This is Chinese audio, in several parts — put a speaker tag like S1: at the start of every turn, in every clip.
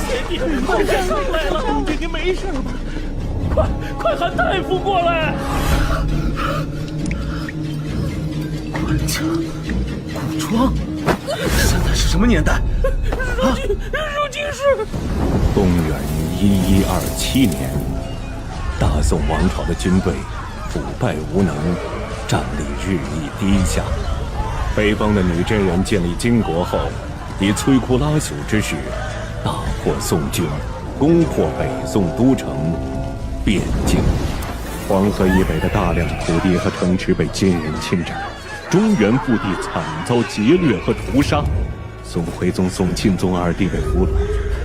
S1: 姐弟，快上来了！姐姐没事吧？快喊大夫过来！
S2: 官家古装，现在是什么年代？
S1: 如今是
S3: 公元1127年，大宋王朝的军队腐败无能，战力日益低下。北方的女真人建立金国后，以摧枯拉朽之势，大破宋军，攻破北宋都城汴京。黄河以北的大量土地和城池被金人侵占，中原腹地惨遭劫掠和屠杀。宋徽宗、宋钦宗二帝被俘虏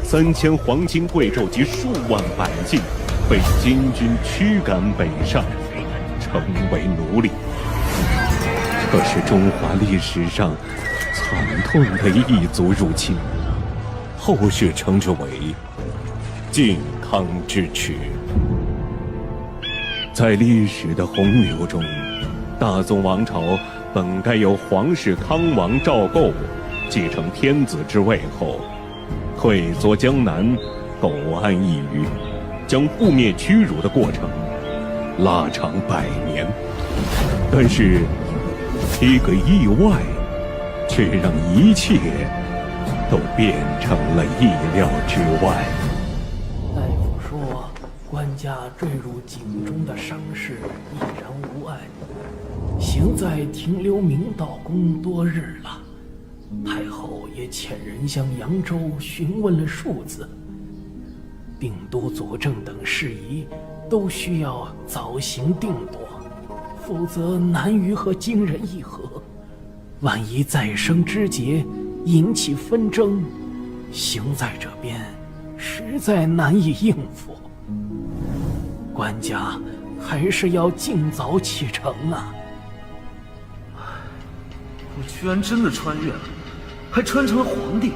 S3: ，3000黄金贵胄及数万百姓被金军驱赶北上，成为奴隶。这是中华历史上惨痛的异族入侵，后世称之为靖康之耻。在历史的洪流中，大宋王朝本该由皇室康王赵构继承天子之位后，退缩江南，苟安一隅，将覆灭屈辱的过程拉长100年。但是一个意外，却让一切都变成了意料之外。
S1: 大夫说，官家坠入井中的伤势已然无碍，行在停留明道宫多日了。太后也遣人向扬州询问了数字，定都佐证等事宜都需要早行定夺，否则难于和金人议和。万一再生枝节，引起纷争，行在这边实在难以应付。官家还是要尽早启程啊！
S2: 我居然真的穿越了，还穿成了皇帝，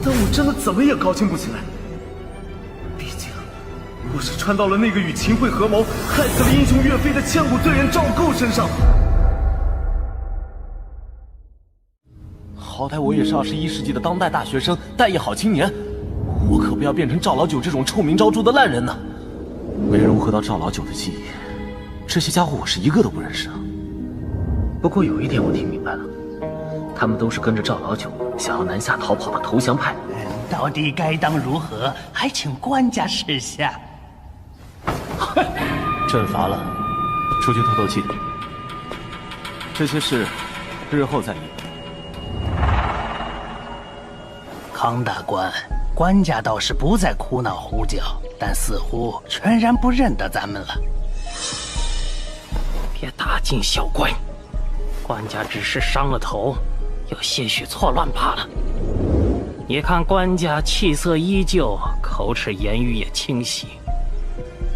S2: 但我真的怎么也高兴不起来。毕竟，我是穿到了那个与秦桧合谋，害死了英雄岳飞的千古罪人赵构身上。好歹我也是21世纪的当代大学生，待业好青年，我可不要变成赵老九这种臭名昭著的烂人呢。没融合到赵老九的记忆，这些家伙我是一个都不认识啊。不过有一点我听明白了，他们都是跟着赵老九想要南下逃跑的投降派。
S4: 到底该当如何，还请官家示下。
S2: 朕乏了，出去透透气。这些事，日后再议。
S4: 康大官，官家倒是不再哭闹胡搅，但似乎全然不认得咱们了。
S1: 别大惊小怪，官家只是伤了头，有些许错乱罢了。你看官家气色依旧，口齿言语也清晰，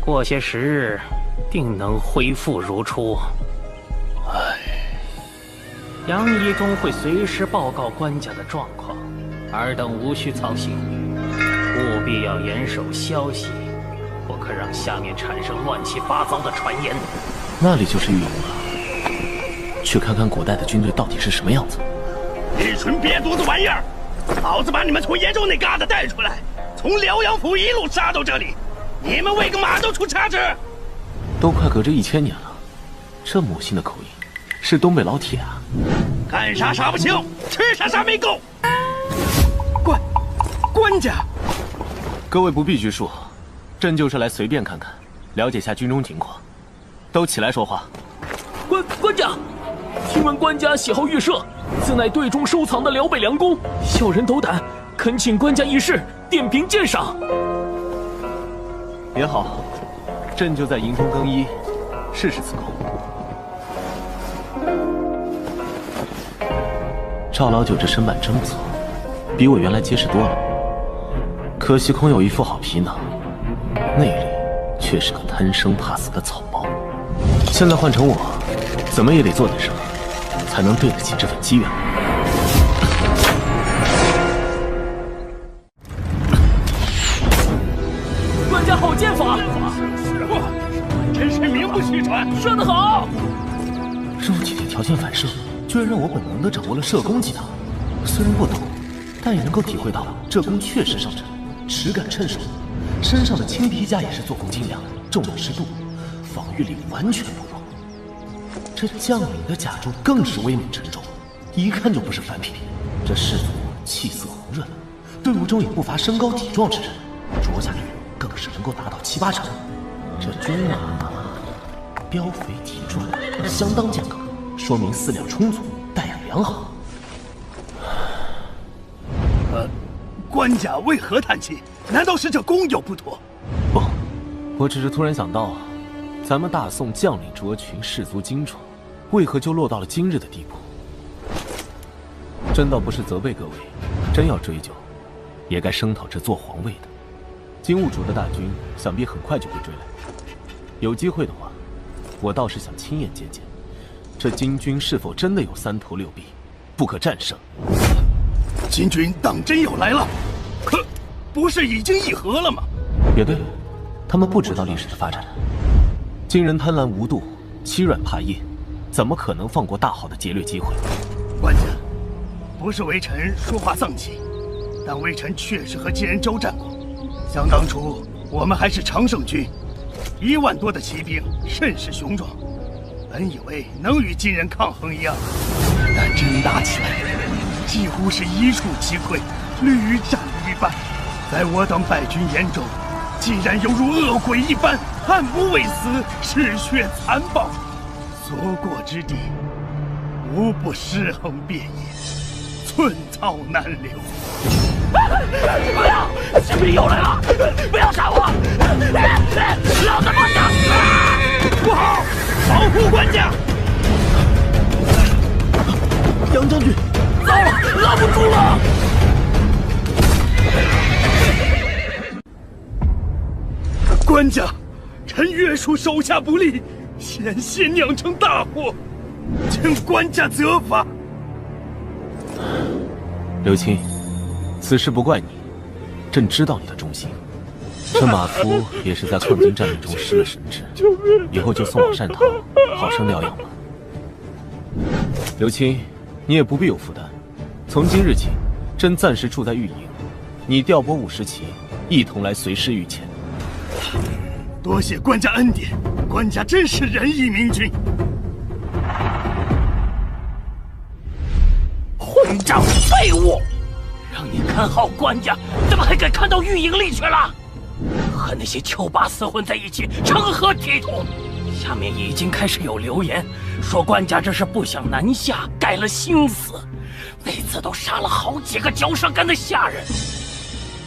S1: 过些时日定能恢复如初。杨仪中会随时报告官家的状况，尔等无需操心，务必要严守消息，不可让下面产生乱七八糟的传言。
S2: 那里就是御营了，去看看古代的军队到底是什么样子。
S4: 一群瘪犊子玩意儿！老子把你们从延州那旮瘩带出来，从辽阳府一路杀到这里，你们为个马都出差池？
S2: 都快隔着1000年了，这母亲的口音是东北老铁啊！
S4: 干啥啥不行，吃啥啥没够。官家，
S2: 各位不必拘束，朕就是来随便看看，了解下军中情况。都起来说话。
S1: 官家，听闻官家喜好御射，自乃队中收藏的辽北良弓，小人斗胆，恳请官家一试，点评鉴赏。
S2: 也好，朕就在营中更衣，试试此弓。赵老九这身板真不错，比我原来结实多了。可惜空有一副好皮囊，内里却是个贪生怕死的草包。现在换成我，怎么也得做点什么，才能对得起这份机缘。
S1: 官家好剑法，
S4: 是话，真是名不虚传。
S1: 射得好！
S2: 肉体的条件反射，居然让我本能地掌握了射弓技能。虽然不懂，但也能够体会到这弓确实上阵。持杆趁手，身上的青皮甲也是做工精良，重量适度，防御力完全不弱。这将领的甲胄更是威猛沉重，一看就不是凡品。这士卒气色红润，队伍中也不乏身高体壮之人，着下率更是能够达到7、8成。这军马膘肥体壮，相当健康，说明饲料充足，带养良好。
S4: 官家为何叹气？难道是这弓有不妥？
S2: 不，我只是突然想到，咱们大宋将领卓群，士卒精壮，为何就落到了今日的地步？真倒不是责备各位，真要追究，也该声讨这做皇位的。金兀术的大军想必很快就会追来，有机会的话，我倒是想亲眼见见，这金军是否真的有3头6臂，不可战胜。
S4: 金军当真有来了？可不是已经议和了吗？
S2: 也对，他们不知道历史的发展。金人贪婪无度，欺软怕硬，怎么可能放过大好的劫掠机会？
S4: 官家，不是微臣说话丧气，但微臣确实和金人交战过。想当初我们还是常胜军，1万多的骑兵，甚是雄壮。本以为能与金人抗衡一样，但真打起来，几乎是一触即溃，屡屡战于一半。在我等败军眼中，竟然犹如恶鬼一般，悍不畏死，嗜血残暴，所过之地，无不尸横遍野，寸草难留。
S5: 不要！士兵又来了！不要杀我！老子不想死！
S4: 不好，保护官家！
S2: 杨将军，
S5: 糟了，拉不住了！
S4: 官家，臣约束手下不力，险些酿成大祸，请官家责罚。
S2: 刘钦，此事不怪你，朕知道你的忠心。这马夫也是在抗金战役中失了神智，以后就送往汕头，好生疗养吧。刘钦，你也不必有负担。从今日起，朕暂时住在御营，你调拨50骑，一同来随师御前。
S4: 多谢官家恩典，官家真是仁义明君。
S5: 混账废物！让你看好官家，怎么还敢看到御营里去了？和那些丘拔厮混在一起，成何体统？下面已经开始有流言，说官家这是不想南下，改了心思，为此都杀了好几个嚼舌根的下人。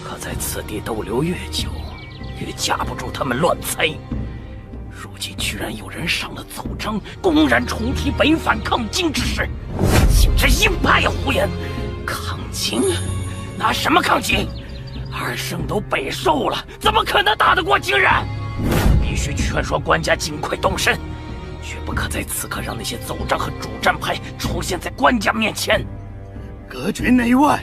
S5: 可在此地逗留越久，越架不住他们乱猜。如今居然有人上了奏章，公然重提北反抗金之事，竟是鹰派胡言！抗金？拿什么抗金？2圣都北狩了，怎么可能打得过金人？必须劝说官家尽快动身，绝不可在此刻让那些奏章和主战派出现在官家面前。
S4: 隔绝内外，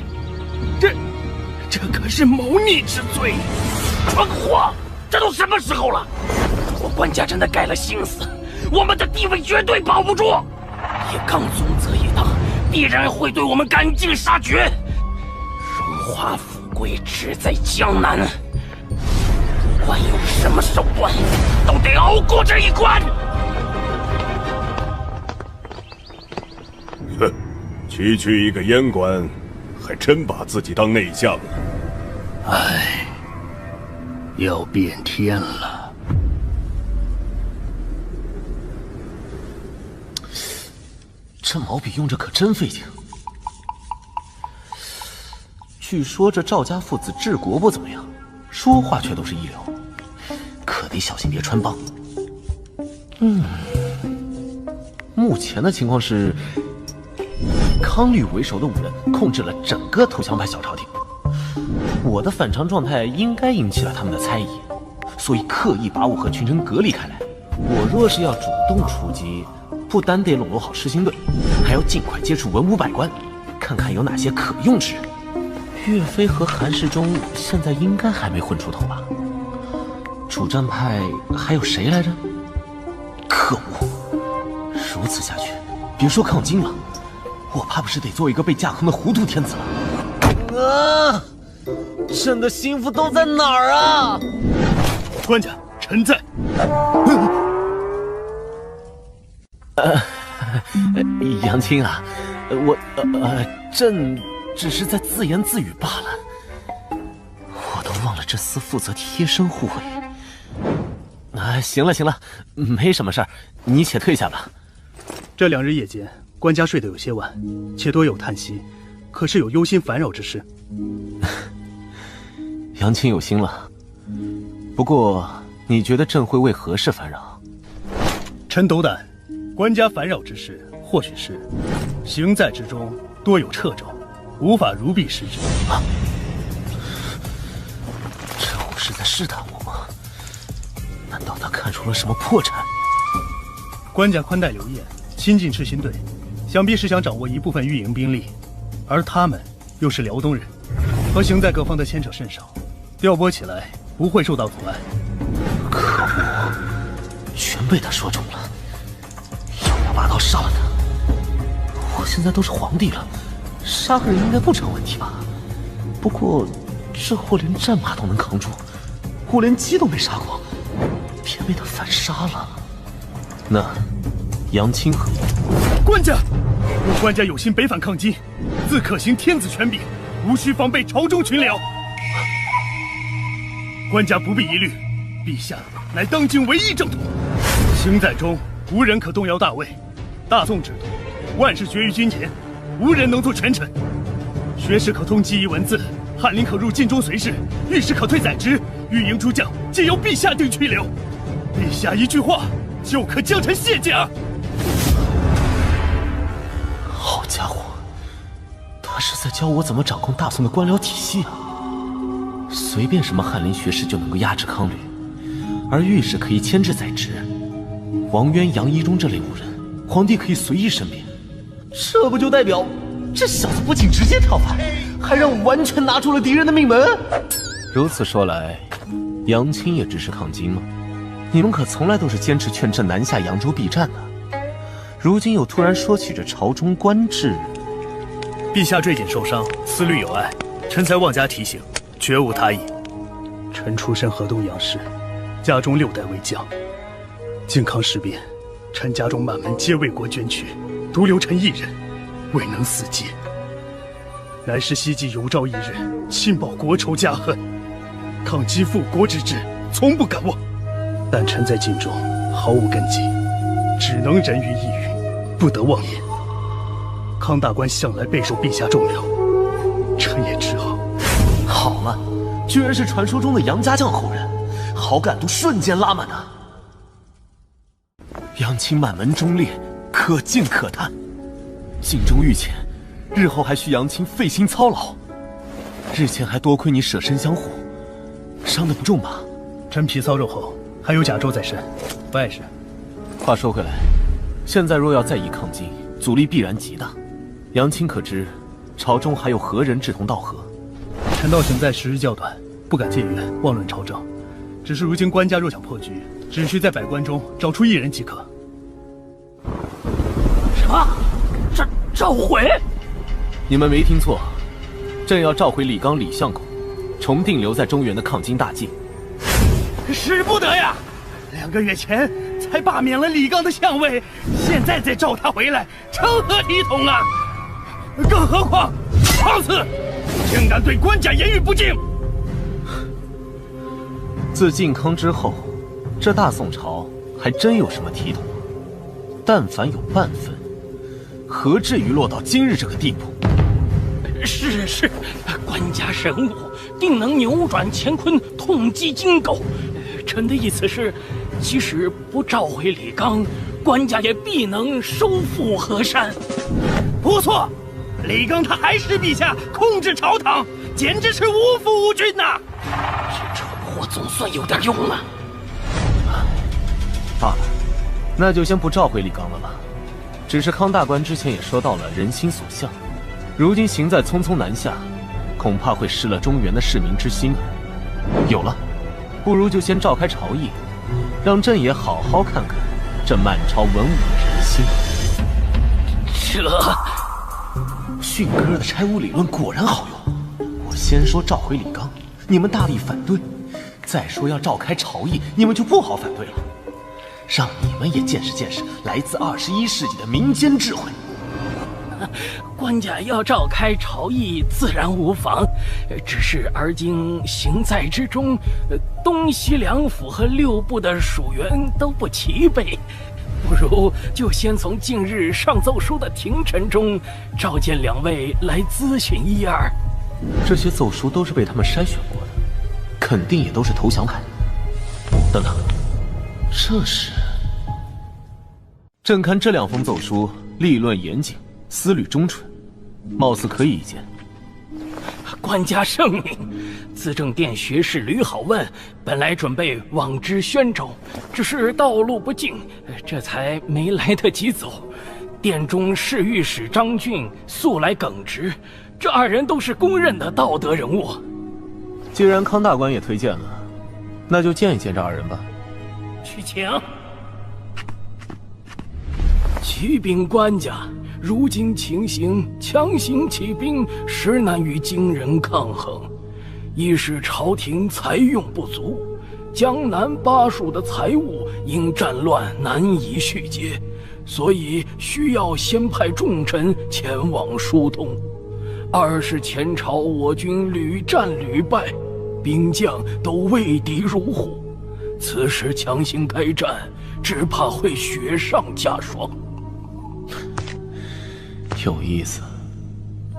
S4: 这可是谋逆之罪！
S5: 蠢货！这都什么时候了？如果官家真的改了心思，我们的地位绝对保不住。以刚宗泽一党，必然会对我们赶尽杀绝。荣华富贵只在江南，不管用什么手段，都得熬过这一关。
S3: 哼，区区一个阉官，还真把自己当内相了。
S4: 唉，要变天了。
S2: 这毛笔用着可真费劲。据说这赵家父子治国不怎么样，说话却都是一流，可得小心别穿帮。目前的情况是，以康律为首的5人控制了整个投降派小朝廷。我的反常状态应该引起了他们的猜疑，所以刻意把我和群臣隔离开来。我若是要主动出击，不单得笼络好师星队，还要尽快接触文武百官，看看有哪些可用之人。岳飞和韩世忠现在应该还没混出头吧？主战派还有谁来着？可恶！如此下去，别说抗金了，我怕不是得做一个被架空的糊涂天子了。朕的心腹都在哪儿啊？
S4: 官家，臣在。
S2: 杨青啊，朕只是在自言自语罢了。我都忘了这厮负责贴身护卫。行了行了，没什么事儿，你且退下吧。
S4: 这2日夜间，官家睡得有些晚，且多有叹息，可是有忧心烦扰之事？
S2: 杨青有心了，不过你觉得朕会为何事烦扰？
S4: 臣斗胆，官家烦扰之事，或许是行在之中多有掣肘，无法如臂施之。
S2: 这虎是在试探我吗？难道他看出了什么破绽？
S4: 官家宽待刘晏，亲近赤心队，想必是想掌握一部分御营兵力，而他们又是辽东人，和行在各方的牵扯甚少，调拨起来不会受到阻碍。
S2: 可恶，全被他说中了！要拔刀杀了他！我现在都是皇帝了，杀个人应该不成问题吧？不过这货连战马都能扛住，我连鸡都没杀过，偏被他反杀了。那杨青何物？
S4: 官家，若官家有心北反抗金，自可行天子权柄，无需防备朝中群僚。官家不必疑虑，陛下乃当今唯一正统，行在中无人可动摇大位。大宋制度，万事决于君前，无人能做权臣。学士可通机宜文字，翰林可入禁中随侍，御史可退宰职，御营诸将皆由陛下定去留。陛下一句话，就可将臣卸甲。
S2: 好家伙，他是在教我怎么掌控大宋的官僚体系啊！随便什么翰林学士就能够压制康吕，而御史可以牵制宰职，王渊、杨一中这类武人，皇帝可以随意申辩。这不就代表这小子不仅直接挑反，还让我完全拿住了敌人的命门？如此说来，杨青也支持抗金吗？你们可从来都是坚持劝朕南下扬州避战的，如今又突然说起这朝中官制。
S4: 陛下坠锦受伤，思虑有碍，臣才妄加提醒，绝无他意。臣出身河东杨氏，家中6代为将。靖康事变，臣家中满门皆为国捐躯，独留臣一人，未能死节。乃是希冀有朝一日亲报国仇家恨，抗击复国之志，从不敢忘。但臣在晋中毫无根基，只能人云亦云，不得妄言。康大官向来备受陛下重用，臣也只好。
S2: 好了，居然是传说中的杨家将后人，好感度瞬间拉满啊！杨青满门忠烈，可敬可叹。晋中御前，日后还需杨青费心操劳。日前还多亏你舍身相护，伤得不重吧？
S4: 臣皮糙肉厚，还有甲胄在身，不碍事。
S2: 话说回来，现在若要再议抗金，阻力必然极大。杨青可知，朝中还有何人志同道合？
S4: 臣道行在时日较短，不敢僭越妄论朝政。只是如今官家若想破局，只需在百官中找出1人即可。
S5: 什么？召回？
S2: 你们没听错，朕要召回李纲、李相公，重定留在中原的抗金大计。
S4: 使不得呀！2个月前才罢免了李纲的相位，现在再召他回来，成何体统啊！更何况，放肆，竟敢对官家言语不敬！
S2: 自靖康之后，这大宋朝还真有什么体统吗？但凡有半分，何至于落到今日这个地步？
S5: 是，官家神武，定能扭转乾坤，痛击金狗。臣的意思是，即使不召回李纲，官家也必能收复河山。
S4: 不错，李纲他还是陛下控制朝堂，简直是无父无君呐！
S5: 这蠢货总算有点用了。
S2: 罢了，那就先不召回李纲了吧。只是康大官之前也说到了人心所向，如今行在匆匆南下，恐怕会失了中原的市民之心啊。有了，不如就先召开朝议，让朕也好好看看这满朝文武的人心。
S5: 这
S2: 驯鸽的拆屋理论果然好用。我先说召回李纲，你们大力反对；再说要召开朝议，你们就不好反对了。让你们也见识见识来自21世纪的民间智慧。
S5: 官家要召开朝议，自然无妨。只是而今行在之中，东西两府和6部的属员都不齐备，不如就先从近日上奏书的廷臣中召见2位来咨询一二。
S2: 这些奏书都是被他们筛选过的，肯定也都是投降派。等等，这是……朕看这2封奏书立论严谨，思虑忠纯，貌似可以一见。
S5: 官家圣明，资政殿学士吕好问本来准备往知宣州，只是道路不尽，这才没来得及走。殿中侍御史张俊素来耿直，这2人都是公认的道德人物。
S2: 既然康大官也推荐了，那就见一见这2人吧。
S5: 去请。启禀官家，如今情形，强行起兵实难与金人抗衡。一是朝廷财用不足，江南巴蜀的财物因战乱难以续接，所以需要先派重臣前往疏通。二是前朝我军屡战屡败，兵将都畏敌如虎，此时强行开战，只怕会雪上加霜。
S2: 有意思，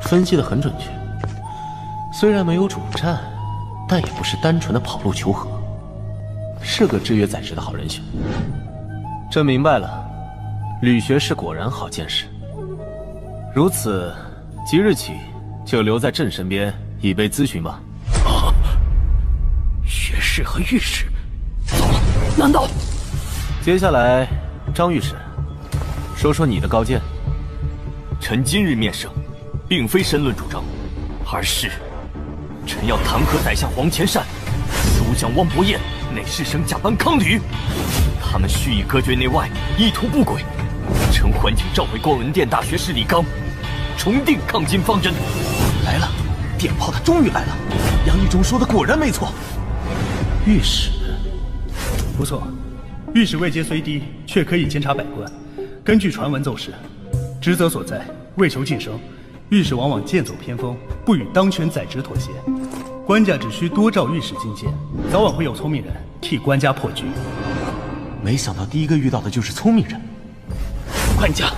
S2: 分析得很准确。虽然没有主战，但也不是单纯的跑路求和，是个制约宰制的好人选。朕明白了，吕学士果然好见识。如此，即日起就留在朕身边，以备咨询吧。
S5: 啊！学士和御史，走了？难道？
S2: 接下来，张御史，说说你的高见。
S6: 臣今日面圣，并非申论主张，而是臣要弹劾宰相黄潜善、苏将汪伯彦乃世生假扮康吕，他们蓄意隔绝内外，意图不轨。臣还请召回光文殿大学士李纲，重定抗金方针。
S2: 来了，电炮他终于来了。杨义忠说的果然没错。御史，
S4: 不错，御史位阶虽低，却可以监察百官。根据传闻奏事，职责所在，为求晋升，御史往往剑走偏锋，不与当权宰执妥协。官家只需多召御史进谏，早晚会有聪明人替官家破局。
S2: 没想到第一个遇到的就是聪明人。
S5: 官家，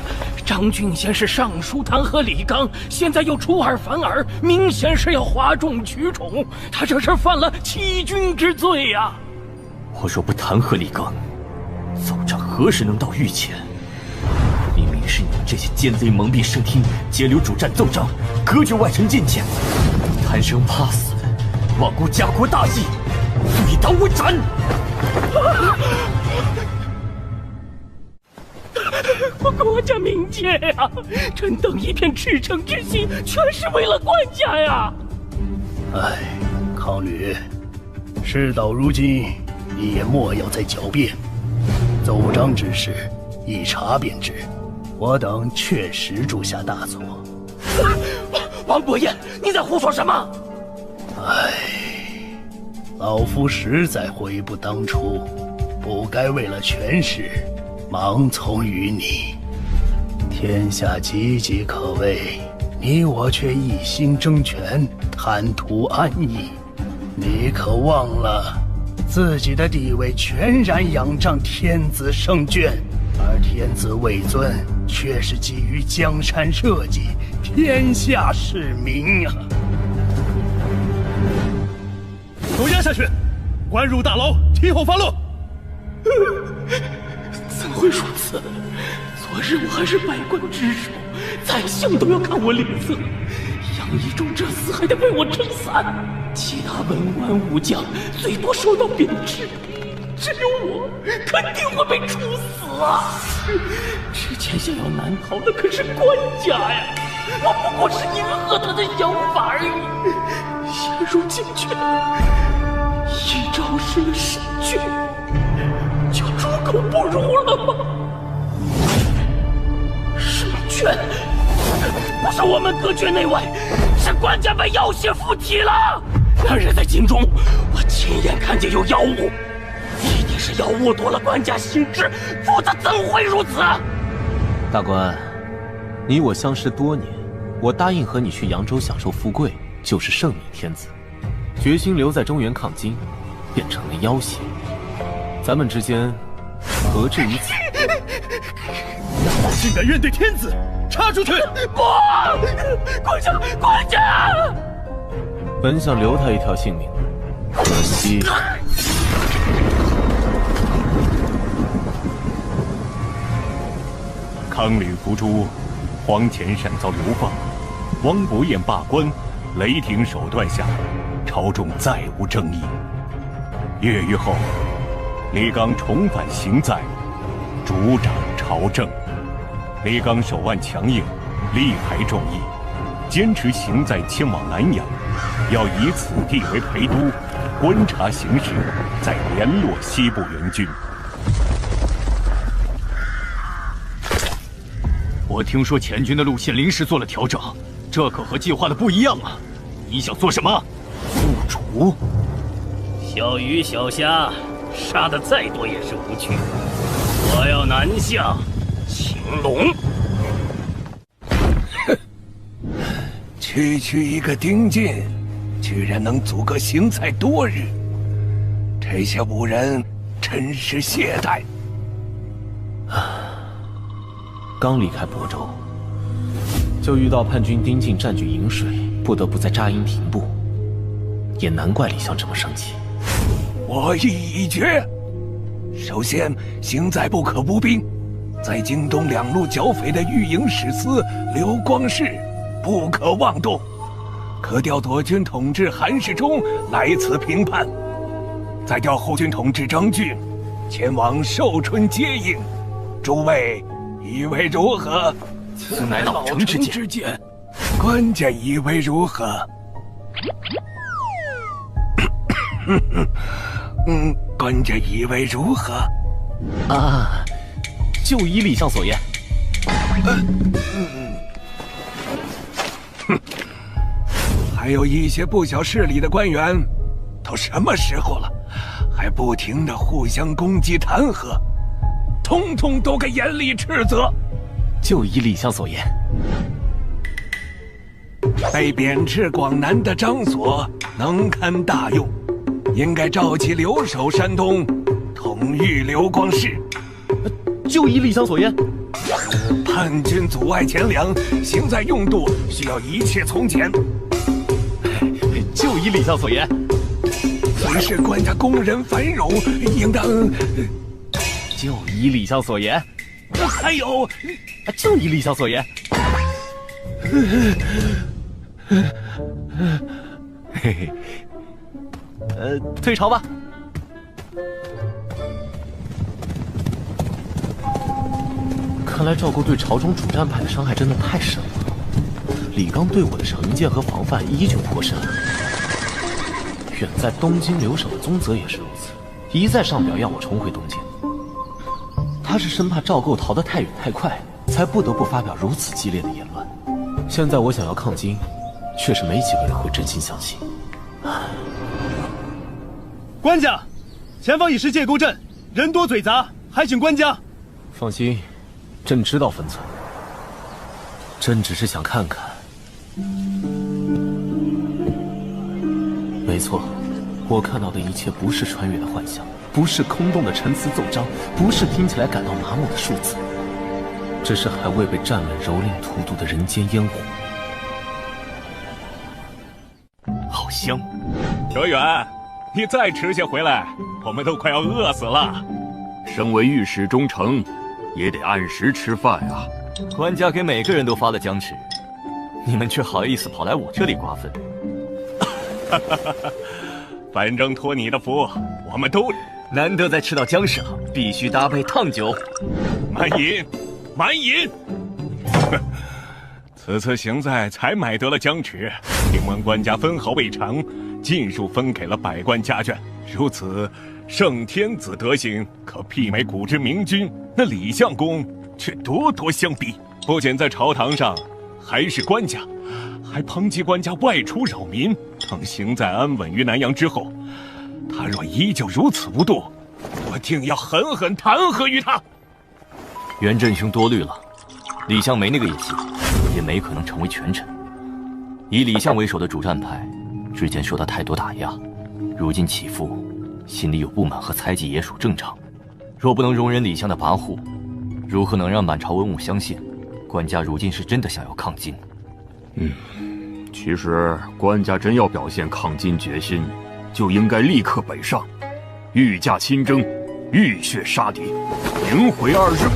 S5: 张俊先是上书弹劾李纲，现在又出尔反尔，明显是要哗众取宠。他这是犯了欺君之罪呀！
S6: 我若不弹劾李纲，奏章何时能到御前？明明是你们这些奸贼蒙蔽视听，截留主战奏章，隔绝外臣进谏，贪生怕死，罔顾家国大义，罪当问斩！
S5: 国家明鉴呀，臣等一片赤诚之心，全是为了官家呀！
S4: 哎，康吕，事到如今，你也莫要再狡辩。奏章之事，一查便知。我等确实铸下大错。
S5: 王伯彦，你在胡说什么？
S4: 唉，老夫实在悔不当初，不该为了权势盲从于你。天下岌岌可危，你我却一心争权，贪图安逸。你可忘了，自己的地位全然仰仗天子圣眷，而天子位尊却是基于江山社稷，天下市民啊！都押下去，关入大牢，听候发落。
S5: 怎会如此？昨日我还是百官之首，宰相都要看我脸色，杨义忠这厮还得被我撑伞，其他文官武将最多受到贬斥，只有我肯定会被处死啊！之前想要难逃的可是官家呀，我不过是迎合他的想法而已，现如今却一朝失了神眷，就猪狗不如了吗？圣眷不是我们隔绝内外，是官家被要挟附体了。2日在京中，我亲眼看见有妖物，一定是妖物夺了官家心智，否则怎会如此？
S2: 大官，你我相识多年，我答应和你去扬州享受富贵，就是圣明天子，决心留在中原抗金，变成了要挟。咱们之间何至于此？
S4: 竟敢怨对天子，插出去！
S5: 不，官家！
S2: 本想留他一条性命，可惜。
S3: 康吕伏诛，黄潜善遭流放，汪伯彦罢官，雷霆手段下，朝中再无正义。越狱后，李纲重返行在，主掌朝政。李纲手腕强硬，力排众议，坚持行在迁往南阳，要以此地为陪都，观察形势，再联络西部援军。
S6: 我听说前军的路线临时做了调整，这可和计划的不一样啊！你想做什么？
S2: 入主？
S5: 小鱼小虾杀的再多也是无趣，我要南向青龙。
S7: 区一个丁进，居然能阻隔行在多日，这些武人真是懈怠。
S2: 刚离开亳州，就遇到叛军丁进占据颍水，不得不在扎营停步，也难怪李相这么生气。
S7: 我意已决。首先，行在不可不兵，在京东2路剿匪的御营使司刘光世不可妄动，可调左军统制韩世忠来此平叛，再调后军统制张俊前往寿春接应。诸位以为如何？
S6: 此乃老臣之见。
S7: 官家以为如何？官家以为如何？
S2: 啊，就依李相所言。
S7: 还有一些不小势力的官员，都什么时候了，还不停地互相攻击弹劾，统统都给严厉斥责。
S2: 就依李相所言。
S7: 被贬至广南的张所能堪大用，应该召集留守山东，统御刘光世。
S2: 就依李相所言。
S7: 叛军阻碍钱粮，行在用度需要一切从简。
S2: 就依李相所言。
S7: 随是官家工人繁荣，应当
S2: 就依李相所言。
S7: 还有，
S2: 就依李相所言。嘿嘿，退朝吧。看来赵构对朝中主战派的伤害真的太深了。李纲对我的成见和防范依旧颇深。远在东京留守的宗泽也是如此，一再上表要我重回东京。他是生怕赵构逃得太远太快，才不得不发表如此激烈的言论。现在我想要抗金，却是没几个人会真心相信。
S4: 官家，前方已是界沟阵，人多嘴杂，还请官家
S2: 放心，朕知道分寸。朕只是想看看。没错，我看到的一切不是穿越的幻象，不是空洞的陈词奏章，不是听起来感到麻木的数字，只是还未被战乱蹂躏荼毒的人间烟火。
S6: 好香！
S3: 哲远，你再迟些回来，我们都快要饿死了。
S6: 身为御史中丞，也得按时吃饭啊。官家给每个人都发了僵持，你们却好意思跑来我这里瓜分。
S3: 反正托你的福，我们都
S6: 难得在吃到姜上，必须搭配烫酒。
S3: 满饮，满饮。此次行在才买得了僵持，听闻官家分毫未尝，尽数分给了百官家眷。如此圣天子德行，可媲美古之明君。那李相公却咄咄相逼，不仅在朝堂上，还是官家，还抨击官家外出扰民。等行在安稳于南阳之后，他若依旧如此无度，我定要狠狠弹劾于他。
S6: 袁振兄多虑了，李相没那个野心，也没可能成为权臣。以李相为首的主战派，之前受到太多打压，如今起复，心里有不满和猜忌也属正常。若不能容忍李相的跋扈，如何能让满朝文武相信，官家如今是真的想要抗金？
S8: 其实官家真要表现抗金决心，就应该立刻北上，御驾亲征，浴血杀敌，迎回2日。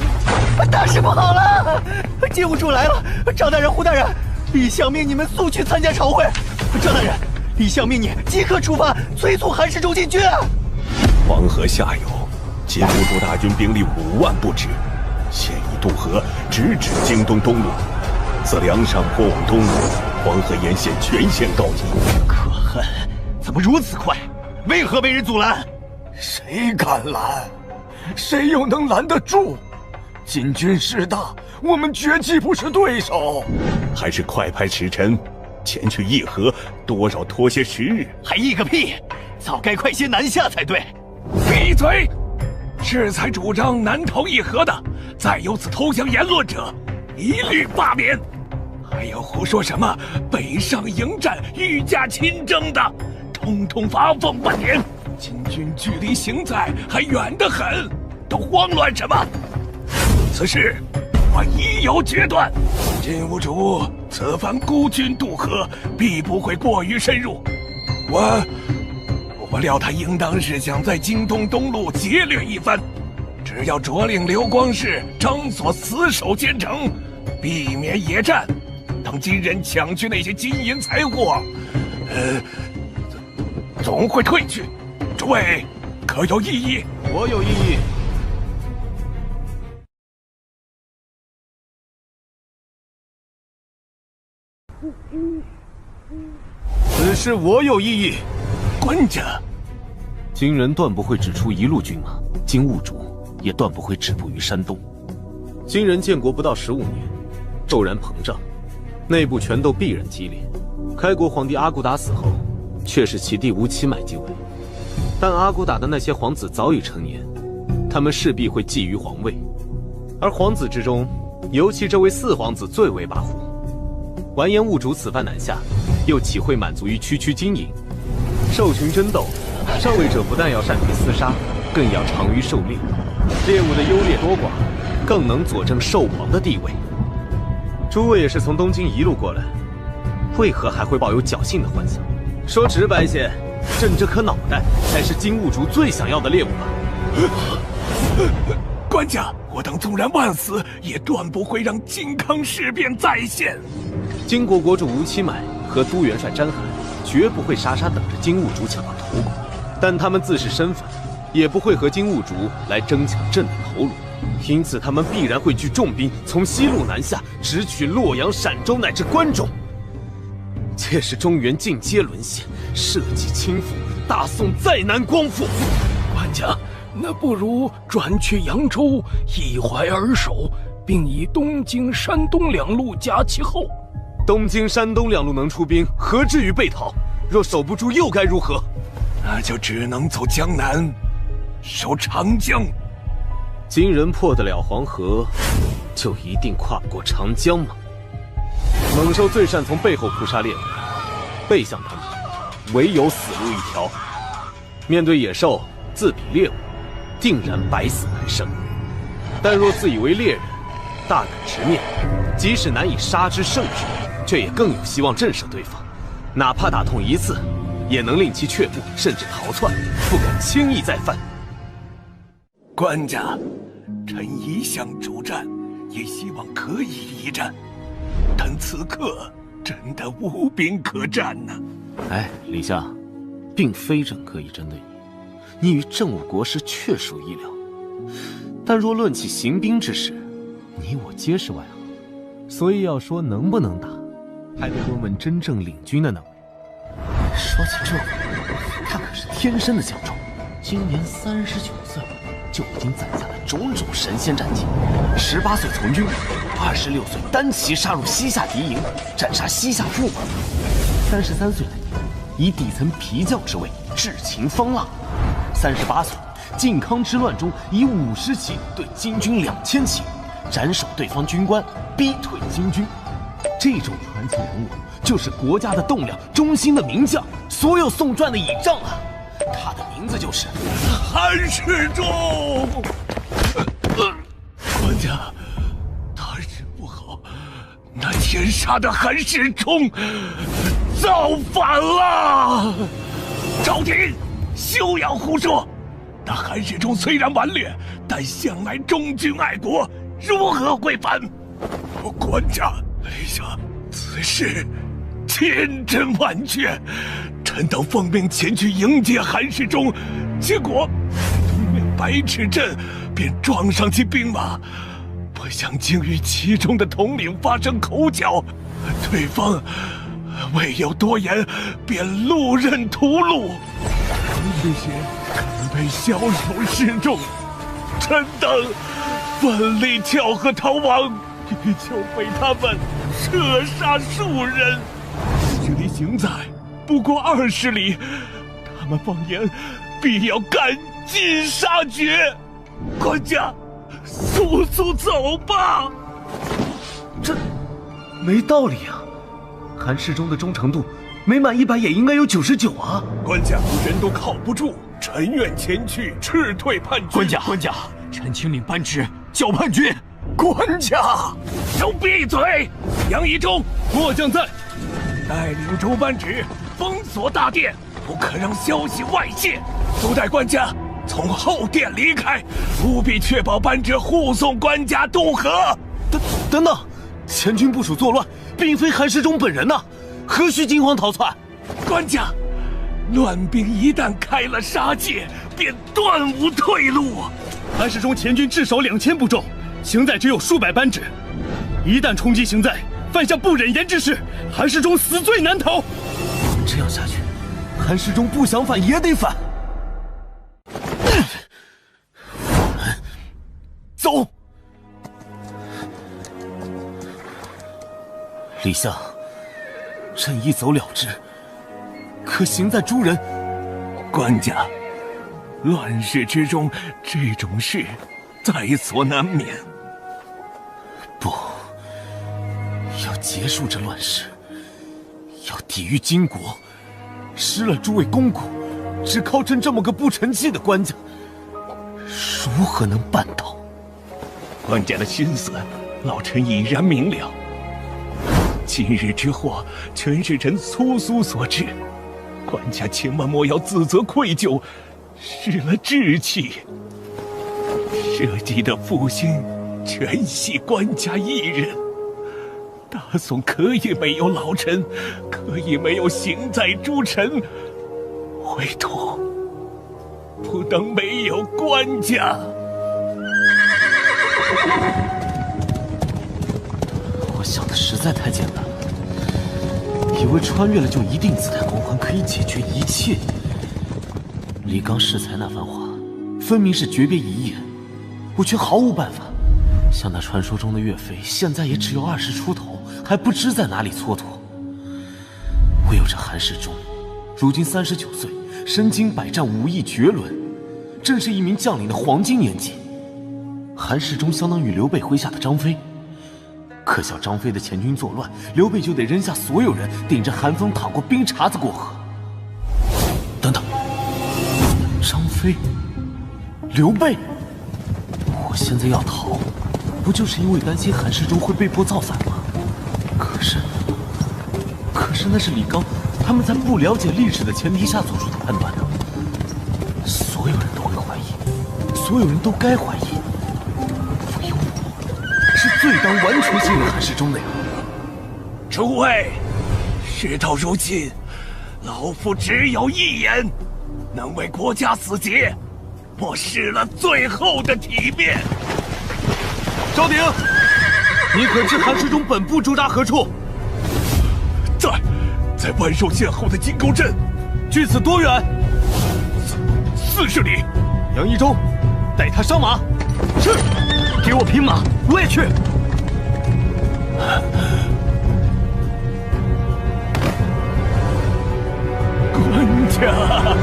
S9: 大事不好了！金兀术来了！张大人、胡大人，李相命你们速去参加朝会。张大人，李相命你即刻出发，催促韩世忠进军。
S3: 黄河下游，金兀术大军兵力5万不止，现已渡河，直指京东东路。自梁上坡往东，黄河沿线全线告急。
S4: 可恨，怎么如此快？为何被人阻拦？
S7: 谁敢拦？谁又能拦得住？金军势大，我们绝技不是对手。
S3: 还是快派使臣前去议和，多少拖些时日。
S4: 还议个屁！早该快些南下才对。
S7: 闭嘴！适才主张南逃议和的，再有此投降言论者，一律罢免。还有胡说什么北上迎战、御驾亲征的，统统罚俸半年。金军距离行在还远得很，都慌乱什么？此事我一有决断。金兀术此番孤军渡河，必不会过于深入。我料他应当是想在京东东路劫掠一番，只要着令刘光世、张所死守坚城，避免野战，等金人抢去那些金银财货，总会退去。诸位可有异议？
S2: 我有异议。此事我有异议。
S7: 官家，
S2: 金人断不会只出一路军马，金兀术也断不会止步于山东。金人建国不到15年，骤然膨胀，内部权斗必然激烈。开国皇帝阿骨打死后，却是其弟吴乞买继位。但阿骨打的那些皇子早已成年，他们势必会觊觎皇位，而皇子之中，尤其这位4皇子最为跋扈。完颜兀术此番南下，又岂会满足于区区经营？兽群争斗，上位者不但要善于厮杀，更要长于狩猎。猎物的优劣多寡，更能佐证兽王的地位。诸位也是从东京一路过来，为何还会抱有侥幸的幻想？说直白些，朕这颗脑袋才是金兀术最想要的猎物吧？
S7: 官家，我等纵然万死，也断不会让靖康事变再现。
S2: 金国国主吴乞买和都元帅詹海绝不会傻傻等着金兀术抢到头颅，但他们自是身份，也不会和金兀术来争抢朕的头颅，因此他们必然会聚重兵从西路南下，直取洛阳、陕州乃至关中。届时中原尽皆沦陷，社稷倾覆，大宋再难光复。
S5: 官家，那不如转去扬州，一怀而守，并以东京、山东2路夹其后。
S2: 东京、山东2路能出兵，何至于被讨？若守不住，又该如何？
S7: 那就只能走江南，守长江。
S2: 金人破得了黄河，就一定跨不过长江吗？猛兽最善从背后扑杀猎物，背向他们，唯有死路一条。面对野兽，自比猎物，定然百死难生。但若自以为猎人，大胆直面，即使难以杀之胜之，却也更有希望震慑对方。哪怕打痛一次，也能令其却步，甚至逃窜，不敢轻易再犯。
S7: 官家，臣一向主战，也希望可以一战，但此刻真的无兵可战呐。
S2: 哎，李相，并非朕刻意针对你，你与郑武国师确属意料。但若论起行兵之事，你我皆是外行，所以要说能不能打，还得问问真正领军的那位。说起这位，他可是天生的将种，今年39岁，就已经攒下了种种神仙战绩。18岁从军，26岁单骑杀入西夏敌营，斩杀西夏驸马。33岁那年，以底层皮匠之位制秦方腊。38岁，靖康之乱中以50骑对金军2000骑，斩首对方军官，逼退金军。这种传奇人物就是国家的栋梁，忠心的名将，所有宋传的倚仗啊！他的名字就是
S7: 韩世忠。官家，大事不好，那天杀的韩世忠造反了！朝廷休要胡说！那韩世忠虽然顽劣，但向来忠君爱国，如何会反？官家，陛下，此事千真万确。臣等奉命前去迎接韩世忠，结果对面白池镇便撞上其兵马，不想竟与其中的统领发生口角，对方未有多言，便路任屠戮。这些被枭首示众，臣等奋力跳河逃亡，欲就被他们射杀数人，距离行在不过20里，他们放言必要赶尽杀绝。官家，速速走吧！
S2: 这没道理啊！韩世忠的忠诚度没满100也应该有99啊！
S7: 官家，人都靠不住，臣愿前去斥退叛军。
S6: 官家，臣请领班职剿叛军。
S7: 官家，都闭嘴！杨仪忠，
S4: 末将在，
S7: 带领诸班职封锁大殿，不可让消息外泄。都带官家从后殿离开，务必确保班职护送官家渡河。
S2: 等等，前军部署作乱，并非韩世忠本人呐，何须惊慌逃窜？
S7: 官家，乱兵一旦开了杀戒，便断无退路。
S4: 韩世忠前军至少2000部众，行在只有数百班职，一旦冲击行在，犯下不忍言之事，韩世忠死罪难逃。
S2: 这样下去，韩世忠不想反也得反。我们走。李相，朕一走了之，可行在诸人。
S7: 官家，乱世之中，这种事在所难免。
S2: 不，要结束这乱世，要抵御金国，失了诸位公公，只靠朕这么个不成器的官家，如何能办到？
S7: 官家的心思，老臣已然明了。今日之祸，全是臣粗疏所致，官家千万莫要自责愧疚，失了志气。社稷的复兴，全系官家一人。大宋可以没有老臣，可以没有行在诸臣，唯独不能没有官家。
S2: 我想的实在太简单了，以为穿越了就一定自带光环可以解决一切。李刚适才那番话，分明是诀别一夜，我却毫无办法。像那传说中的岳飞，现在也只有20出头，还不知在哪里蹉跎。唯有这韩世忠，如今39岁，身经百战，武艺绝伦，正是一名将领的黄金年纪。韩世忠相当于刘备麾下的张飞，可笑张飞的前军作乱，刘备就得扔下所有人，顶着寒风淌过冰碴子过河。等等，张飞、刘备，我现在要逃，不就是因为担心韩世忠会被迫造反吗？可是那是李刚他们在不了解历史的前提下做出的判断呢。所有人都会怀疑，所有人都该怀疑，唯有我是最当完全信任韩世忠的呀。
S7: 诸位，事到如今，老夫只有一言，能为国家死节，莫失了最后的体面。
S2: 昭鼎，你可知韩世忠本部驻扎何处？
S7: 在万寿县后的金沟镇。
S2: 距此多远？
S7: 40里。
S2: 杨一中，
S6: 带他上马。是，给我匹马，我也去。
S7: 官家，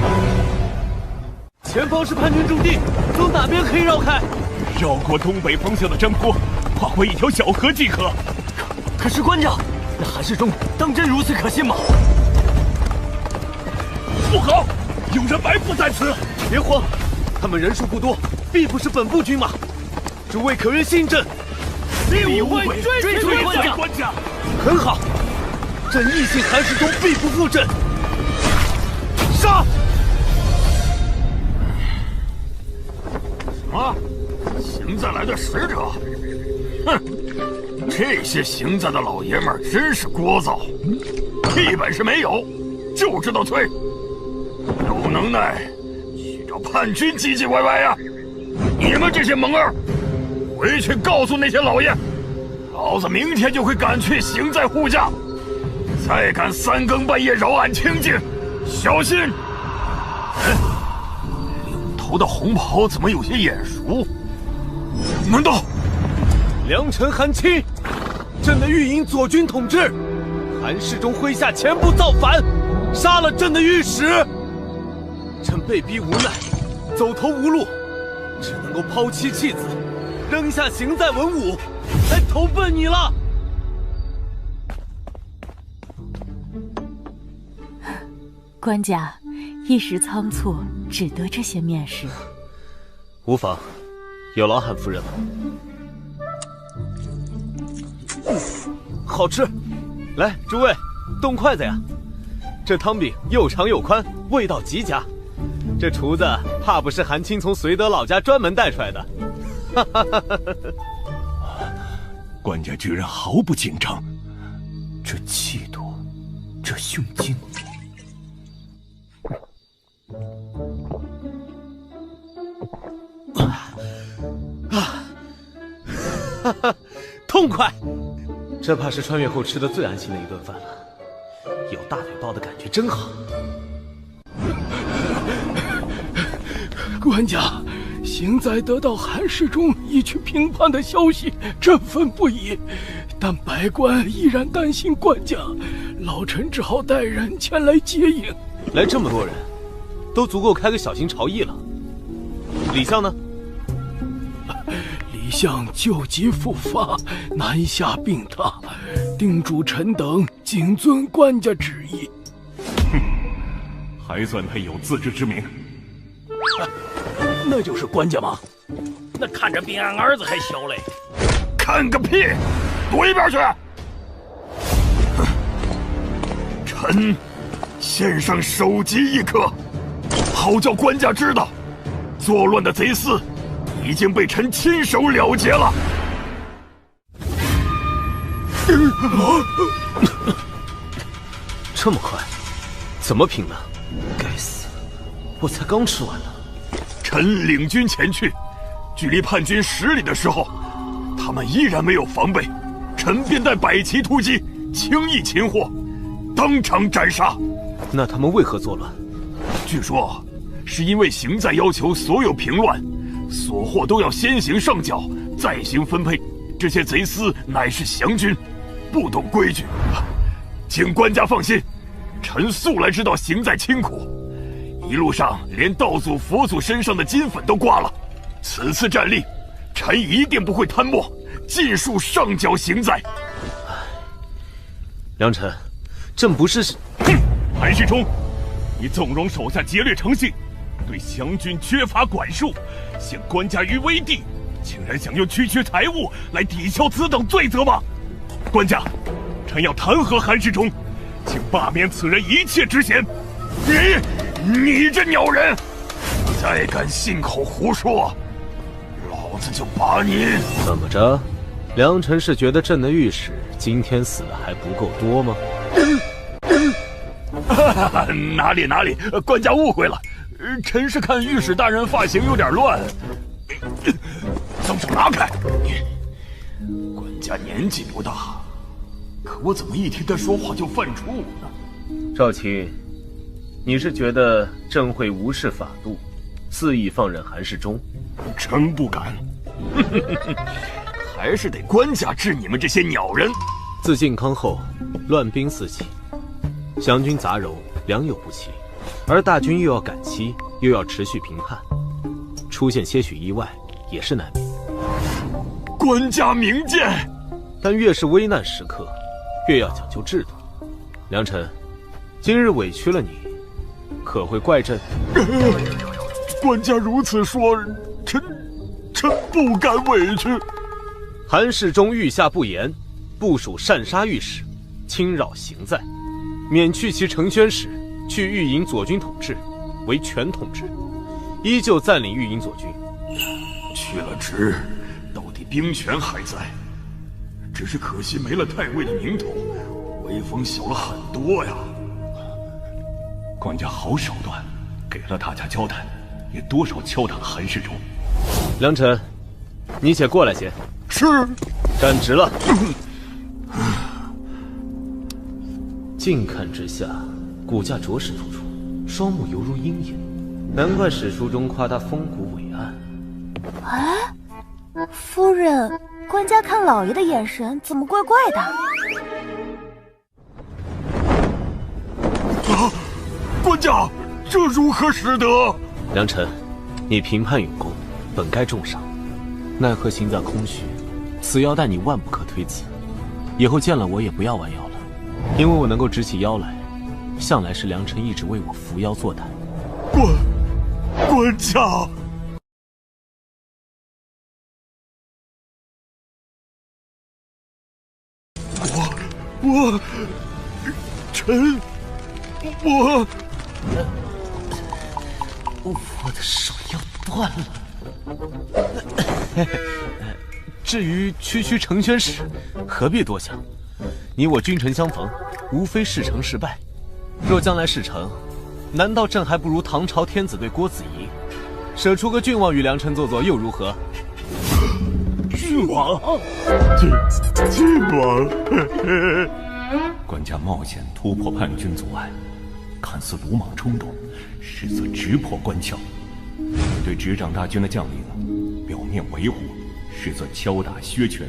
S6: 前方是叛军驻地，走哪边可以绕开？
S7: 绕过东北方向的山坡，跨过一条小河即可。
S6: 可是官家，那韩世忠当真如此可信吗？
S7: 不好，有人埋伏在此！
S6: 别慌，他们人数不多，必不是本部军马。诸位可愿信朕？
S7: 立无悔，
S6: 追随
S7: 官家。
S6: 很好，朕义信韩世忠必不负朕。杀！
S8: 什么？行在来的使者？哼！这些行在的老爷们儿真是聒噪，屁本事没有，就知道吹。有能耐去找叛军唧唧歪歪呀！你们这些蒙儿，回去告诉那些老爷，老子明天就会赶去行在护驾。再敢三更半夜扰俺清静，小心！领头的红袍怎么有些眼熟？难道
S6: 良臣韩青，朕的御营左军统制，韩世忠麾下前部造反，杀了朕的御史。朕被逼无奈，走投无路，只能够抛妻弃子，扔下行在文武，来投奔你了。
S10: 官家一时仓促，只得这些面试。
S6: 无妨，有劳韩夫人了。好吃，来，诸位，动筷子呀！这汤饼又长又宽，味道极佳。这厨子怕不是韩青从绥德老家专门带出来的。哈哈哈哈哈！
S3: 官家居然毫不紧张，这气度，这胸襟。
S6: 哈哈，痛快！这怕是穿越后吃的最安心的一顿饭了。有大腿抱的感觉真好。
S1: 官家，行在得到韩世忠已去平叛的消息，振奋不已。但百官依然担心官家，老臣只好带人前来接应。
S6: 来这么多人，都足够开个小型朝议了。李相呢？
S1: 李相旧疾复发，南下病榻，叮嘱臣等谨遵官家旨意。
S3: 哼，还算他有自知之明。
S5: 那就是官家吗？那看着比俺儿子还小嘞！
S8: 看个屁！躲一边去！臣献上首级一颗，好叫官家知道，作乱的贼厮已经被臣亲手了结了。
S6: 这么快，怎么平呢？该死，我才刚吃完呢。
S8: 臣领军前去，距离叛军10里的时候，他们依然没有防备，臣便带百骑突击，轻易擒获，当场斩杀。
S6: 那他们为何作乱？
S8: 据说是因为行在要求所有平乱，所获都要先行上缴，再行分配。这些贼厮乃是降军，不懂规矩。请官家放心，臣素来知道行在清苦，一路上连道祖、佛祖身上的金粉都刮了。此次战力，臣一定不会贪墨，尽数上缴行在。
S6: 良臣，朕不是……
S3: 哼，韩世忠，你纵容手下劫掠成性，对降军缺乏管束，陷官家于危地，竟然想用区区财物来抵消此等罪责吗？官家，臣要弹劾韩世忠，请罢免此人一切职衔。
S8: 你这鸟人，再敢信口胡说，老子就把你……
S6: 怎么着？良臣是觉得朕的御史今天死的还不够多吗？
S8: 哪里，官家误会了，臣是看御史大人发型有点乱。松手拿开！官家年纪不大，可我怎么一听他说话就犯怵呢？
S6: 赵青，你是觉得朕会无视法度，
S2: 肆意放任韩世忠？
S8: 臣不敢。还是得官家治你们这些鸟人。
S2: 自靖康后，乱兵四起，湘军杂糅，良莠不齐，而大军又要赶期，又要持续平叛，出现些许意外也是难免。
S8: 官家明鉴，
S2: 但越是危难时刻，越要讲究制度。良臣，今日委屈了你，可会怪朕？
S8: 官家如此说，臣不敢委屈。
S2: 韩世忠御下不严，部署擅杀御史，侵扰行在，免去其承宣使，去御营左军统制，为全统制，依旧暂领御营左军。
S8: 去了职，到底兵权还在，只是可惜没了太尉的名头，威风小了很多呀。
S3: 官家好手段，给了大家交代，也多少敲打了韩世忠。
S2: 良臣，你且过来些。
S8: 是。
S2: 站直了。近看之下，骨架着实突出，双目犹如鹰眼，难怪史书中夸他风骨伟岸。
S11: 哎，夫人，官家看老爷的眼神怎么怪怪的？
S8: 啊！官家，这如何使得？
S2: 良臣，你评判有功，本该重赏，奈何行在空虚，此腰带你万不可推辞。以后见了我也不要弯腰了，因为我能够直起腰来，向来是良臣一直为我扶腰作胆。
S8: 官家。
S2: 我的手要断了。至于区承宣使，何必多想？你我君臣相逢，无非事成事败。若将来事成，难道朕还不如唐朝天子对郭子仪，舍出个郡王与良臣做又如何？
S8: 郡王，郡王。
S3: 官家冒险突破叛军阻碍，看似鲁莽冲动，实则直破官腔。对执掌大军的将领，表面维护，实则敲打削权。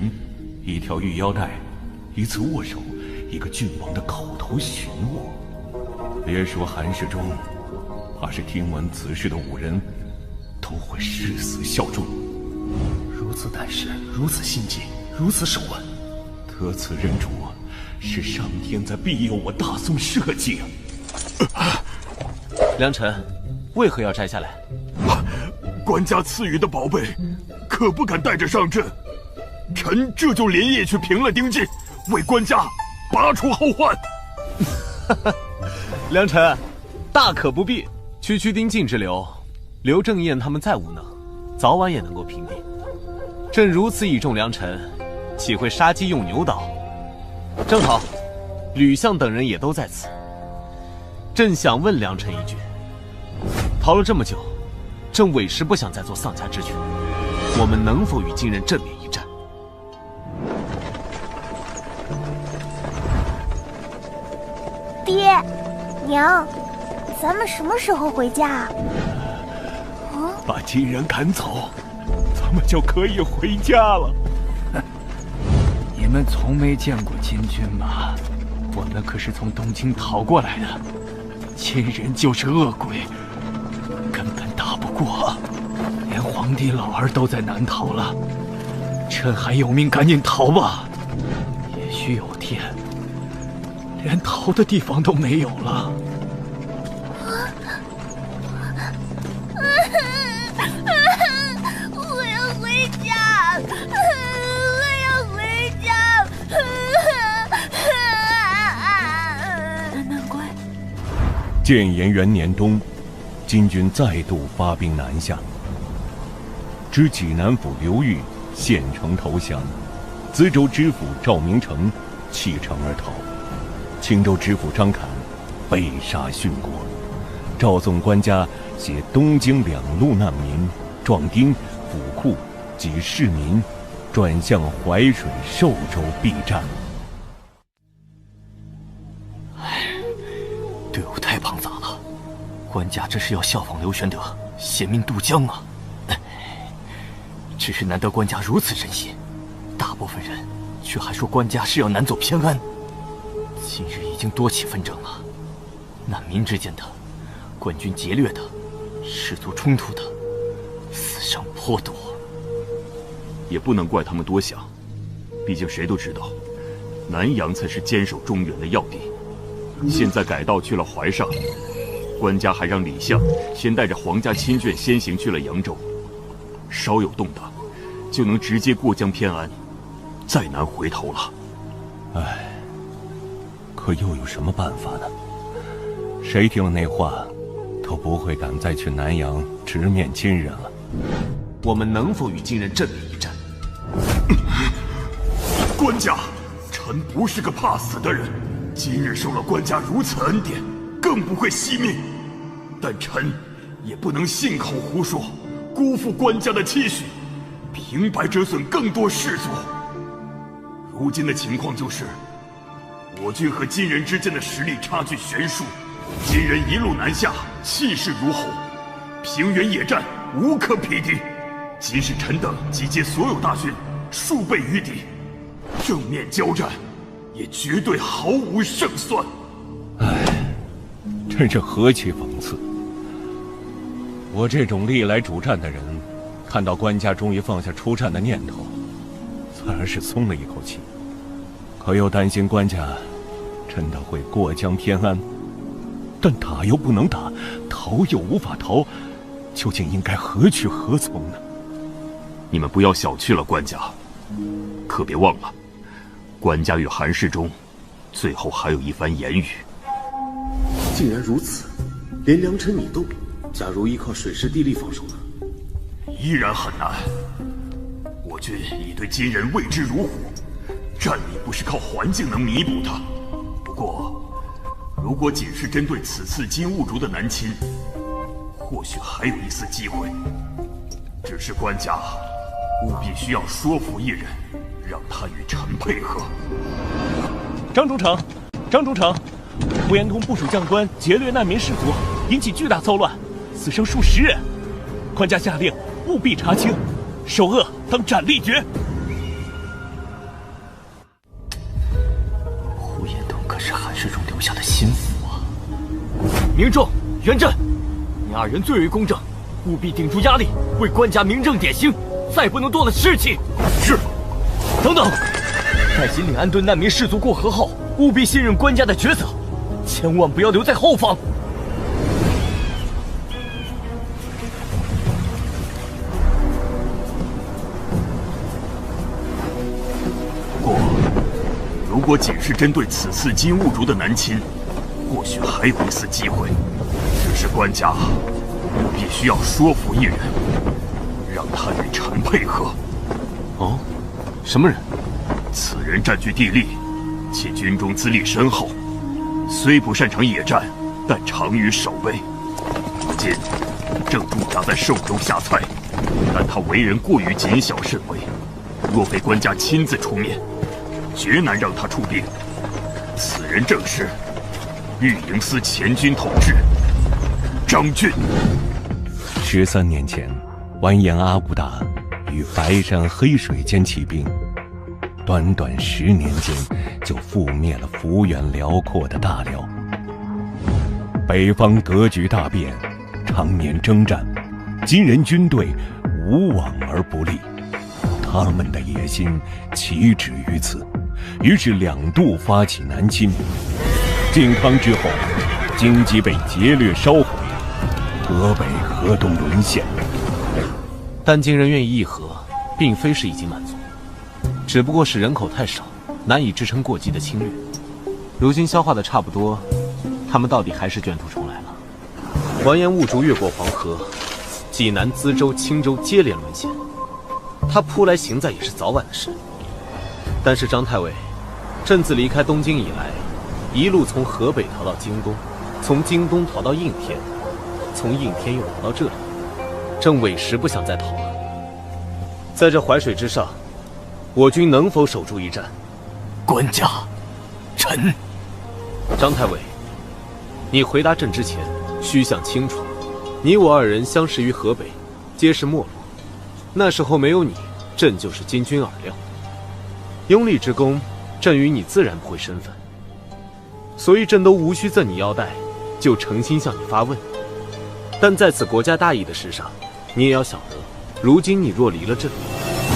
S3: 一条玉腰带，一次握手，一个郡王的口头询问。别说韩世忠，怕是听闻此事的5人，都会誓死效忠。
S4: 如此胆识，如此心计，如此手腕，
S3: 得此认主，是上天在庇佑我大宋社稷。
S2: 良臣，为何要摘下来？
S8: 官家赐予的宝贝，可不敢带着上阵。臣这就连夜去平了丁进，为官家拔除后患。
S2: 良臣，大可不必。区丁进之流，刘正彦他们再无能，早晚也能够平定。朕如此倚重良臣，岂会杀鸡用牛刀？正好，吕相等人也都在此。朕想问良臣一句：逃了这么久，朕委实不想再做丧家之犬，我们能否与金人正面一战？
S11: 爹，娘，咱们什么时候回家啊？
S3: 把金人赶走，咱们就可以回家了。
S12: 你们从没见过金军吗？我们可是从东京逃过来的，金人就是恶鬼，根本打不过，连皇帝老儿都在难逃了。趁还有命，赶紧逃吧！也许有天，连逃的地方都没有了。
S11: 我要回家，我要回家。
S10: 难怪。
S3: 建炎元年冬，金军再度发兵南下，知济南府刘裕献城投降，淄州知府赵明诚弃城而逃，青州知府张侃被杀殉国。赵宋官家携东京2路难民、壮丁、府库及市民，转向淮水、寿州避战。
S6: 队伍太庞杂了，官家这是要效仿刘玄德，携命渡江啊！只是难得官家如此深信，大部分人却还说官家是要南走偏安。今日已经多起纷争了，难民之间的，官军劫掠的，氏族冲突的，死伤颇多。
S8: 也不能怪他们多想，毕竟谁都知道，南阳才是坚守中原的要地。现在改道去了淮上，官家还让李相先带着皇家亲眷先行去了扬州，稍有动荡，就能直接过江偏安，再难回头了。
S3: 唉，可又有什么办法呢？谁听了那话，都不会敢再去南阳直面金人了。
S2: 我们能否与金人正面一战？
S8: 官家，臣不是个怕死的人，今日受了官家如此恩典，更不会惜命。但臣也不能信口胡说，辜负官家的期许，平白折损更多士卒。如今的情况就是，我军和金人之间的实力差距悬殊，金人一路南下，气势如虹，平原野战无可匹敌。即使臣等集结所有大军，数倍于敌，正面交战，也绝对毫无胜算。
S3: 唉，真是何其讽刺！我这种历来主战的人，看到官家终于放下出战的念头，自然是松了一口气。可又担心官家真的会过江偏安，但打又不能打，逃又无法逃，究竟应该何去何从呢？
S8: 你们不要小觑了官家，可别忘了，官家与韩世忠最后还有一番言语。
S2: 既然如此，连良辰米洞，假如依靠水师地利防守呢？
S8: 依然很难。我军已对金人畏之如虎，战力不是靠环境能弥补的。不过，如果仅是针对此次金兀术的南侵，或许还有一丝机会。只是官家务必需要说服一人，让他与臣配合。
S3: 张中丞，张中丞，呼延通部署将官劫掠难民士卒，引起巨大骚乱，死伤数十人。官家下令务必查清，首恶当斩立决。
S6: 呼延通可是韩世忠留下的心腹啊！明仲、元振，你二人最为公正，务必顶住压力，为官家明正典刑，再不能多了士气。是。等等，在引领安顿难民士卒过河后，务必信任官家的抉择，千万不要留在后方。
S8: 不过，如果仅是针对此次金兀术的南侵，或许还有一丝机会。只是官家务必需要说服一人，让他与臣配合。
S2: 哦，什么人？
S8: 此人占据地利，且军中资历深厚，虽不擅长野战，但长于守备。如今正驻扎在寿州下蔡，但他为人过于谨小慎微，若非官家亲自出面，绝难让他出兵。此人正是御营司前军统制张俊。
S3: 13年前，完颜阿骨打与白山黑水间起兵，短短10年间就覆灭了幅员辽阔的大辽。北方格局大变，常年征战，金人军队无往而不利。他们的野心岂止于此，于是2度发起南侵。靖康之后，京畿被劫掠烧毁，河北、河东沦陷。
S2: 但金人愿意议和，并非是已经满足，只不过是人口太少，难以支撑过激的侵略。如今消化的差不多，他们到底还是卷土重来了。完颜兀术越过黄河，济南、资州、青州接连沦陷，他扑来行在也是早晚的事。但是张太尉，朕自离开东京以来，一路从河北逃到京东，从京东逃到应天，从应天又逃到这里，朕委实不想再逃了。在这淮水之上，我军能否守住一战？
S6: 官家，臣。
S2: 张太尉，你回答朕之前，须想清楚，你我二人相识于河北，皆是没落。那时候没有你，朕就是金军耳料。拥立之功，朕与你自然不会身份，所以朕都无需赠你腰带，就诚心向你发问。但在此国家大义的事上，你也要晓得，如今你若离了朕，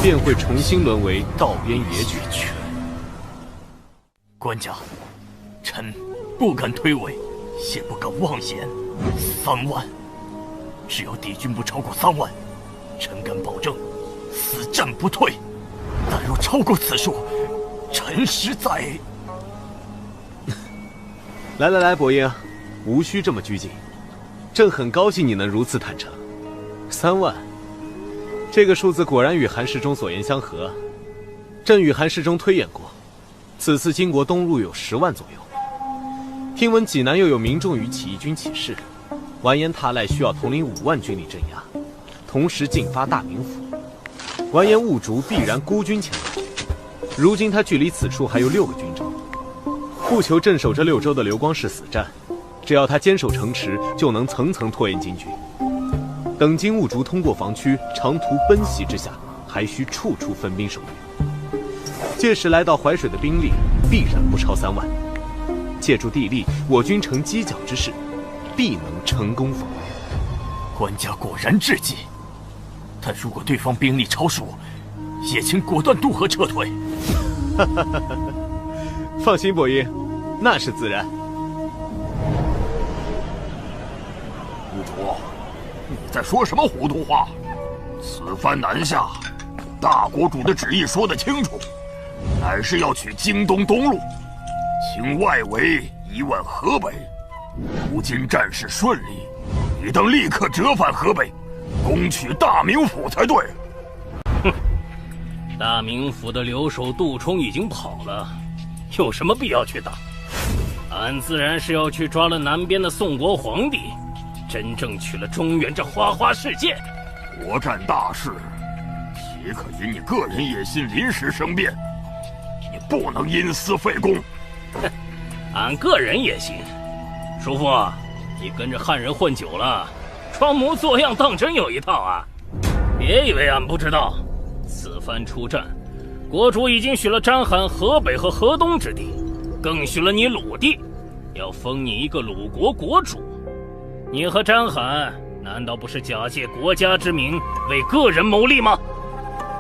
S2: 便会重新沦为道边野犬。
S6: 官家，臣不敢推诿，也不敢妄言。3万，只要敌军不超过3万，臣敢保证，死战不退。但若超过此数，臣实在……
S2: 来，伯英，无需这么拘谨。朕很高兴你能如此坦诚。3万，这个数字果然与韩世忠所言相合。朕与韩世忠推演过，此次金国东路有10万左右。听闻济南又有民众与起义军起事，完颜塔赖需要统领5万军力镇压，同时进发大名府。完颜兀竹必然孤军前来。如今他距离此处还有6个军州，不求镇守这6州的刘光世死战，只要他坚守城池，就能层层拖延金军。等金兀竹通过防区，长途奔袭之下，还需处处分兵守御。届时来到淮水的兵力必然不超3万。借助地利，我军成犄角之势，必能成功防御。
S6: 官家果然智计，但如果对方兵力超数，也请果断渡河撤退。
S2: 放心，伯英，那是自然。
S8: 兀竹，你在说什么糊涂话？此番南下，大国主的旨意说得清楚，乃是要取京东东路，请外围移往河北。如今战事顺利，你等立刻折返河北，攻取大名府才对。
S5: 哼，大名府的留守杜冲已经跑了，有什么必要去打？俺自然是要去抓了南边的宋国皇帝，真正取了中原这花花世界。
S8: 国战大事，岂可因你个人野心临时生变？你不能因私废公。
S5: 哼，俺个人野心，叔父，你跟着汉人混久了，装模作样当真有一套啊！别以为俺不知道，此番出战，国主已经许了章邯河北和河东之地，更许了你鲁地，要封你一个鲁国国主。你和章邯难道不是假借国家之名为个人谋利吗？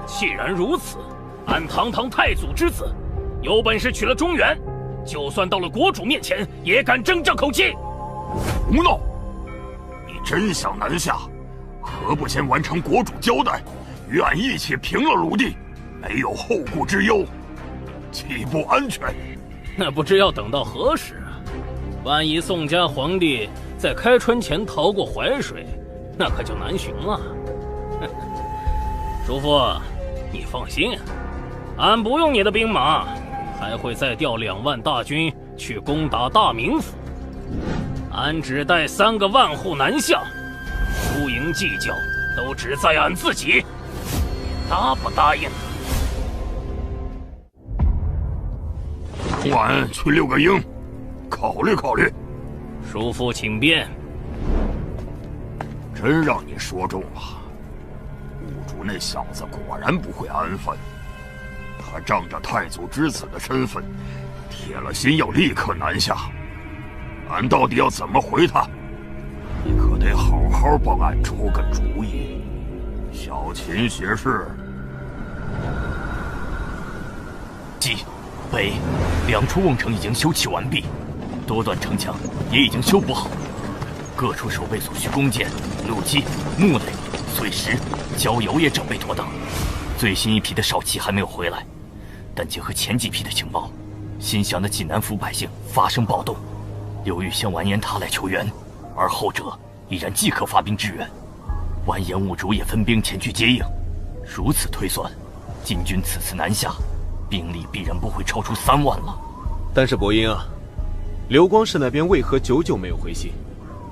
S5: 既然如此，俺堂堂太祖之子，有本事取了中原，就算到了国主面前，也敢争这口气。
S8: 胡闹！你真想南下，何不先完成国主交代，与俺一起平了鲁地，没有后顾之忧，岂不安全？
S5: 那不知要等到何时啊？万一宋家皇帝在开春前逃过淮水，那可就难寻了。叔父，你放心，俺不用你的兵马，还会再调2万大军去攻打大名府。俺只带3个万户南下，输赢计较都只在俺自己。你答不答应？
S8: 同俺去6个营，考虑考虑。
S5: 叔父请便。
S8: 真让你说中了，兀竹那小子果然不会安分。他仗着太祖之子的身份，铁了心要立刻南下。俺到底要怎么回他？你可得好好帮俺出个主意。小秦学士，
S6: 冀、北2处瓮城已经修葺完毕，多段城墙也已经修补好，各处守备所需弓箭、弩机、木垒、碎石、焦油也整备妥当。最新一批的少骑还没有回来，但结合前几批的情报，新降的济南府百姓发生暴动，由于向完颜塔赖求援，而后者已然即刻发兵支援。完颜兀竹也分兵前去接应。如此推算，金军此次南下，兵力必然不会超出3万了。
S2: 但是伯英啊，刘光世那边为何久久没有回信？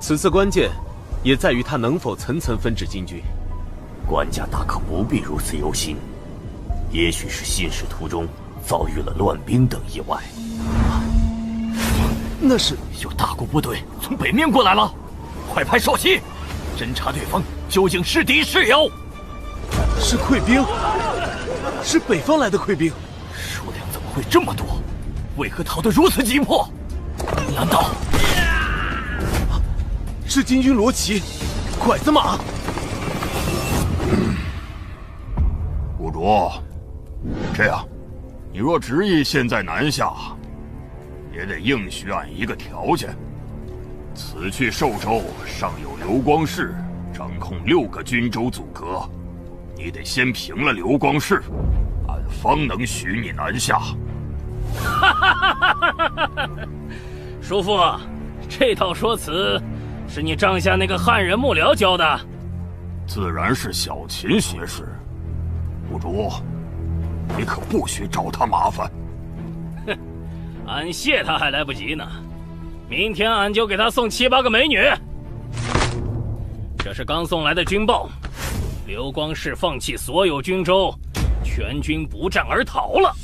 S2: 此次关键也在于他能否层层分治金军。
S6: 官家大可不必如此忧心，也许是信使途中遭遇了乱兵等意外。
S2: 那是
S6: 有大股部队从北面过来了，快派少骑！侦查对方究竟是敌是友。
S2: 是溃兵，是北方来的溃兵，
S6: 数量怎么会这么多？为何逃得如此急迫？难道
S2: 是金军罗旗，拐子马？
S8: 谷主，这样，你若执意现在南下，也得应许俺一个条件：此去寿州尚有刘光世掌控6个军州阻隔，你得先平了刘光世，俺方能许你南下。
S5: 叔父，这套说辞是你帐下那个汉人幕僚教的？
S8: 自然是小秦学士。谷主，你可不许找他麻烦。
S5: 哼，俺谢他还来不及呢，明天俺就给他送7、8个美女。这是刚送来的军报，刘光世放弃所有军州，全军不战而逃了。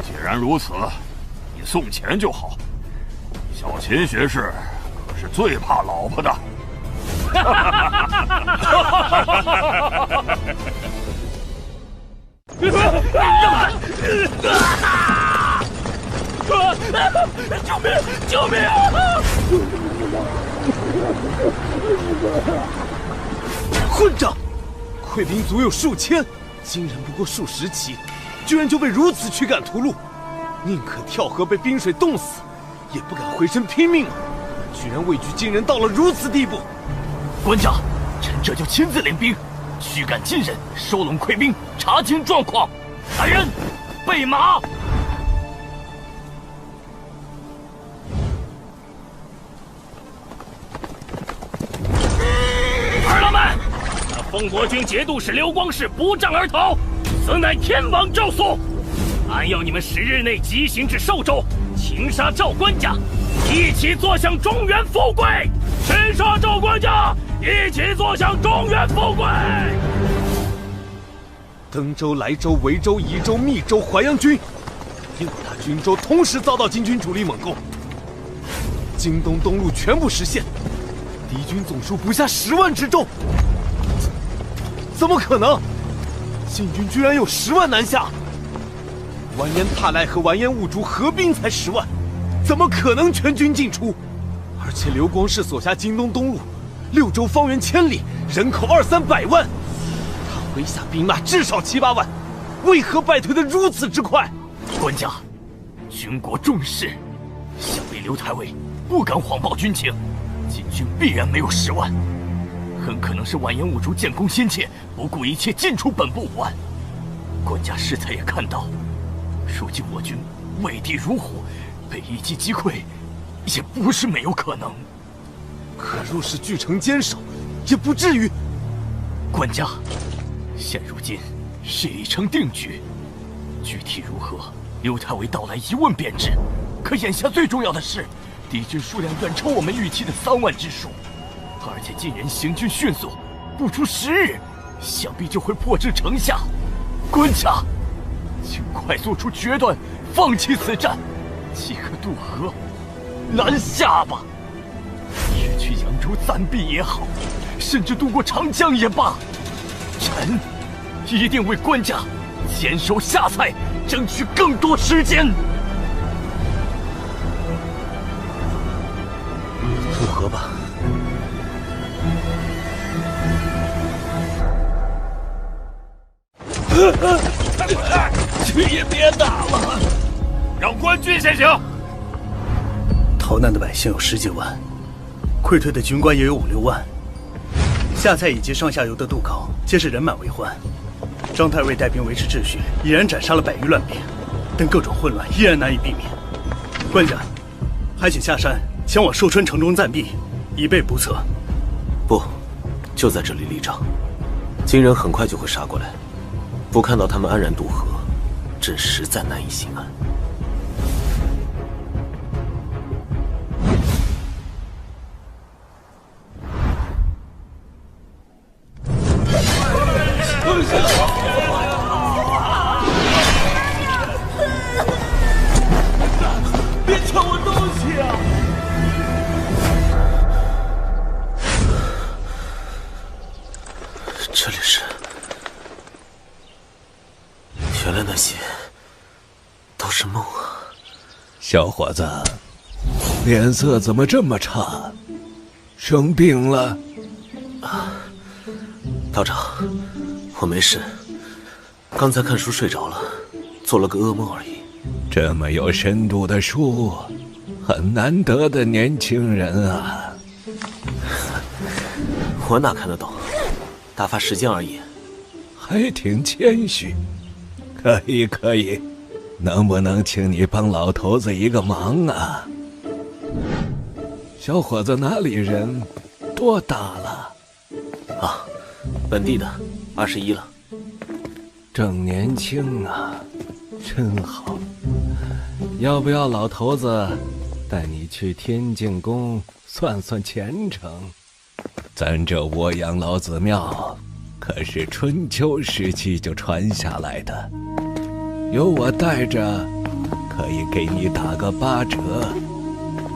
S8: 既然如此，你送钱就好。小秦学士可是最怕老婆的。
S5: 救命！救命啊！
S2: 混账！溃兵足有数千，金人不过数十骑，居然就被如此驱赶屠戮，宁可跳河被冰水冻死，也不敢回身拼命啊！居然畏惧金人到了如此地步！
S6: 官家，臣这就亲自领兵，驱赶金人，收拢溃兵，查清状况。来人，备马！
S5: 儿郎们，那奉国军节度使刘光世不战而逃，此乃天王诏诉。俺要你们10日内急行至寿州，擒杀赵官家，一起坐享中原富贵。擒杀赵官家，一起坐享中原富贵。
S2: 登州、莱州、维州、宜州、密州、淮阳军6大军州同时遭到金军主力猛攻，京东东路全部失陷，敌军总数不下10万之众。怎么可能？晋军居然有10万南下！完颜帕赖和完颜兀术合兵才10万，怎么可能全军进出？而且刘光世所辖京东东路6州方圆1000里，人口200-300万。麾下兵马至少7、8万，为何败退得如此之快？
S6: 官家，军国重视，想必刘太尉不敢谎报军情，晋军必然没有10万，很可能是完颜兀术建功心切，不顾一切进出本部5万。官家适才也看到，如今我军畏敌如虎，被一击击溃，也不是没有可能。
S2: 可若是据城坚守，也不至于。
S6: 官家，现如今事已成定局，具体如何，刘太尉到来一问便知。可眼下最重要的是，敌军数量远超我们预期的3万之数，而且晋人行军迅速，不出10日，想必就会迫至城下。官家，请快做出决断，放弃此战，即可渡河南下吧。是去扬州暂避也好，甚至渡过长江也罢，臣一定为官家坚守下蔡，争取更多时间。
S2: 渡河吧。
S8: 去也别打了，让官军先行。
S4: 逃难的百姓有10几万，溃退的军官也有5、6万。下蔡以及上下游的渡口皆是人满为患。张太尉带兵维持秩序，已然斩杀了100余乱兵，但各种混乱依然难以避免。官家，还请下山前往寿春城中暂避，以备不测。
S2: 不，就在这里立帐，金人很快就会杀过来，不看到他们安然渡河，朕实在难以心安。
S1: 别抢我东西啊！
S2: 这里是……原来那些都是梦啊！
S3: 小伙子，脸色怎么这么差？生病了？
S2: 道长，我没事，刚才看书睡着了，做了个噩梦而已。
S3: 这么有深度的书，很难得的年轻人啊！
S2: 我哪看得懂？打发时间而已。
S3: 还挺谦虚。可以可以，能不能请你帮老头子一个忙啊？小伙子哪里人？多大了？
S2: 啊，本地的，21了。
S3: 正年轻啊，真好。要不要老头子带你去天净宫算算前程？咱这涡阳老子庙可是春秋时期就传下来的，有我带着，可以给你打个8折。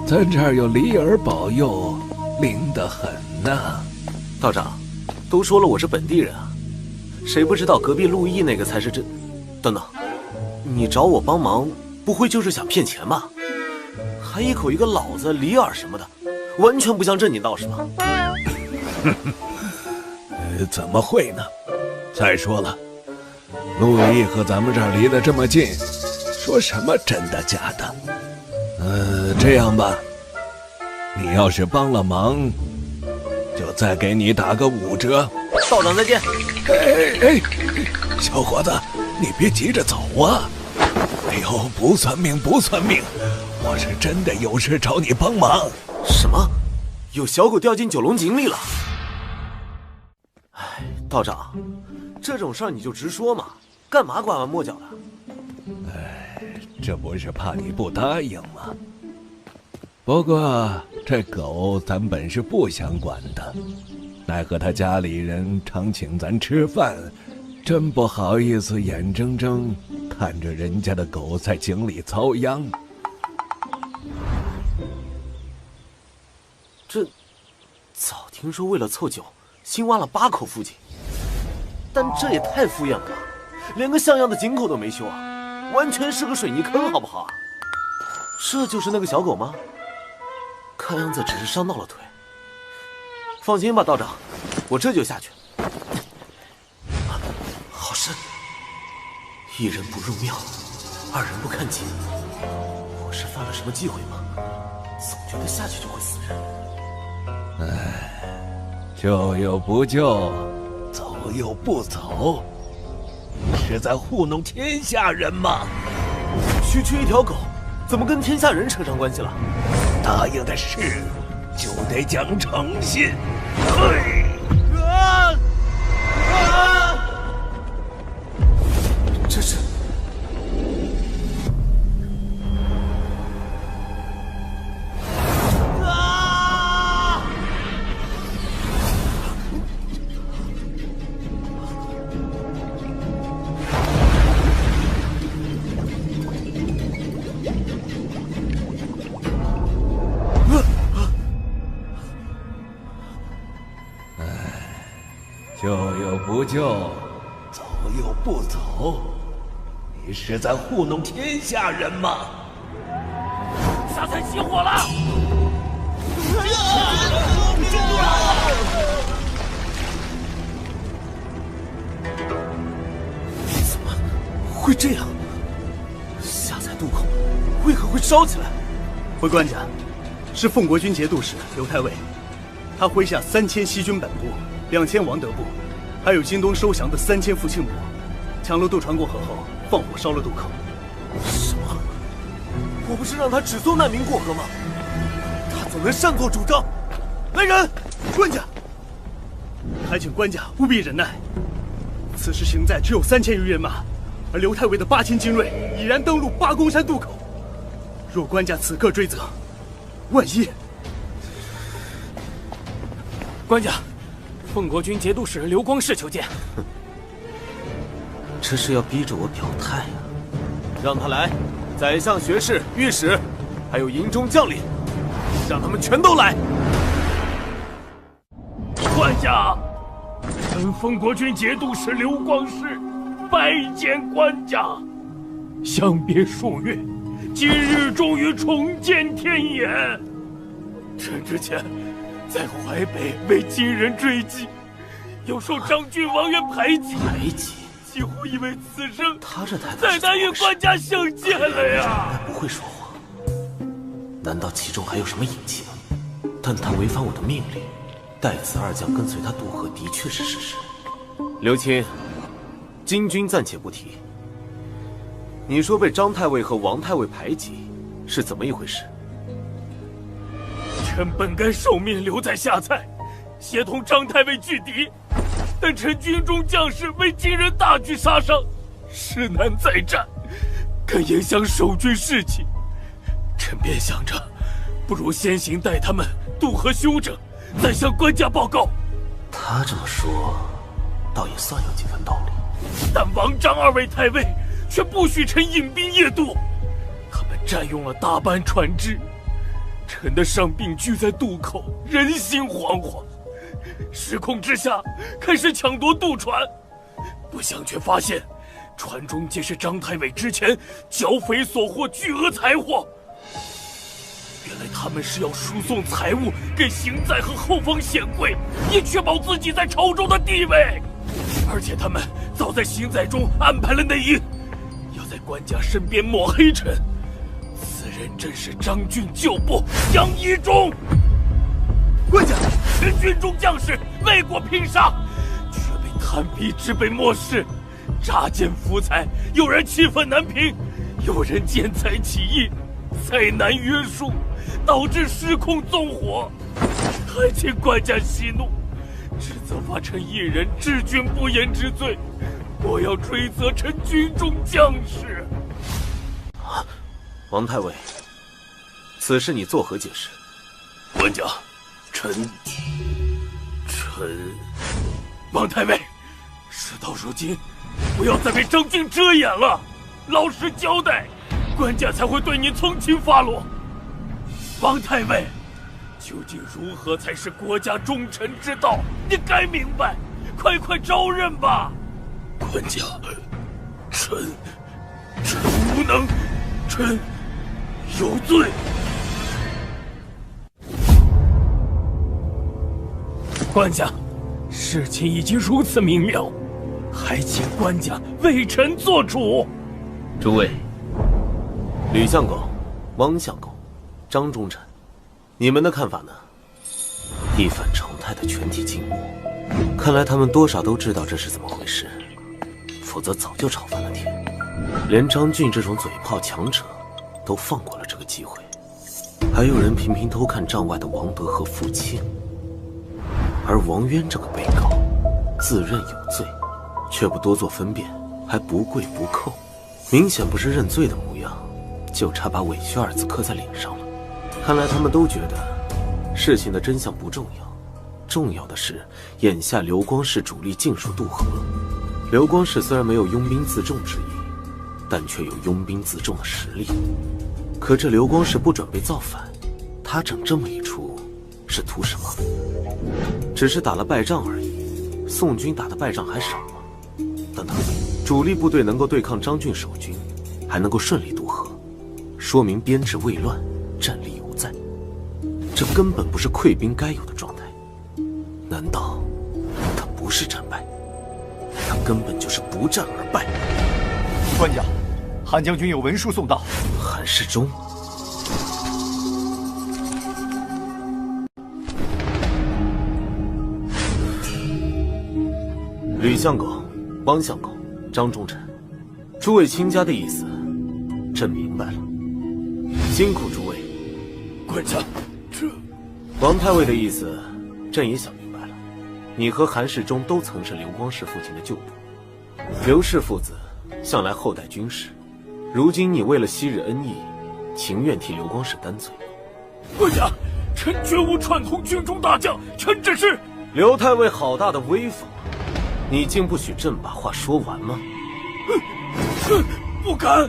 S3: 咱这儿有离儿保佑，灵得很呐。
S2: 道长，都说了我是本地人啊，谁不知道隔壁陆毅那个才是真……等等，你找我帮忙，不会就是想骗钱吧？还一口一个老子、李耳什么的，完全不像正经道士吧？
S3: 怎么会呢？再说了，陆毅和咱们这儿离得这么近，说什么真的假的？这样吧，你要是帮了忙，就再给你打个5折。
S2: 道长再见。
S3: 哎，小伙子，你别急着走啊！哎呦，不算命不算命，我是真的有事找你帮忙。
S2: 什么？有小狗掉进九龙井里了？哎，道长，这种事儿你就直说嘛，干嘛拐弯抹角的？
S3: 哎，这不是怕你不答应吗？不过这狗咱本是不想管的，奈何他家里人常请咱吃饭，真不好意思眼睁睁看着人家的狗在井里遭殃。
S2: 这早听说为了凑酒，新挖了8口附近，但这也太敷衍了吧，连个像样的井口都没修啊，完全是个水泥坑，好不好啊？这就是那个小狗吗？看样子只是伤到了腿。放心吧，道长，我这就下去。好深，一人不入庙，二人不看井。我是犯了什么忌讳吗？总觉得下去就会死人。
S3: 救又不救，走又不走，你是在糊弄天下人吗？
S2: 区区一条狗，怎么跟天下人扯上关系了？
S3: 答应的事就得讲诚信。
S2: 这是……
S3: 救又不救，走又不走，你是在糊弄天下人吗？
S5: 沙滩起火了！
S2: 怎么会这样？下在渡口，为何会烧起来？
S4: 回官家，是奉国军节度使刘太尉，他麾下3000西军本部，2000王德部，还有京东收降的3000副庆部，抢了渡船过河后，放火烧了渡口。
S2: 什么？我不是让他只送难民过河吗？他怎能擅作主张？来人！
S4: 官家，还请官家务必忍耐。此时行在只有3000余人马，而刘太尉的8000精锐已然登陆八公山渡口。若官家此刻追责，万一……
S5: 官家，奉国军节度使刘光世求见。
S2: 这是要逼着我表态啊！让他来，宰相、学士、御史，还有营中将领，让他们全都来。
S5: 官家，
S8: 臣奉国军节度使刘光世拜见官家。相别数月，今日终于重见天颜。臣之前在淮北为金人追击，又受张郡王员排挤，几乎以为此生再难与官家相见了呀！
S2: 不会说谎，难道其中还有什么隐情？但他违反我的命令，带子二将跟随他渡河，的确是事实。刘钦，金军暂且不提。你说被张太尉和王太尉排挤，是怎么一回事？
S8: 臣本该受命留在下蔡，协同张太尉拒敌，但臣军中将士为金人大举杀伤，势难再战，更影响守军士气。臣便想着，不如先行带他们渡河休整，再向官家报告。
S2: 他这么说，倒也算有几分道理。
S8: 但王张二位太尉却不许臣引兵夜渡，他们占用了大半船只，臣的伤病居在渡口，人心惶惶。失控之下，开始抢夺渡船，不想却发现，船中皆是张太尉之前剿匪所获巨额财货。原来他们是要输送财物给行在和后方显贵，以确保自己在朝中的地位。而且他们早在行在中安排了内应，要在官家身边抹黑臣。此人正是张郡旧部杨一中。官家，全军中将士为国拼杀，却被贪鄙之辈漠视，诈奸浮财，有人气愤难平，有人见财起意，再难约束，导致失控纵火，还请官家息怒，只责罚臣一人治军不严之罪，我要追责臣军中将士。
S2: 王太尉，此事你作何解释？
S8: 官家，臣，王太尉，事到如今，不要再被张俊遮掩了，老实交代，官家才会对你从轻发落。王太尉，究竟如何才是国家忠臣之道？你该明白，快招认吧！官家，臣无能，臣有罪。官家，事情已经如此明了，还请官家为臣做主。
S2: 诸位，吕相公、汪相公、张忠臣，你们的看法呢？一反常态的全体静默，看来他们多少都知道这是怎么回事，否则早就吵翻了天。连张俊这种嘴炮强者都放过了这个机会，还有人频频偷看帐外的王德和傅庆。而王渊这个被告自认有罪，却不多做分辨，还不跪不叩，明显不是认罪的模样，就差把委屈二字刻在脸上了。看来他们都觉得事情的真相不重要，重要的是眼下刘光世主力尽数渡河。刘光世虽然没有拥兵自重之意，但却有拥兵自重的实力。可这刘光世不准备造反，他整这么一出是图什么？只是打了败仗而已，宋军打的败仗还少吗？等等，主力部队能够对抗张俊守军，还能够顺利渡河，说明编制未乱，战力犹在。这根本不是溃兵该有的状态。难道他不是战败？他根本就是不战而败。
S9: 官家，韩将军有文书送到。
S2: 韩世忠。吕相公、汪相公、张忠臣，诸位卿家的意思，朕明白了。辛苦诸位。
S8: 官家，这
S2: 王太尉的意思，朕也想明白了。你和韩世忠都曾是刘光世父亲的旧部，刘氏父子向来厚待军士，如今你为了昔日恩义，情愿替刘光世担罪。
S8: 官家，臣绝无串通军中大将，臣只是……
S2: 刘太尉好大的威风！你竟不许朕把话说完吗？
S8: 不敢。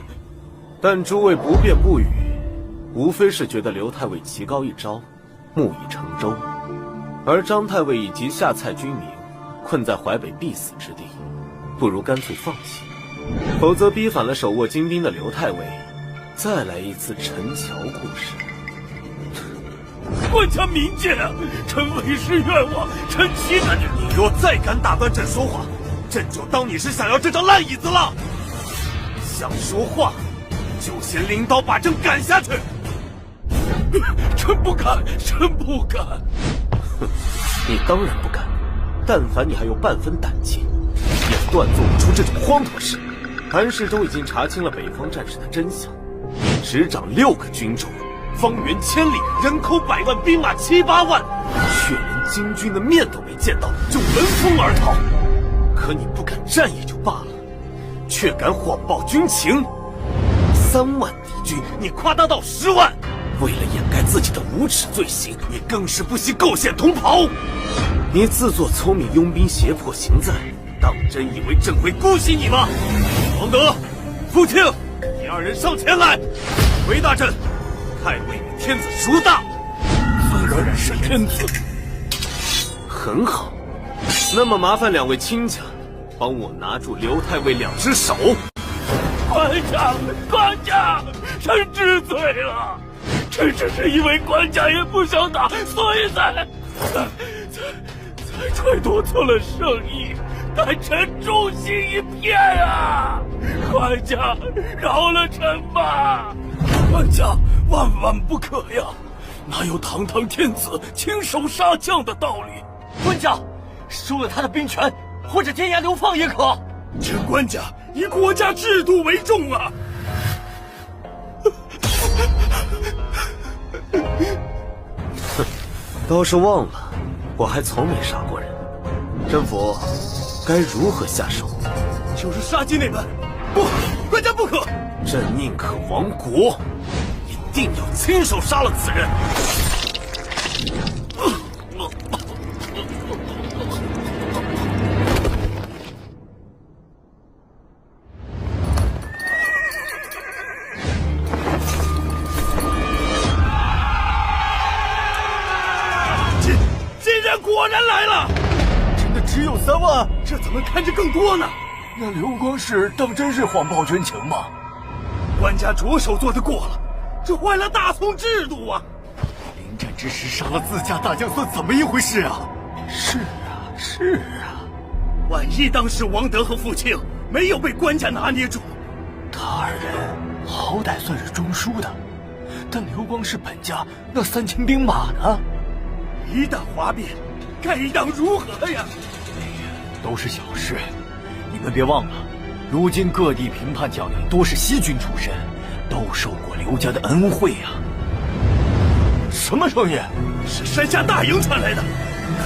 S2: 但诸位不辩不语，无非是觉得刘太尉棋高一招，木已成舟，而张太尉以及下蔡军民困在淮北必死之地，不如干脆放弃，否则逼反了手握精兵的刘太尉，再来一次陈桥故事。
S8: 官家明鉴啊，臣为师冤枉，臣岂敢！
S2: 你若再敢打断朕说话，朕就当你是想要这张烂椅子了。想说话，就先领刀把朕赶下去。
S8: 臣不敢，臣不敢。
S2: 哼，你当然不敢。但凡你还有半分胆气，也断做不出这种荒唐事。韩世忠已经查清了北方战事的真相，你执掌6个军州，方圆1000里，人口100万，兵马7、8万，却连金军的面都没见到，就闻风而逃。可你不敢战也就罢了，却敢谎报军情。3万敌军，你夸大到10万。为了掩盖自己的无耻罪行，你更是不惜构陷同袍。你自作聪明，拥兵胁迫行在，当真以为朕会姑息你吗？王德、傅庆，你2人上前来，回答朕，太尉与天子孰大？
S8: 自然是天子。
S2: 很好，那么麻烦2位亲家，帮我拿住刘太尉2只手。
S8: 官家，臣知罪了。臣只是因为官家也不想打，所以才揣度错了圣意，但臣忠心一片啊！官家饶了臣吧！官家万万不可呀！哪有堂堂天子亲手杀将的道理？
S9: 官家收了他的兵权，或者监押流放也可。
S8: 臣官家以国家制度为重啊！
S2: 哼，倒是忘了，我还从没杀过人。甄府该如何下手？
S8: 就是杀鸡那般。不，官家不可！
S2: 朕宁可亡国，一定要亲手杀了此人。
S8: 果然来了！
S9: 真的只有3万？
S8: 这怎么看着更多呢？
S12: 那刘光世当真是谎报军情吗？
S8: 官家着手做得过了，这坏了大宋制度啊！
S9: 临战之时杀了自家大将，算怎么一回事啊？
S12: 是啊，
S8: 万一当时王德和傅庆没有被官家拿捏住，
S12: 他2人好歹算是中枢的，但刘光世本家那3000兵马呢？
S8: 一旦哗变，该当如何呀？
S12: 都是小事，你们别忘了，如今各地评判将领多是西军出身，都受过刘家的恩惠啊。什么声音？
S8: 是山下大营传来的，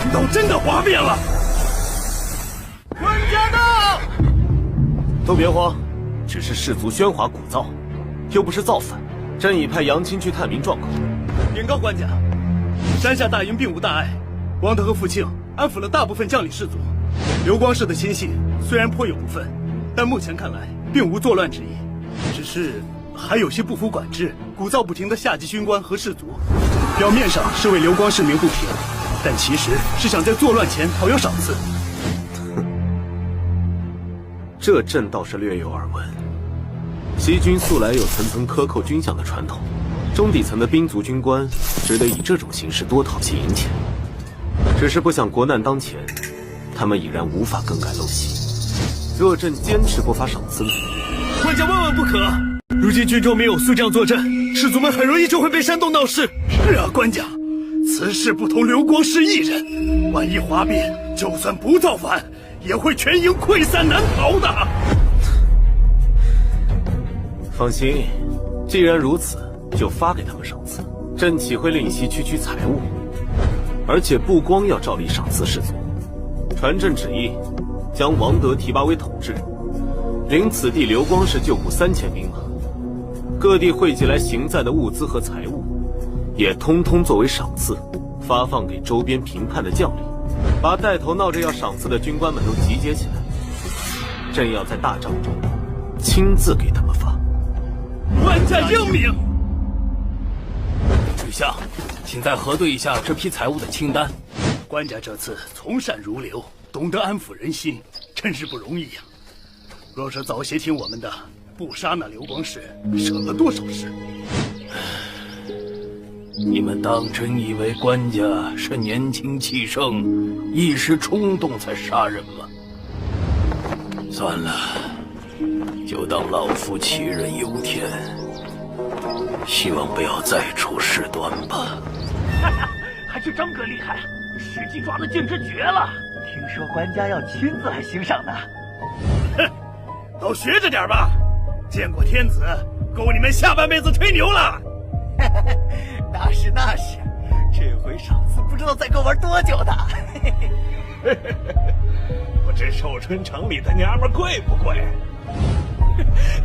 S8: 难道真的哗变了？
S9: 官家到！
S2: 都别慌，只是士卒喧哗鼓噪，又不是造反。朕已派杨清去探明状况。
S4: 禀告官家，山下大营并无大碍，王德和傅庆安抚了大部分将领士卒。刘光世的亲信虽然颇有不忿，但目前看来并无作乱之意，只是还有些不服管制、鼓噪不停的下级军官和士卒。表面上是为刘光世鸣不平，但其实是想在作乱前讨要赏赐。
S2: 这朕倒是略有耳闻。西军素来有层层克扣军饷的传统，中底层的兵卒军官只得以这种形式多讨些银钱。只是不想国难当前，他们已然无法更改陋习。若朕坚持不发赏赐呢？
S4: 官家万万不可！如今军中没有宿将坐镇，士卒们很容易就会被煽动闹事。是啊，官家，此事不同刘光世一人，万一哗变，就算不造反，也会全营溃散难逃的。
S2: 放心，既然如此，就发给他们赏赐。朕岂会令西区财物？而且不光要照例赏赐士卒，传朕旨意，将王德提拔为统制，领此地刘光世旧部3000兵马，各地汇集来行在的物资和财物，也通通作为赏赐，发放给周边评判的将领，把带头闹着要赏赐的军官们都集结起来。朕要在大帐中亲自给他们发。
S4: 官家英明。
S5: 陛下，请再核对一下这批财物的清单。
S4: 官家这次从善如流，懂得安抚人心，真是不容易呀。若是早些听我们的，不杀那刘光世，省了多少事。
S5: 你们当真以为官家是年轻气盛，一时冲动才杀人吗？算了，就当老夫杞人忧天，希望不要再出事端吧。
S6: 还是张哥厉害，时机抓得简直绝了。
S9: 听说官家要亲自来行赏呢。
S4: 哼，都学着点吧，见过天子，够你们下半辈子吹牛了。
S9: 那是，这回赏赐不知道再够玩多久呢。
S4: 不知寿春城里的娘们贵不贵？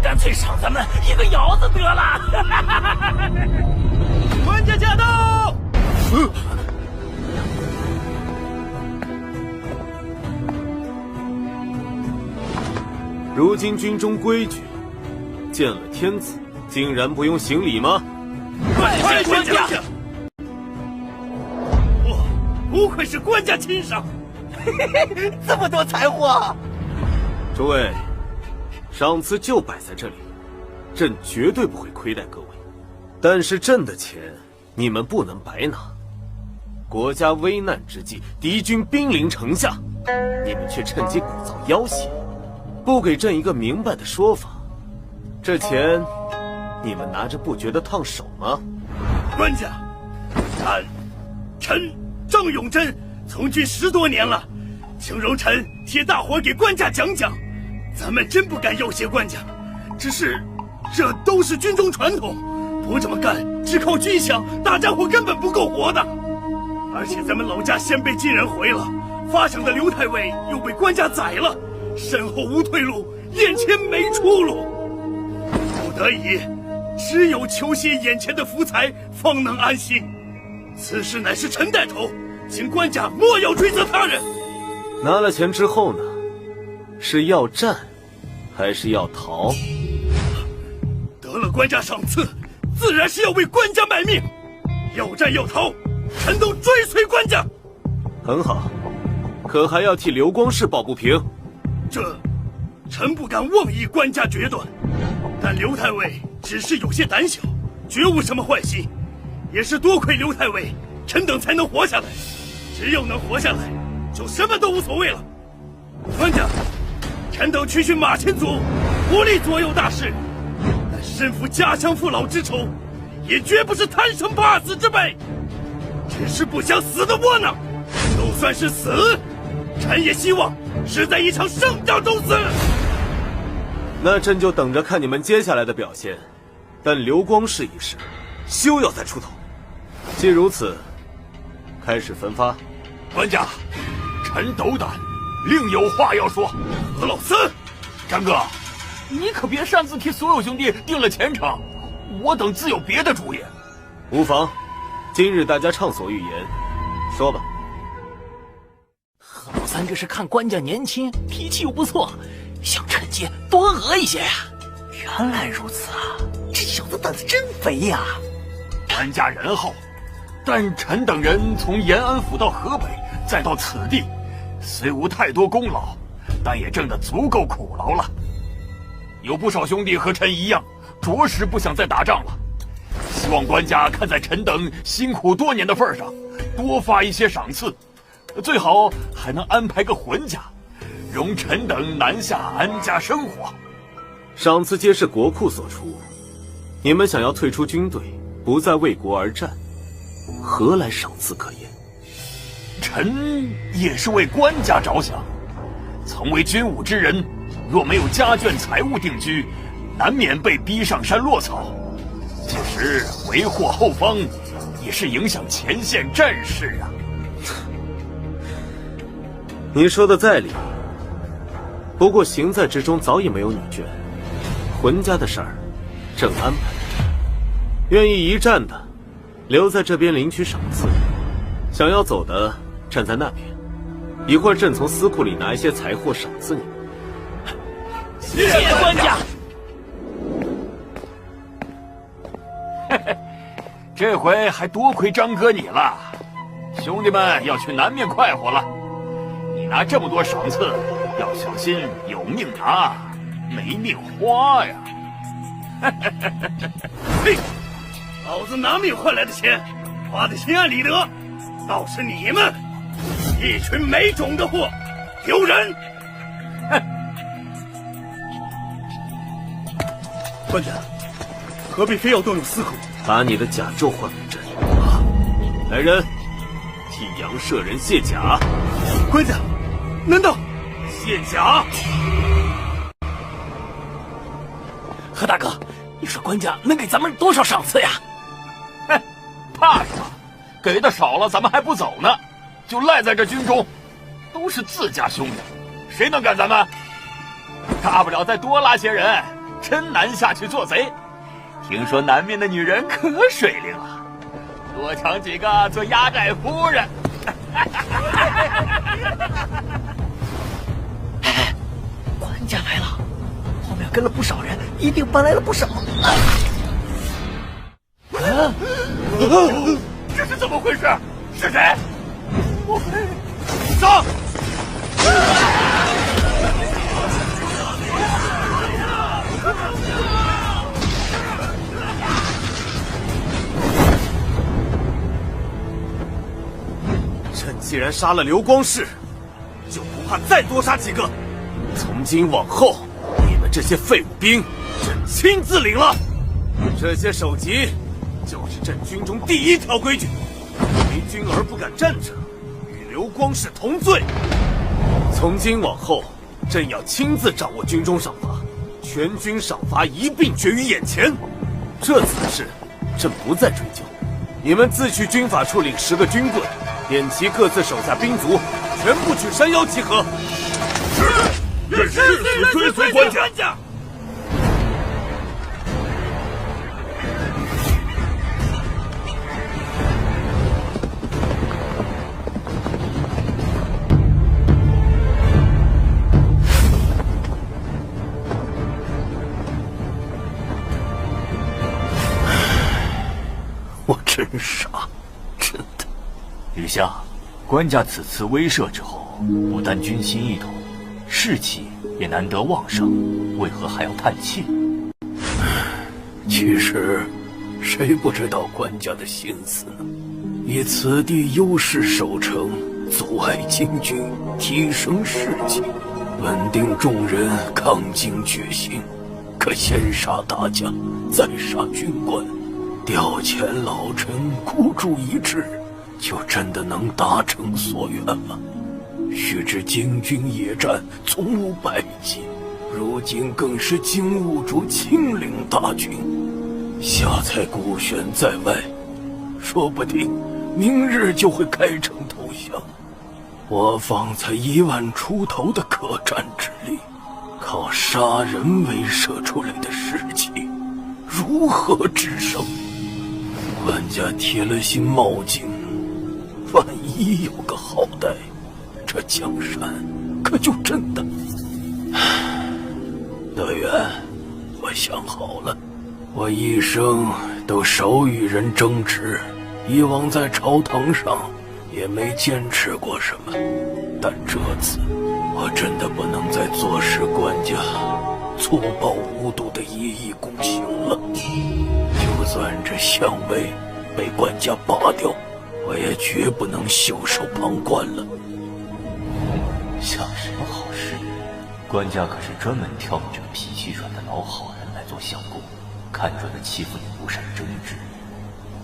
S5: 干脆赏咱们一个窑子得了。
S4: 官家驾到！
S2: 如今军中规矩，见了天子竟然不用行礼吗？
S4: 快官家！不愧是官家亲赏，
S9: 这么多财货！
S2: 诸位，赏赐就摆在这里，朕绝对不会亏待各位。但是朕的钱，你们不能白拿。国家危难之际，敌军兵临城下，你们却趁机鼓噪要挟，不给朕一个明白的说法，这钱你们拿着不觉得烫手吗？
S4: 官家，臣郑永贞从军10多年了，请容臣替大伙给官家讲讲。咱们真不敢要挟官家，只是这都是军中传统，不这么干，只靠军饷，大家伙根本不够活的。而且咱们老家先被金人回了，发饷的刘太尉又被官家宰了，身后无退路，眼前没出路，不得已，只有求些眼前的福财，方能安心。此事乃是臣带头，请官家莫要追责他人。
S2: 拿了钱之后呢？是要战，还是要逃？
S4: 得了官家赏赐，自然是要为官家卖命。要战要逃，臣都追随官家。
S2: 很好，可还要替刘光世抱不平。
S4: 这，臣不敢妄议官家决断，但刘太尉只是有些胆小，绝无什么坏心。也是多亏刘太尉，臣等才能活下来。只要能活下来，就什么都无所谓了。官家，臣等区区马前卒，无力左右大事，但身负家乡父老之仇，也绝不是贪生怕死之辈。只是不想死的窝囊，就算是死，臣也希望是在一场胜仗中死。
S2: 那朕就等着看你们接下来的表现。但刘光世一事，休要再出头。既如此，开始分发。
S8: 官家，臣斗胆，另有话要说。
S4: 何老四，
S8: 张哥，你可别擅自替所有兄弟定了前程，我等自有别的主意。
S2: 无妨，今日大家畅所欲言，说吧。
S5: 何老三这是看官家年轻，脾气又不错，想趁机多讹一些呀。
S9: 原来如此啊，这小子胆子真肥呀！
S8: 官家仁厚，但臣等人从延安府到河北，再到此地，虽无太多功劳，但也挣得足够苦劳了。有不少兄弟和臣一样，着实不想再打仗了。希望官家看在臣等辛苦多年的份上，多发一些赏赐，最好还能安排个婚嫁，容臣等南下安家生活。
S2: 赏赐皆是国库所出，你们想要退出军队，不再为国而战，何来赏赐可言？
S8: 臣也是为官家着想，曾为军武之人，若没有家眷财物定居，难免被逼上山落草。届时为祸后方，也是影响前线战事啊。
S2: 你说的在理，不过行在之中早已没有女眷，浑家的事儿正安排。愿意一战的留在这边领取赏赐，想要走的站在那边，一会儿朕从司库里拿一些财货赏赐你们。
S5: 谢谢官家。
S8: 这回还多亏张哥你了，兄弟们要去南面快活了。拿这么多赏赐，要小心有命拿，没命花呀！
S4: 嘿，老子拿命换来的钱，花得心安理得，倒是你们一群没种的货，丢人！哼！官家，何必非要动用私库？
S2: 把你的甲胄换为真。来人，替杨舍人卸甲。
S4: 官家，难道
S2: 卸甲？
S5: 何大哥，你说官家能给咱们多少赏赐呀？
S8: 哼，怕什么？给的少了，咱们还不走呢，就赖在这军中，都是自家兄弟，谁能干咱们？大不了再多拉些人，真南下去做贼。听说南面的女人可水灵了，多抢几个做压寨夫人。
S5: 官家来了，后面跟了不少人，一定搬来了不少。
S8: 这是怎么回事？是谁？上！
S2: 朕既然杀了刘光世，就不怕再多杀几个。从今往后，你们这些废物兵，朕亲自领了。这些首级就是朕军中第一条规矩：为君而不敢战者，与刘光世同罪。从今往后，朕要亲自掌握军中赏罚，全军赏罚一并决于眼前。这次的事，朕不再追究。你们自去军法处领10个军棍，点齐各自手下兵卒，全部去山腰集合。
S8: 是，朕誓死追随官家。
S2: 我真傻，真的。
S6: 吕相，官家此次威慑之后，不但军心一统，士气也难得旺盛，为何还要叹气？
S1: 其实，谁不知道官家的心思呢？以此地优势守城，阻碍金军，提升士气，稳定众人，抗金决心。可先杀大将，再杀军官，调遣老臣，孤注一掷，就真的能达成所愿吗？须知金军野战从无败绩，如今更是金兀术亲领大军，下才孤悬在外，说不定明日就会开城投降。我方才1万出头的可战之力，靠杀人威慑出来的士气，如何制胜？官家铁了心冒进，万一有个好歹，这江山可就真的……德远，我想好了，我一生都少与人争执，以往在朝堂上也没坚持过什么，但这次我真的不能再坐视官家粗暴无度的一意孤行了。就算这相位被官家拔掉，我也绝不能袖手旁观了。
S6: 想什么好事？官家可是专门挑你这个脾气软的老好人来做相公，看准了欺负你不善争执，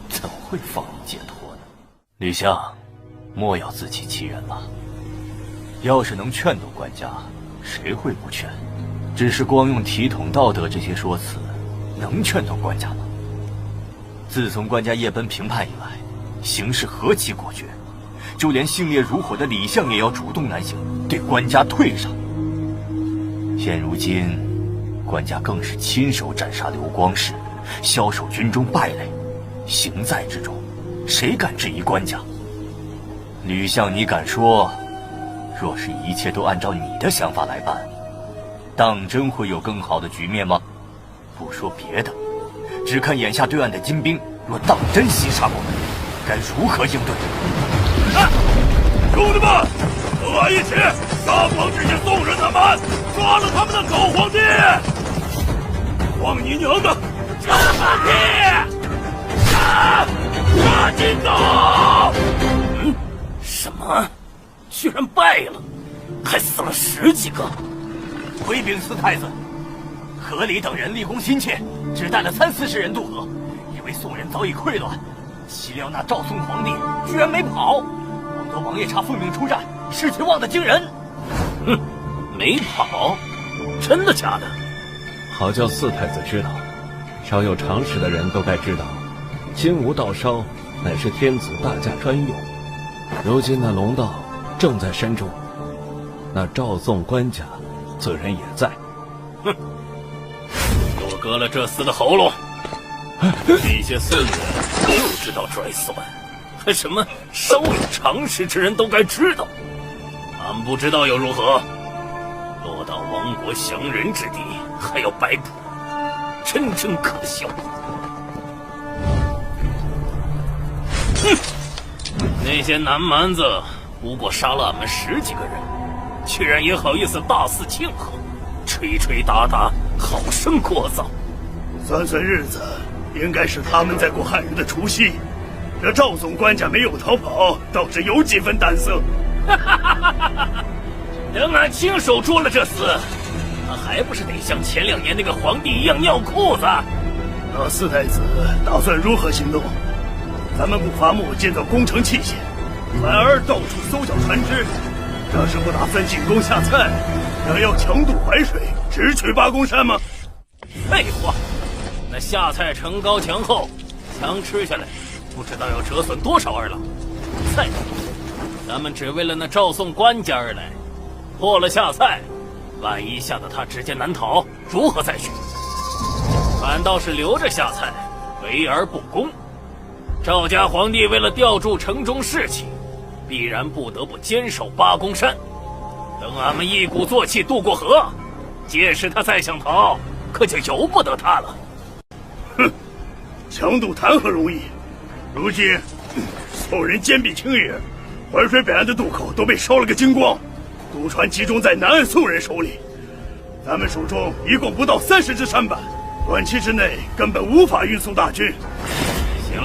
S6: 怎会放你解脱呢？吕相，莫要自欺欺人了。要是能劝动官家，谁会不劝？只是光用体统道德这些说辞，能劝动官家吗？自从官家夜奔平叛以来，行事何其果决，就连性烈如火的李相也要主动南行，对官家退让。现如今，官家更是亲手斩杀刘光世，枭首军中败类，行在之中，谁敢质疑官家？吕相，你敢说，若是一切都按照你的想法来办，当真会有更好的局面吗？不说别的，只看眼下对岸的金兵，若当真袭杀过来，该如何应对？
S8: 兄弟们，都和一起杀光这些宋人他们，抓了他们的狗皇帝！王你娘的，叫皇帝！赶紧走！
S5: 什么？居然败了，还死了10几个！
S6: 回禀四太子，河里等人立功心切，只带了30-40人渡河，以为宋人早已溃乱，岂料那赵宋皇帝居然没跑。王德王爷差奉命出战，士气旺得惊人。
S5: 哼，没跑？真的假的？
S3: 好叫四太子知道，稍有常识的人都该知道，金吾道烧乃是天子大驾专用。如今那龙道正在山中，那赵宋官家自然也在。
S5: 哼，给我割了这厮的喉咙！这些孙子就知道拽蒜，还什么稍有常识之人都该知道，俺不知道又如何？落到亡国降人之地，还要摆谱，真可笑！哼，那些南蛮子不过杀了俺们10几个人，居然也好意思大肆庆贺，吹吹打打，好生聒噪。
S4: 算日子，应该是他们在过汉人的除夕。这赵总官家没有逃跑，倒是有几分胆色。
S5: 等俺亲手捉了这厮，他还不是得像前2年那个皇帝一样尿裤子？
S4: 那四太子打算如何行动？咱们不伐木建造工程器械，反而到处搜剿船只，这是不打算进攻下蔡，想要强渡淮水，直取八公山吗？
S5: 废话，那下蔡城高墙厚，墙吃下来，不知道要折损多少儿郎。再说，咱们只为了那赵宋官家而来，破了下蔡，万一吓得他直接南逃，如何再续？反倒是留着下蔡，围而不攻。赵家皇帝为了吊住城中士气，必然不得不坚守八公山。等俺们一鼓作气渡过河，届时他再想逃，可就由不得他了。
S4: 哼，强渡谈何容易？如今宋人坚壁清野，淮水北岸的渡口都被烧了个精光，渡船集中在南岸宋人手里。咱们手中一共不到30只舢板，短期之内根本无法运送大军。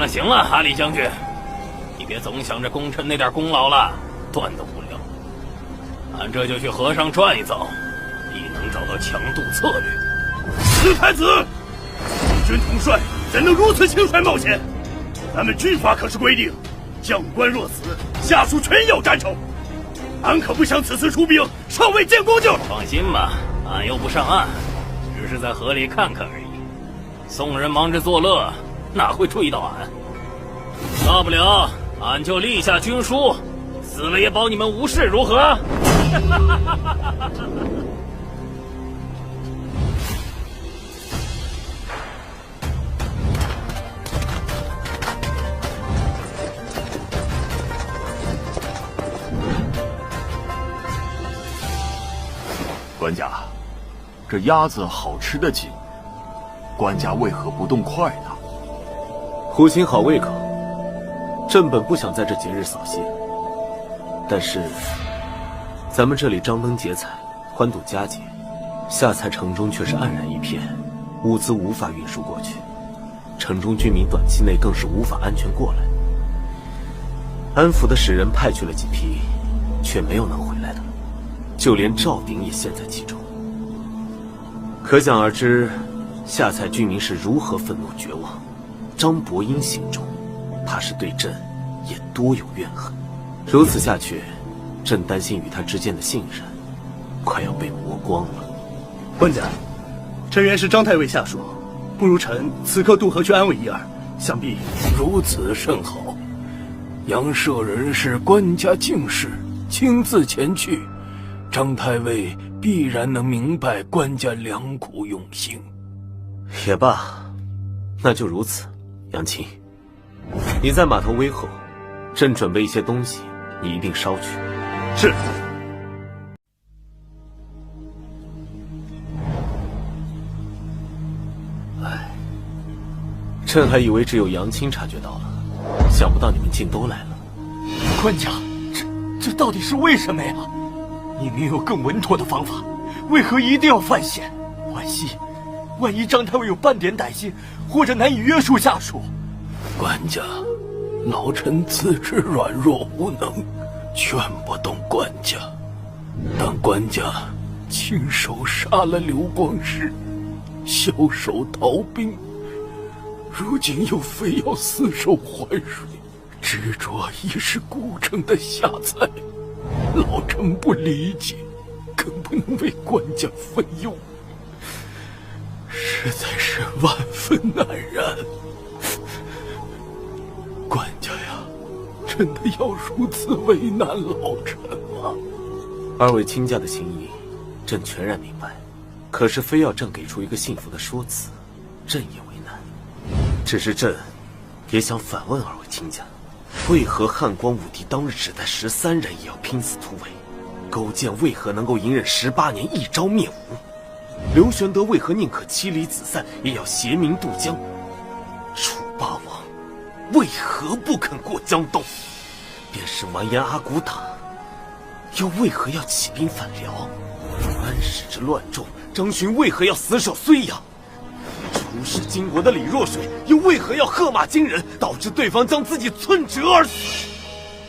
S5: 行了，哈里将军，你别总想着功臣那点功劳了，断得无聊。俺这就去河上转一遭，必能找到强渡策略。
S4: 四太子，陆军统帅怎能如此轻率冒险？咱们军法可是规定，将官若死，下属全要斩首。俺可不想此次出兵尚未见功就。
S5: 放心吧，俺又不上岸，只是在河里看看而已。宋人忙着作乐，哪会注意到俺？大不了俺就立下军书，死了也保你们无事，如何？
S8: 官家，这鸭子好吃得紧，官家为何不动筷呢？
S2: 胡心好胃口，朕本不想在这节日扫兴，但是咱们这里张灯结彩，欢度佳节，下蔡城中却是黯然一片，物资无法运输过去，城中居民短期内更是无法安全过来。安抚的使人派去了几批，却没有能回来的，就连赵鼎也陷在其中。可想而知，下蔡居民是如何愤怒绝望。张伯英心中怕是对朕也多有怨恨。如此下去，朕担心与他之间的信任快要被磨光了。
S4: 官家，臣原是张太尉下属，不如臣此刻渡河去安慰一二，想必
S1: 如此甚好。杨舍人是官家敬事，亲自前去，张太尉必然能明白官家良苦用心。
S2: 也罢，那就如此。杨青，你在码头威候，朕准备一些东西，你一并捎去。
S4: 是。
S2: 唉，朕还以为只有杨青察觉到了，想不到你们竟都来了。
S6: 官家，这到底是为什么呀？明明有更稳妥的方法，为何一定要犯险？惋惜，万一张太尉有半点歹心，或者难以约束下属。
S1: 官家，老臣自知软弱无能，劝不动官家。但官家亲手杀了刘光世，枭首逃兵，如今又非要死守淮水，执着已是孤城的下菜。老臣不理解，更不能为官家分忧，实在是万分难然。官家呀，真的要如此为难老臣吗？
S2: 二位卿家的情谊，朕全然明白。可是非要朕给出一个幸福的说辞，朕也为难。只是朕也想反问二位卿家，为何汉光武帝当日只带13人也要拼死突围？勾践为何能够隐忍18年一朝灭吴？刘玄德为何宁可妻离子散也要携民渡江？楚霸王为何不肯过江东？便是完颜阿骨打，又为何要起兵反辽？安史之乱众，张巡为何要死守睢阳？出使金国的李若水又为何要喝马惊人，导致对方将自己寸折而死？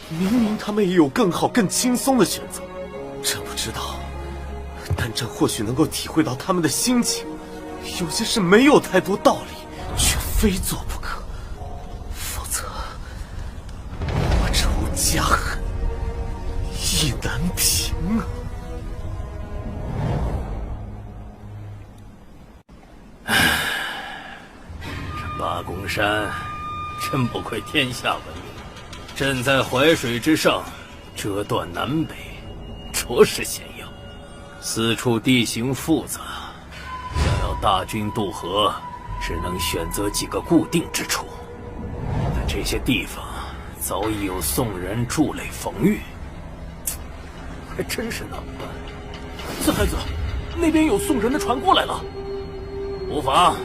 S2: 明明他们也有更好更轻松的选择，朕不知道，但朕或许能够体会到他们的心情。有些事没有太多道理，却非做不可，否则我仇家恨意难平啊！
S5: 这八公山真不愧天下闻名，朕在淮水之上折断南北，着实险要。四处地形复杂，想要大军渡河，只能选择几个固定之处。但这些地方早已有宋人筑垒防御，还真是难办。
S1: 四太子，那边有宋人的船过来了。
S5: 无妨，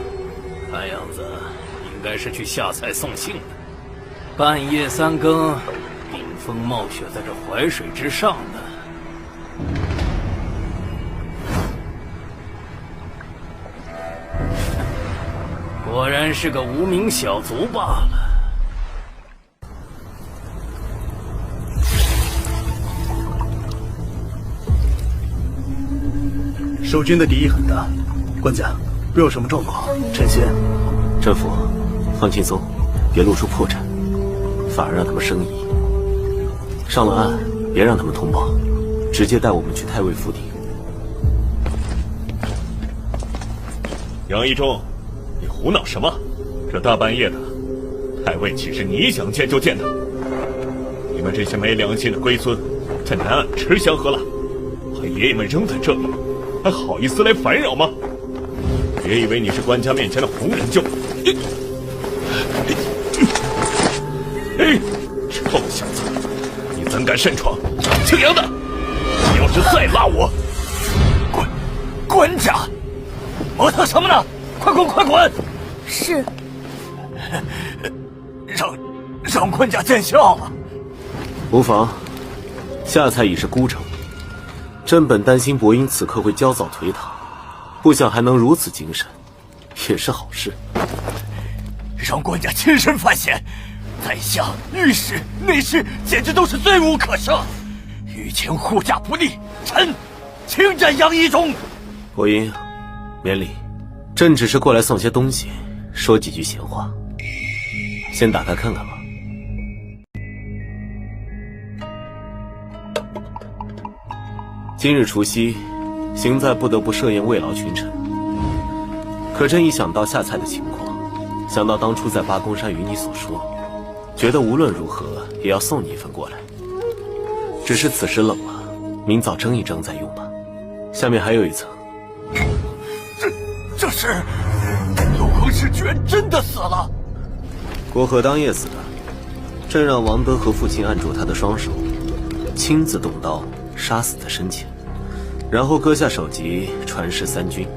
S5: 看样子应该是去下蔡送信的。半夜3更，顶风冒雪在这淮水之上呢。果然是个无名小卒罢了。
S4: 守军的敌意很大，官家，若有什么状况，臣先。
S2: 政府，放轻松，别露出破绽，反而让他们生疑。上了岸，别让他们通报，直接带我们去太尉府邸。
S3: 杨一中，你胡闹什么？这大半夜的，太尉岂是你想见就见的？你们这些没良心的龟孙，在南岸吃香喝辣，把爷爷们扔在这里，还好意思来烦扰吗？别以为你是官家面前的红人就……臭小子，你怎敢擅闯？姓杨的，你要是再拉我，
S6: 官家，磨蹭什么呢？快滚，快滚！
S11: 是。
S6: 让官家见笑了。
S2: 无妨，下蔡已是孤城，朕本担心伯英此刻会焦躁颓唐，不想还能如此精神，也是好事。
S6: 让官家亲身犯险，宰相、御史、内侍简直都是罪无可赦。御前护驾不力，臣请斩杨一中。
S2: 伯英，免礼，朕只是过来送些东西，说几句闲话。先打开看看吧。今日除夕，行在不得不设宴慰劳群臣。可朕一想到下蔡的情况，想到当初在八公山与你所说，觉得无论如何也要送你一份过来。只是此时冷了，明早蒸一蒸再用吧。下面还有一层。
S6: 这是刘光世居然真的死了。
S2: 郭河当夜死的，朕让王德和父亲按住他的双手，亲自动刀杀死在身前，然后割下首级传示三军。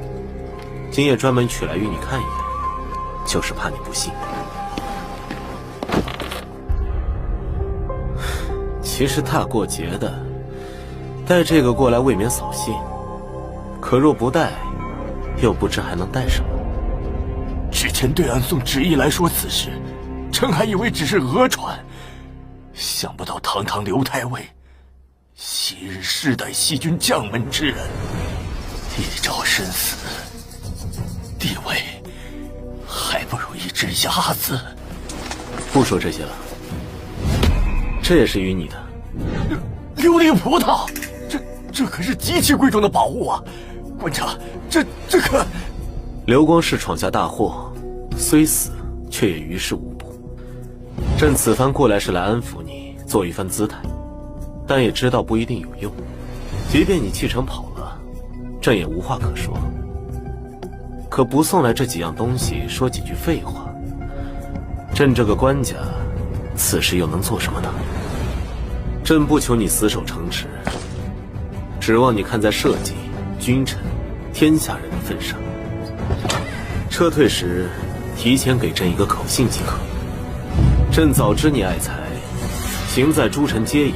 S2: 今夜专门取来与你看一眼，就是怕你不信。其实大过节的，带这个过来未免扫兴，可若不带，又不知还能带什么。
S6: 之前对暗送旨意来说此事，臣还以为只是讹传，想不到堂堂刘太尉，昔日世代西军将门之人，一朝身死，地位还不如一只鸭子。
S2: 不说这些了，这也是与你的。
S6: 琉璃葡萄，这可是极其贵重的宝物啊！官家，这可……
S2: 刘光世闯下大祸，虽死，却也于事无补。朕此番过来是来安抚你，做一番姿态，但也知道不一定有用。即便你弃城跑了，朕也无话可说。可不送来这几样东西，说几句废话，朕这个官家，此时又能做什么呢？朕不求你死守城池，指望你看在社稷、君臣、天下人的份上，撤退时提前给朕一个口信即可。朕早知你爱财，行在诸臣皆也，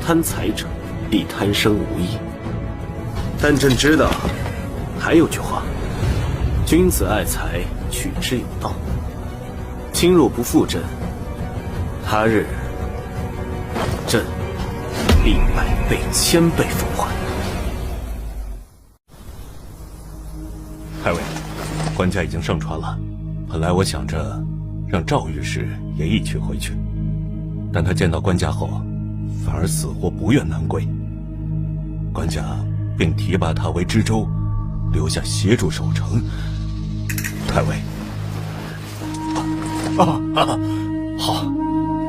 S2: 贪财者必贪生无益。但朕知道，还有句话：君子爱财，取之有道。今若不负朕，他日朕必100倍、1000倍奉还。
S3: 太尉，官家已经上船了。本来我想着让赵御史也一起回去，但他见到官家后，反而死活不愿南归。官家便提拔他为知州，留下协助守城。太尉，
S6: 好，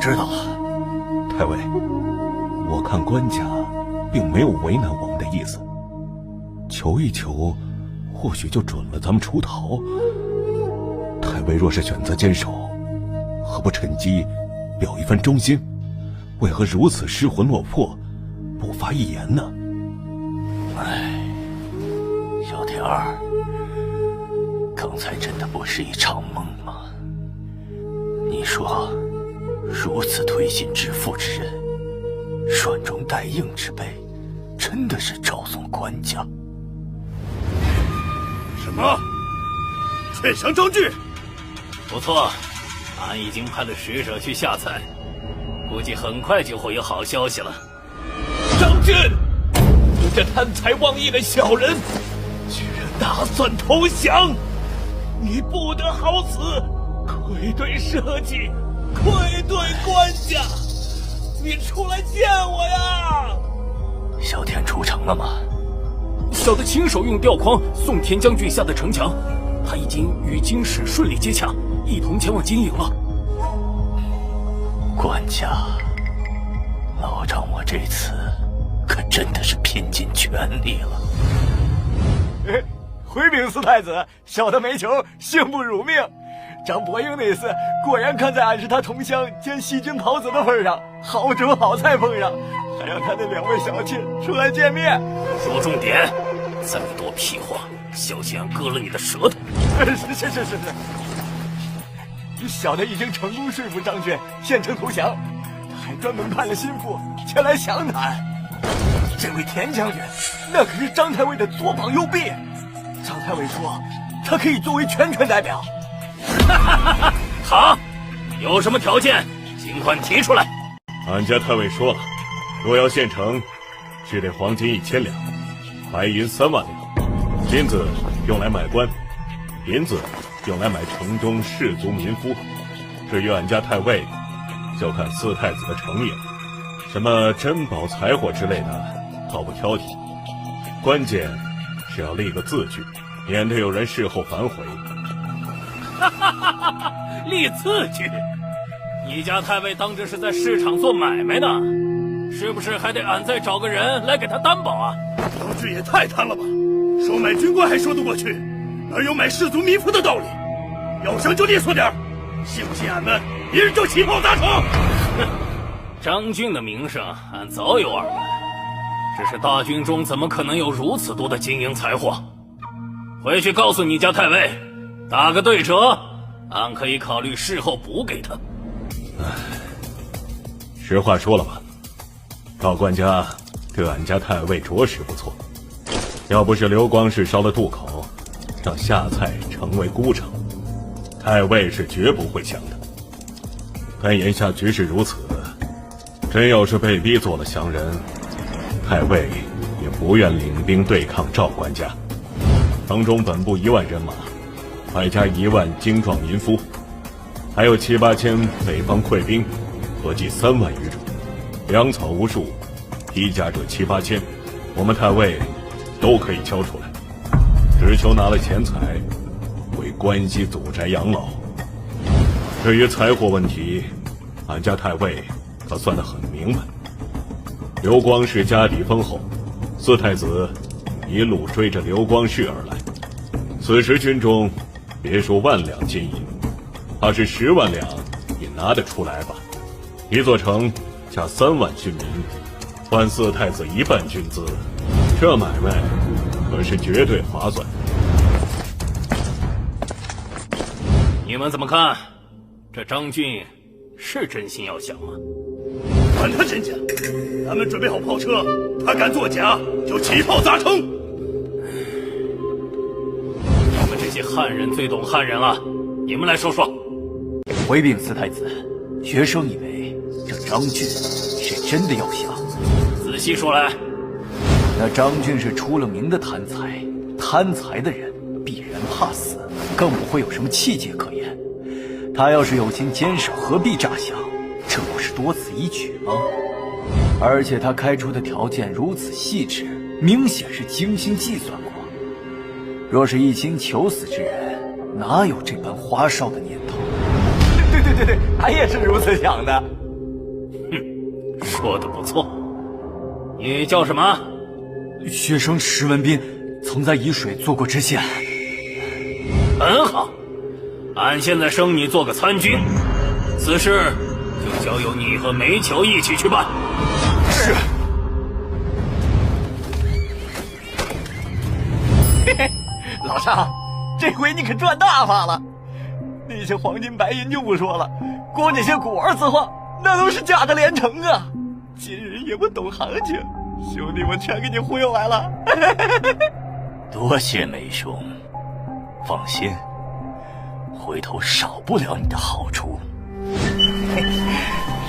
S6: 知道了。
S3: 太尉，我看官家并没有为难我们的意思，求一求，或许就准了咱们出逃。太尉若是选择坚守，何不趁机表一番忠心？为何如此失魂落魄，不发一言呢？
S6: 小田儿，刚才真的不是一场梦吗？你说，如此推心置腹之人，软中带硬之辈，真的是赵宋官家？
S4: 什么？劝降张俊？
S5: 不错，俺已经派了使者去下采，估计很快就会有好消息了。
S6: 张俊，你这贪财妄义的小人，居然打算投降！你不得好死！愧对社稷，愧对官家！你出来见我呀！小田出城了吗？
S5: 小的亲手用吊筐送田将军下的城墙，他已经与京使顺利接洽，一同前往金营了。
S6: 官家，老张我这次可真的是拼尽全力了。
S12: 回禀四太子，小的没求，幸不辱命。张伯英那次果然看在俺是他同乡兼西军袍子的份上，好酒好菜奉上，还让他的2位小妾出来见面。
S5: 说重点，再多屁话，小心俺割了你的舌头。
S12: 是。小的已经成功说服张俊献城投降，他还专门派了心腹前来详谈。这位田将军，那可是张太尉的左膀右臂。张太尉说，他可以作为全权代表。
S5: 好，有什么条件，尽管提出来。
S3: 俺家太尉说了，若要献城，只得黄金1000两，白银3万两，金子用来买官，银子用来买城中士族民夫。至于俺家太尉，就看四太子的诚意了。什么珍宝财货之类的，倒不挑剔，关键是要立个字据，免得有人事后反悔。
S5: 立字据？你家太尉当这是在市场做买卖呢，是不是还得俺再找个人来给他担保啊？
S4: 张俊也太贪了吧！说买军官还说得过去，哪有买士族民夫的道理？要想就利索点，信不信俺们一日就起炮打场？
S5: 张俊的名声俺早有耳闻，只是大军中怎么可能有如此多的金银财货？回去告诉你家太尉，打个对折，俺可以考虑事后补给他。
S3: 实话说了吧，赵官家这俺家太尉着实不错。要不是刘光世烧了渡口，让夏蔡成为孤城，太尉是绝不会降的。但眼下局势如此，真要是被逼做了降人，太尉也不愿领兵对抗赵官家。城中本部1万人马，外加1万精壮民夫，还有7、8千北方溃兵，合计3万余众，粮草无数，披甲者7、8千，我们太尉都可以交出来，只求拿了钱财，为关西祖宅养老。至于财货问题，俺家太尉可算得很明白。刘光世家底丰厚，4太子一路追着刘光世而来，此时军中别说1万两金银，怕是10万两也拿得出来吧。一座城加3万军民，换4太子1半军资，这买卖可是绝对划算。
S5: 你们怎么看？这张俊是真心要降吗？
S4: 管他真假，咱们准备好炮车，他敢作假就起炮砸城。
S5: 你们这些汉人最懂汉人了，你们来说说。
S12: 回禀4太子，学生以为这张俊是真的要降。
S5: 仔细说来。
S12: 那张俊是出了名的贪财，贪财的人必然怕死，更不会有什么气节可言。他要是有心坚守，何必诈降？这不是多此一举吗？而且他开出的条件如此细致，明显是精心计算过。若是一心求死之人，哪有这般花哨的念头？
S9: 对，他也是如此想的。
S5: 哼，说得不错。你叫什么？
S12: 学生石文斌，曾在沂水做过知县。
S5: 很好，俺现在升你做个参军，此事就交由你和梅球一起去办。
S9: 是。嘿嘿，老尚，这回你可赚大发了。那些黄金白银就不说了，光这些古玩字画，那都是假的连城啊！今日也不懂行情，兄弟们全给你忽悠来了。
S6: 多谢梅兄，放心，回头少不了你的好处。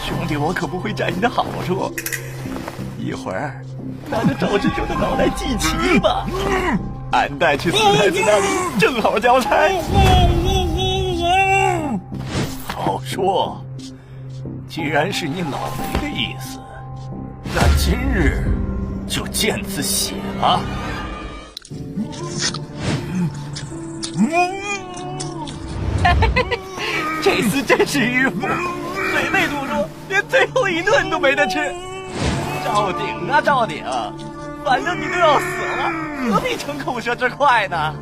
S9: 兄弟，我可不会占你的好处。一会儿拿着赵之州的脑袋祭旗吧，俺带去4太子那里，正好交差。
S6: 好说，既然是你老雷的意思，那今日就见此血了。
S9: 这厮真是迂腐，嘴没堵住，连最后一顿都没得吃。赵鼎啊赵鼎，反正你都要死了，何必逞口舌之快呢？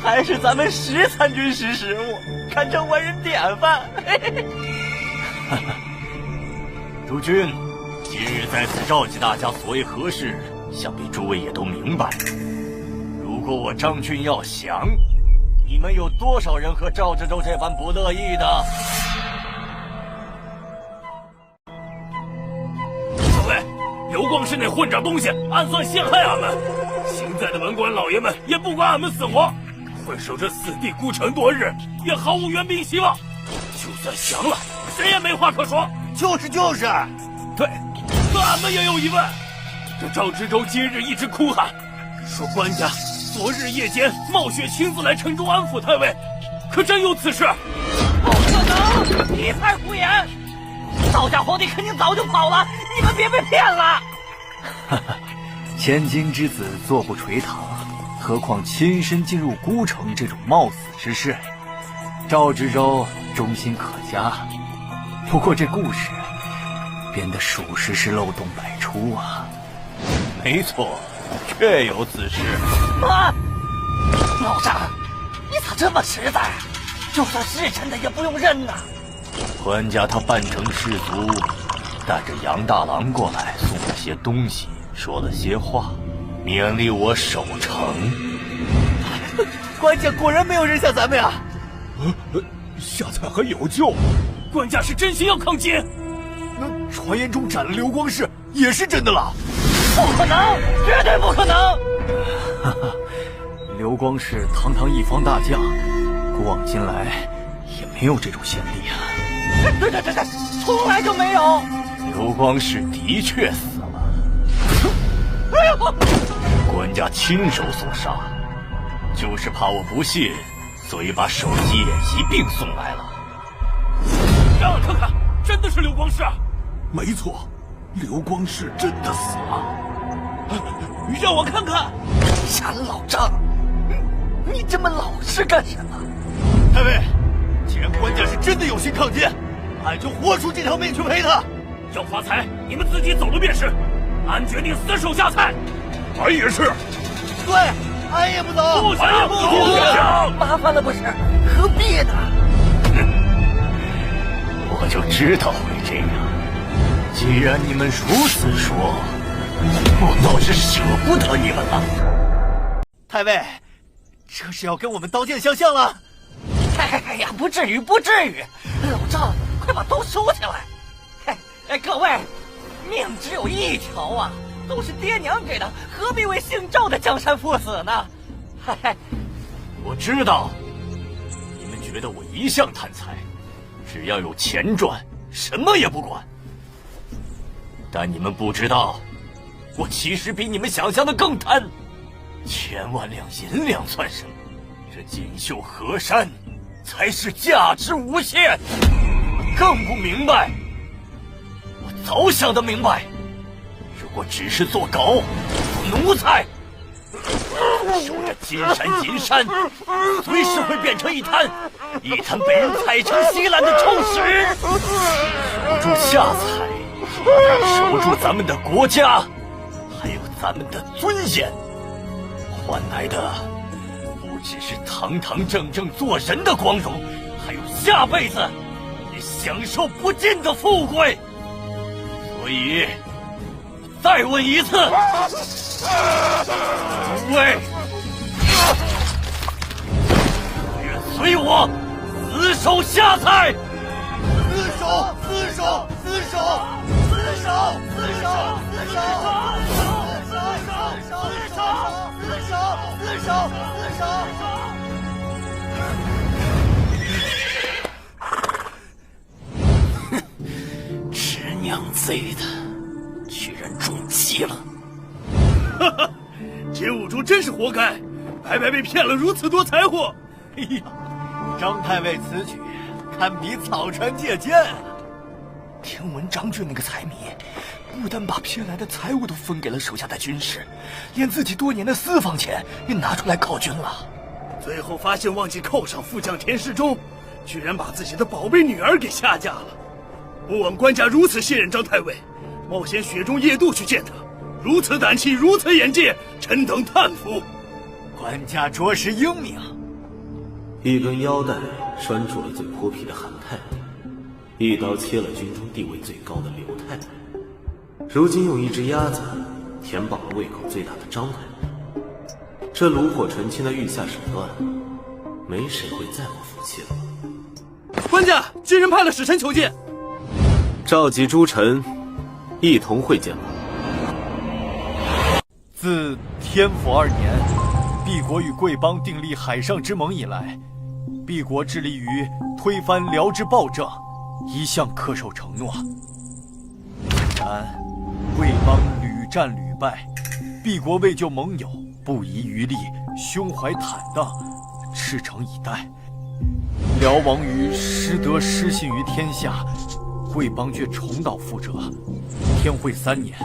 S9: 还是咱们10参军识时务，堪称文人典范。
S6: 诸君，今日在此召集大家所为何事，想必诸位也都明白。如果我张俊要降，你们有多少人和赵之州这般不乐意的？
S5: 诸位，刘光世那混账东西暗算陷害俺们，现在的文官老爷们也不管俺们死活，会守这4地孤城多日，也毫无援兵希望。就算降了，谁也没话可说。
S9: 就是。
S5: 对，可俺们也有疑问。这赵之州今日一直哭喊，说官家昨日夜间冒雪亲自来城中安抚太尉，可真有此事？
S9: 不可能！一派胡言！赵家皇帝肯定早就跑了，你们别被骗了。
S12: 千金之子坐不垂堂，何况亲身进入孤城这种冒死之事？赵之州忠心可嘉，不过这故事编得属实是漏洞百出啊。
S6: 没错，确有此事。
S9: 啊！老张，你咋这么实在？就算是真的也不用认呐。
S6: 官家他扮成士卒，带着杨大郎过来，送了些东西，说了些话，勉励我守城。
S9: 官家果然没有扔下咱们呀！
S3: 夏菜还有救？
S5: 官家是真心要抗金？
S12: 那传言中斩了刘光世，
S6: 也是真的了？
S5: 不可能，绝对不可能！
S12: 哈哈，刘光是堂堂一方大将，古往今来也没有这种先例啊！
S5: 对，从来就没有。
S6: 刘光是的确死了。
S5: 哎呦！
S6: 官家亲手所杀，就是怕我不信，所以把首级演习并送来了。
S8: 让我看看，真的是刘光世？
S7: 没错，刘光世真的死了。
S5: 让我看看，傻老张，你这么老实干什么？
S6: 太尉，既然官家是真的有心抗奸，俺就豁出这条命去陪他。
S8: 要发财，你们自己走了便是。俺决定死守下菜。俺也是。
S6: 对，俺也不走。
S8: 不行，
S5: 麻烦了不是？何必呢？
S6: 我就知道会这样。既然你们如此说，我倒是舍不得你们了。太尉，这是要跟我们刀剑相向了？
S5: 哎呀，不至于。老张，快把刀收起来。各位，命只有一条啊，都是爹娘给的，何必为姓赵的江山赴死呢？
S6: 我知道，你们觉得我一向贪财，只要有钱赚，什么也不管。但你们不知道，我其实比你们想象的更贪。1000万两银两算什么？这锦绣河山才是价值无限。更不明白，我早想得明白，如果只是做狗、做奴才，守着金山银山，随时会变成一滩被人踩成稀烂的臭屎。守住下才，守住咱们的国家，还有咱们的尊严，换来的不只是堂堂正正做人的光荣，还有下辈子也享受不尽的富贵。所以，再问一次，诸位，愿随我死守下菜。
S5: 吃娘贼的，居然中计了！
S4: 哈哈，金兀术真是活该，白白被骗了如此多财货。
S6: 哎呀，张太尉此举堪比草船借箭啊！听闻张俊那个财迷，不但把骗来的财物都分给了手下的军士，连自己多年的私房钱也拿出来犒军了。
S4: 最后发现忘记扣上副将田世忠，居然把自己的宝贝女儿给下嫁了。不枉官家如此信任张太尉，冒险雪中夜渡去见他，如此胆气，如此眼界，臣等叹服。
S6: 官家着实英明。
S2: 一根腰带拴住了最泼皮的韩太尉，一刀切了军中地位最高的刘太尉，如今用一只鸭子填饱了胃口最大的张太尉。这炉火纯青的御下手段，没谁会再不服气了。
S4: 官家，金人派了使臣求见。
S2: 召集诸臣一同会见吧。
S12: 自天福2年，敝国与贵邦订立海上之盟以来，敝国致力于推翻辽之暴政，一向恪守承诺。然贵邦屡战屡败，敝国为救盟友，不遗余力，胸怀坦荡，赤诚以待。辽王于失德失信于天下，贵邦却重蹈覆辙。天会3年，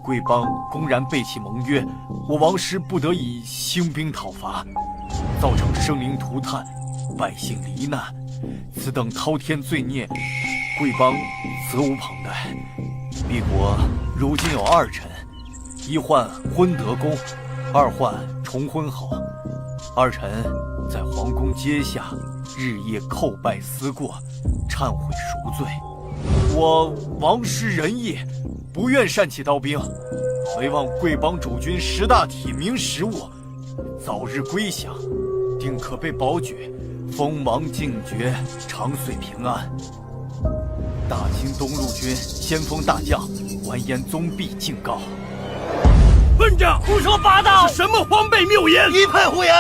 S12: 贵邦公然背弃盟约，我王师不得已兴兵讨伐，造成生灵涂炭，百姓罹难。此等滔天罪孽，贵邦责无旁贷。敝国如今有2臣，一患昏德公，二患重昏侯。2臣在皇宫阶下，日夜叩拜思过，忏悔赎罪。我王师仁义，不愿煽起刀兵，唯望贵邦主君识大体，明时务，早日归降，定可被保举，封王敬爵，长岁平安。大清东路军先锋大将，完颜宗弼敬告。
S4: 混账！
S5: 胡说八道！
S4: 是什么荒悖谬言？
S9: 一派胡言！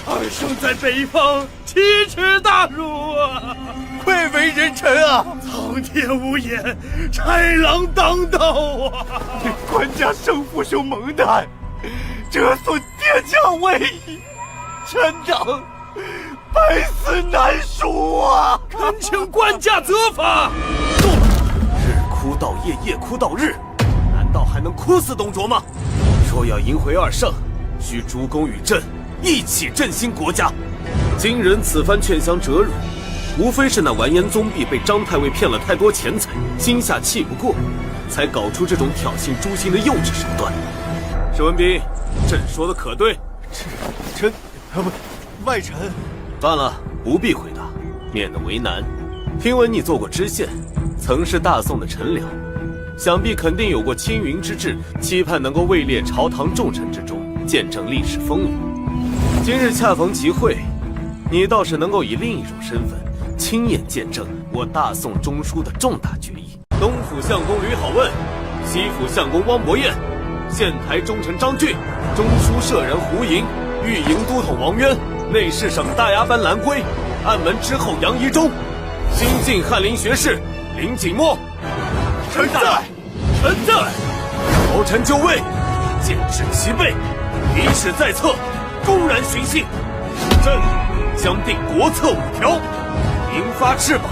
S4: 二圣在北方奇耻大辱啊！
S9: 愧为人臣啊！
S4: 苍天无眼，豺狼当道啊！
S9: 官家生父兄蒙难，折损天下威仪，臣等百死难赎啊！
S4: 恳请官家责罚。
S2: 日哭到夜，夜哭到日，难道还能哭死董卓吗？若要赢回二圣，需主公与朕一起振兴国家。今人此番劝降折辱，无非是那完颜宗弼被张太尉骗了太多钱财，心下气不过，才搞出这种挑衅诛心的幼稚手段。史文斌，朕说的可对？
S9: 臣外臣。
S2: 算了，不必回答，免得为难。听闻你做过知县，曾是大宋的臣僚，想必肯定有过青云之志，期盼能够位列朝堂重臣之中，见证历史风雨。今日恰逢其会，你倒是能够以另一种身份，亲眼见证我大宋中枢的重大决议。东府相公吕好问，西府相公汪伯彦，县台中丞张俊，中书舍人胡盈，御营都统王渊，内侍省大牙班兰圭，暗门之后杨仪忠，新晋翰林学士林景默。
S4: 臣在，臣在。
S2: 朝臣就位，剑指其背，敌使在侧，公然寻衅。朕将定国策5条，鸣发翅膀，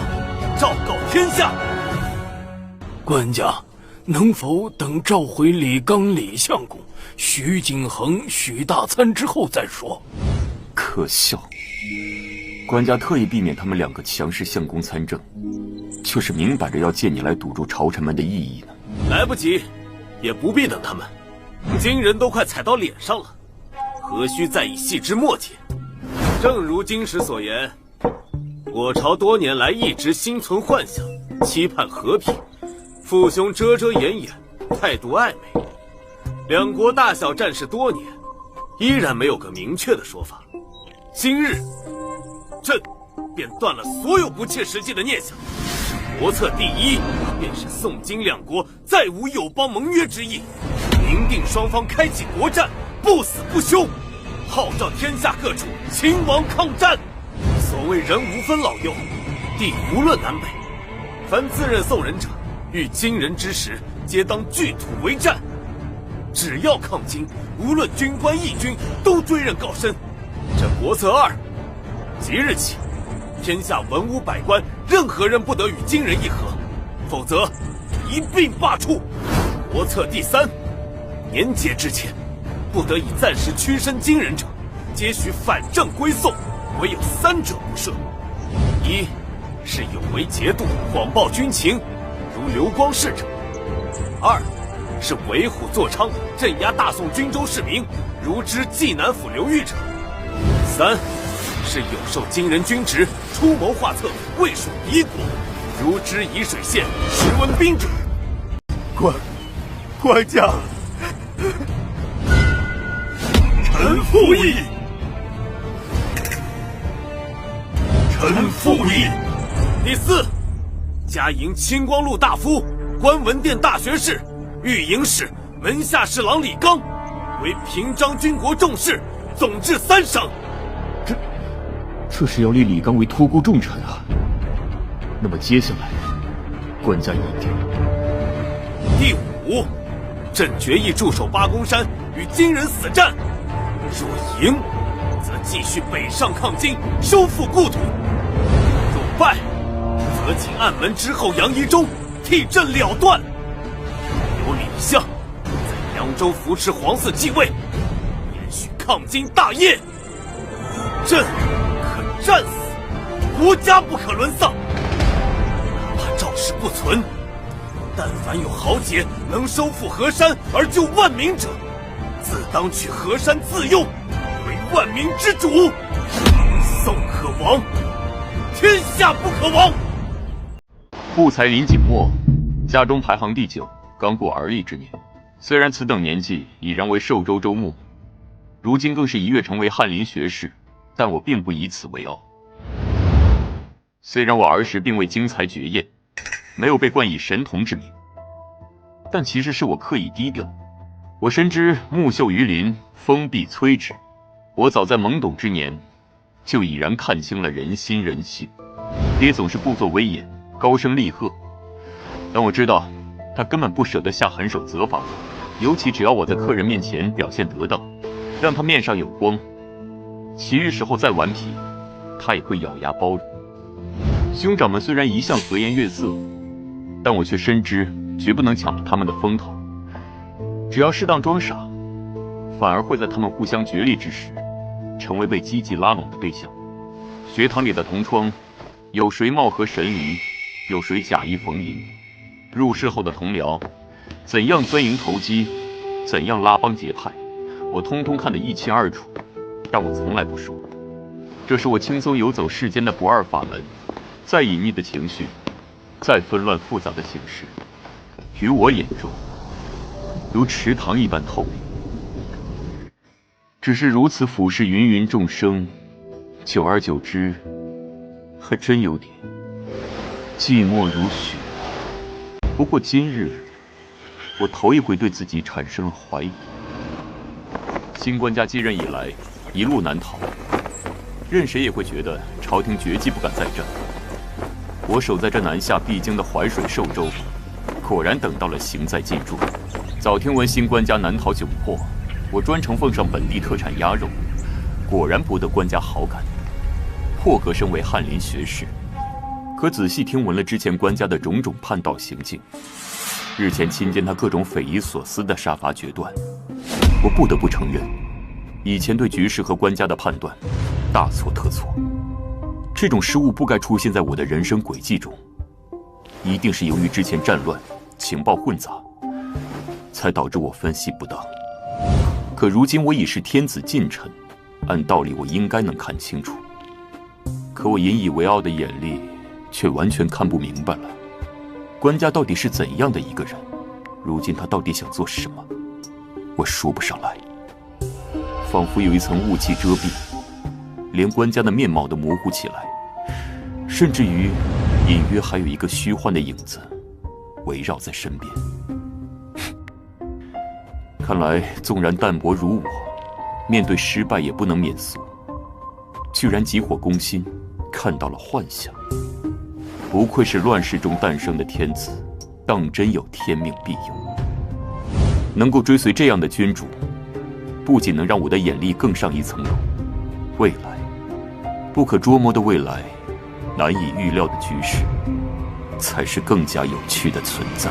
S2: 昭告天下。
S1: 官家，能否等召回李纲、李相公、徐景衡、许大参之后再说？
S6: 可笑！官家特意避免他们2个强势相公参政，就是明摆着要借你来堵住朝臣们的异议呢。
S2: 来不及，也不必等他们。今人都快踩到脸上了，何须再以细枝末节？正如经史所言，我朝多年来一直心存幻想，期盼和平，父兄遮遮掩掩，态度暧昧。两国大小战事多年，依然没有个明确的说法。今日，朕便断了所有不切实际的念想。国策第一，便是宋金两国再无友邦盟约之意，明定双方开启国战，不死不休，号召天下各处勤王抗战。所谓人无分老幼，地无论南北，凡自认宋人者，遇金人之时，皆当聚土为战。只要抗金，无论军官义军，都追认告身。这国策2，即日起，天下文武百官，任何人不得与金人议和，否则一并罢黜。国策第3，年节之前，不得以暂时屈身金人者，皆许反正归宋，唯有3者不赦：一是有违节度、谎报军情，如刘光世者；二是为虎作伥，镇压大宋军州市民，如知济南府刘裕者；三是有受金人军职，出谋划策，为蜀敌国，如知沂水县石文斌者。
S9: 官家，
S4: 臣附议。臣附议。
S2: 第4，加迎清光禄大夫、观文殿大学士、御营使、门下侍郎李纲为平章军国重士，总治3省。
S6: 这是要立李纲为托孤重臣啊！那么接下来，官家一定。
S2: 第5，朕决意驻守八公山，与金人死战。若赢，则继续北上抗金，收复故土；若败，则请暗门之后杨仪忠替朕了断。由李相在凉州扶持皇嗣继位，延续抗金大业。朕可战死，国家不可沦丧。哪怕赵氏不存，但凡有豪杰能收复河山而救万民者，自当取河山自用，为万民之主。宋可亡，天下不可亡。
S6: 不才林景默，家中排行第9，刚过而立之年。虽然此等年纪已然为寿州州牧，如今更是一跃成为翰林学士，但我并不以此为傲。虽然我儿时并未经才绝艳，没有被冠以神童之名，但其实是我刻意低调。我深知木秀于林，风必摧之。我早在懵懂之年，就已然看清了人心人性。爹总是故作威严，高声厉喝，但我知道，他根本不舍得下狠手责罚我。尤其只要我在客人面前表现得当，让他面上有光，其余时候再顽皮，他也会咬牙包容。兄长们虽然一向和颜悦色，但我却深知绝不能抢了他们的风头。只要适当装傻，反而会在他们互相角力之时，成为被积极拉拢的对象。学堂里的同窗，有谁貌合神离，有谁假意逢迎。入世后的同僚，怎样钻营投机，怎样拉帮结派，我通通看得一清二楚，但我从来不说。这是我轻松游走世间的不二法门。再隐秘的情绪，再纷乱复杂的形式，于我眼中，如池塘一般透明。只是如此俯视芸芸众生，久而久之，还真有点寂寞如雪。不过今日，我头一回对自己产生了怀疑。新官家继任以来，一路难逃，任谁也会觉得朝廷绝技不敢再战。我守在这南下必经的淮水寿州，果然等到了行在进驻。早听闻新官家难逃窘迫，我专程奉上本地特产鸭肉，果然博得官家好感，破格升为翰林学士。可仔细听闻了之前官家的种种叛道行径，日前亲见他各种匪夷所思的杀伐决断，我不得不承认，以前对局势和官家的判断大错特错。这种失误不该出现在我的人生轨迹中，一定是由于之前战乱、情报混杂，才导致我分析不当。可如今我已是天子近臣，按道理我应该能看清楚。可我引以为傲的眼力，却完全看不明白了。官家到底是怎样的一个人？如今他到底想做什么？我说不上来，仿佛有一层雾气遮蔽，连官家的面貌都模糊起来，甚至于隐约还有一个虚幻的影子围绕在身边。看来纵然淡泊如我，面对失败也不能免俗。居然急火攻心，看到了幻想。不愧是乱世中诞生的天子，当真有天命庇佑。能够追随这样的君主，不仅能让我的眼力更上一层楼，未来不可捉摸的未来，难以预料的局势，才是更加有趣的存在。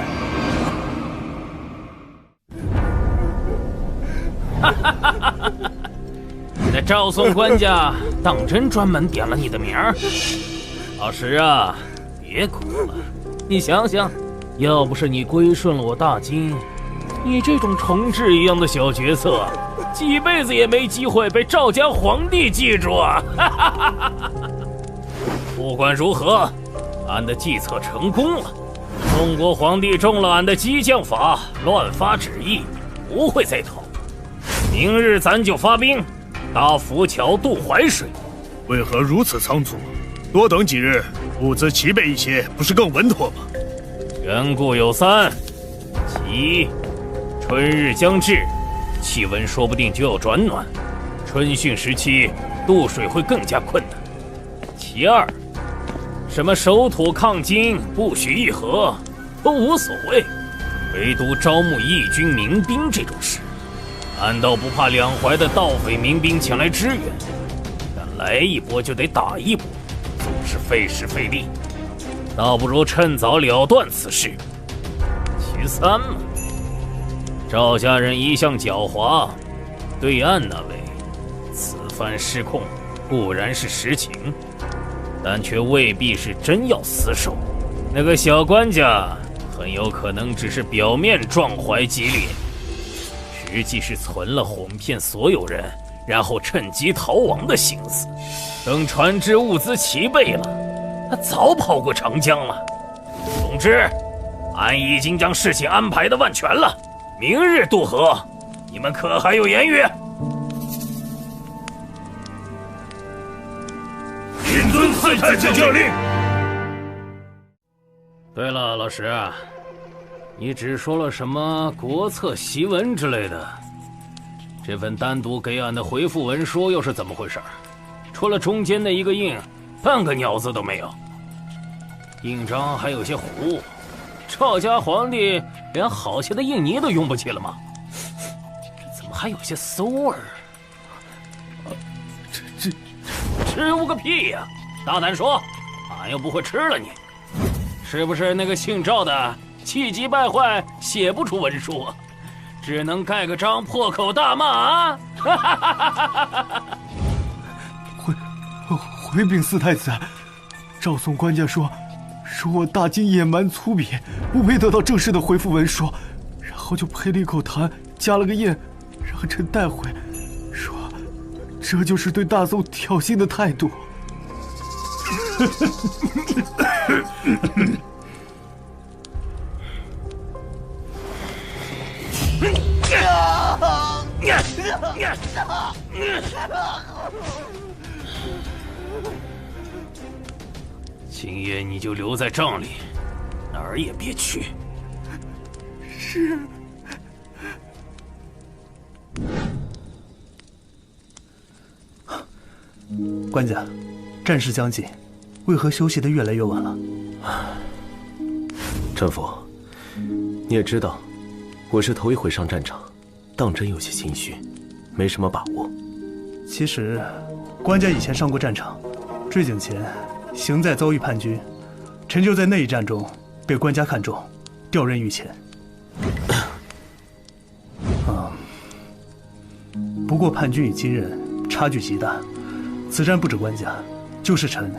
S1: 哈哈哈哈哈！那赵宋官家当真专门点了你的名儿？老石啊，别哭了，你想想，要不是你归顺了我大金，你这种重置一样的小角色，几辈子也没机会被赵家皇帝记住啊！哈哈哈哈哈！不管如何，俺的计策成功了，宋国皇帝中了俺的激将法，乱发旨意，不会再逃。明日咱就发兵，搭浮桥渡淮水。
S4: 为何如此仓促？多等几日，物资齐备一些，不是更稳妥吗？
S1: 缘故有三：其一，春日将至，气温说不定就要转暖，春汛时期渡水会更加困难；其二，什么守土抗金、不许议和都无所谓，唯独招募义军民兵这种事，俺倒不怕两淮的盗匪民兵前来支援，但来一波就得打一波，总是费时费力，倒不如趁早了断此事。其三嘛，赵家人一向狡猾，对岸那位此番失控固然是实情，但却未必是真要死守。那个小官家很有可能只是表面壮怀激烈，实际是存了哄骗所有人，然后趁机逃亡的心思。等船只物资齐备了，他早跑过长江了。总之，俺已经将事情安排得万全了。明日渡河，你们可还有言语？
S4: 谨遵太监将令。
S1: 对了，老石，你只说了什么国策檄文之类的，这份单独给俺的回复文书又是怎么回事？除了中间那一个印，半个鸟字都没有。印章还有些糊，赵家皇帝连好些的印泥都用不起了吗？这怎么还有些馊味儿？这吃污个屁呀！大胆说，俺又不会吃了你。是不是那个姓赵的气急败坏，写不出文书，只能盖个章破口大骂啊？
S12: 回禀四太子，赵宋官家说我大惊野蛮粗鄙，不配得到正式的回复文书，然后就赔了一口痰，加了个印，让臣带回，说这就是对大宋挑衅的态度。
S1: 今夜你就留在帐里，哪儿也别去。
S12: 是。
S4: 官家，战事将近，为何休息得越来越晚了？
S2: 陈父，你也知道，我是头一回上战场，当真有些心虚，没什么把握。
S4: 其实，官家以前上过战场，坠井前，邢在遭遇叛军，臣就在那一战中被官家看中，调任御前。不过叛军与金人差距极大，此战不止官家，就是臣，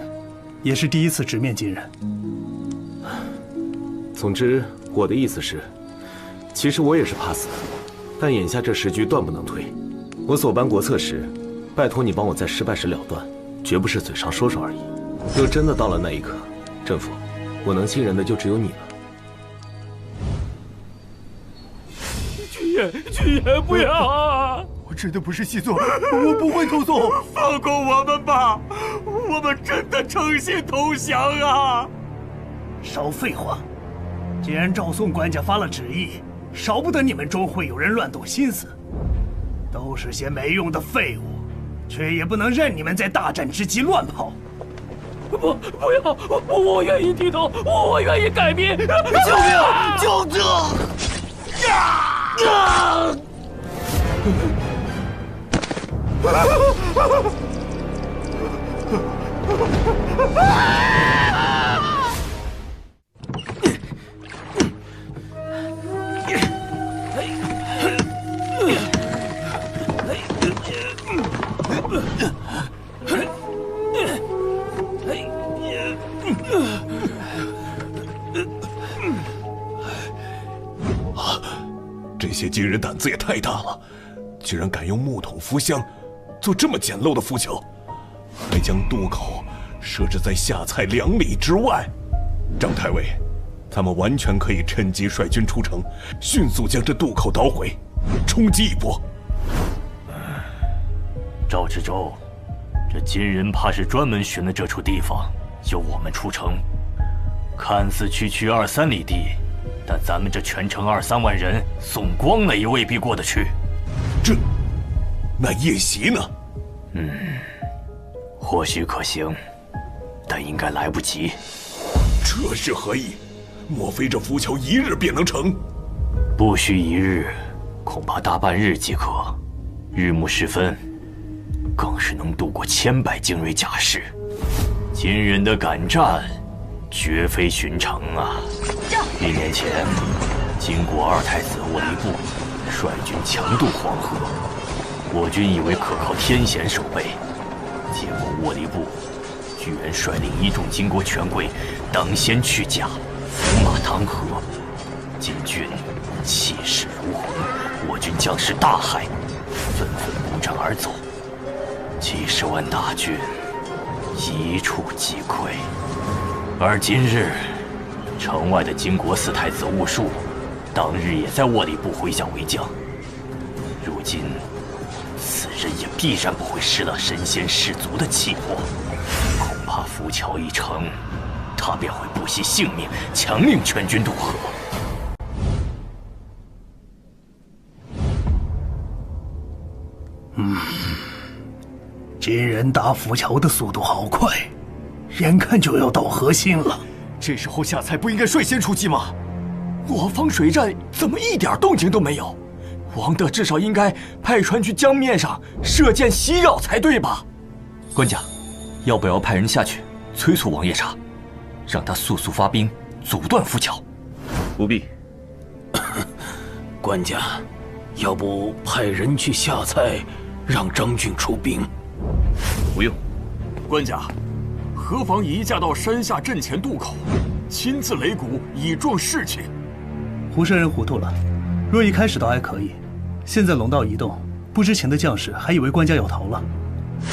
S4: 也是第一次直面金人。
S2: 总之，我的意思是，其实我也是怕死，但眼下这时局断不能推。我所颁国策时，拜托你帮我在失败时了断，绝不是嘴上说说而已。若真的到了那一刻，政府，我能信任的就只有你了。
S12: 君言不要啊！我真的不是细作，我不会投送。
S6: 放过我们吧，我们真的诚心投降啊！
S4: 少废话！既然赵宋官家发了旨意，少不得你们中会有人乱动心思。都是些没用的废物，却也不能任你们在大战之际乱跑。
S1: 不要！我愿意低头，我愿意改变！
S5: 救命！救命！
S3: 这些金人胆子也太大了，居然敢用木桶敷香，做这么简陋的浮桥，还将渡口设置在下蔡2里之外。张太尉，他们完全可以趁机率军出城，迅速将这渡口捣毁，冲击一波。
S6: 赵知州，这金人怕是专门选了这处地方，由我们出城。看似区区2-3里地，但咱们这全城2-3万人，送光了也未必过得去。
S3: 那夜袭呢？
S6: 或许可行，但应该来不及。
S3: 这是何意？莫非这浮桥1日便能成？
S6: 不需1日，恐怕大半日即可。日暮时分，更是能度过千百精锐甲士。金人的敢战，绝非寻常啊！1年前，经过2太子沃离部率军强渡黄河，我军以为可靠天险守备，结果沃离部居然率领1众金国权贵当先去甲，伏马淌河。金军气势如虹，我军将士大骇，纷纷不战而走。几十万大军一触即溃。而今日，城外的金国4太子兀术，当日也在沃里部麾下为将。如今，此人也必然不会失了神仙士卒的气魄，恐怕浮桥一成，他便会不惜性命，强令全军渡河。
S4: 金人打浮桥的速度好快，眼看就要到河心了。
S12: 这时候夏才不应该率先出击吗？我方水战怎么一点动静都没有？王德至少应该派船去江面上射箭袭扰才对吧？
S6: 官家，要不要派人下去催促王爷茶，让他速速发兵阻断浮桥？
S2: 不必。
S5: 官家，要不派人去下蔡，让张俊出兵？
S2: 不用。
S8: 官家，何妨移驾到山下阵前渡口，亲自擂鼓以壮士气？
S4: 胡山人糊涂了，若一开始倒还可以，现在龙道移动，不知情的将士还以为官家要逃了。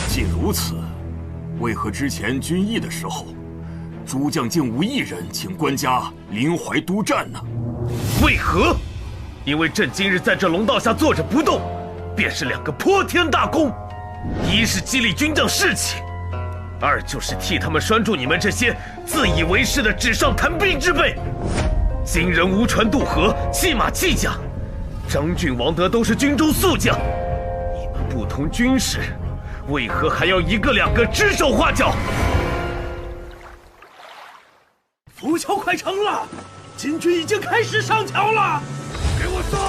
S8: 既如此，为何之前军议的时候，诸将竟无一人请官家临淮督战呢？
S2: 为何？因为朕今日在这龙道下坐着不动，便是2个泼天大功：一是激励军将士气，二就是替他们拴住你们这些自以为是的纸上谈兵之辈。今人无船渡河，弃马弃甲，张俊、王德都是军中宿将，你们不通军事，为何还要1个2个指手画脚？
S4: 浮桥快成了，金军已经开始上桥了，给我上！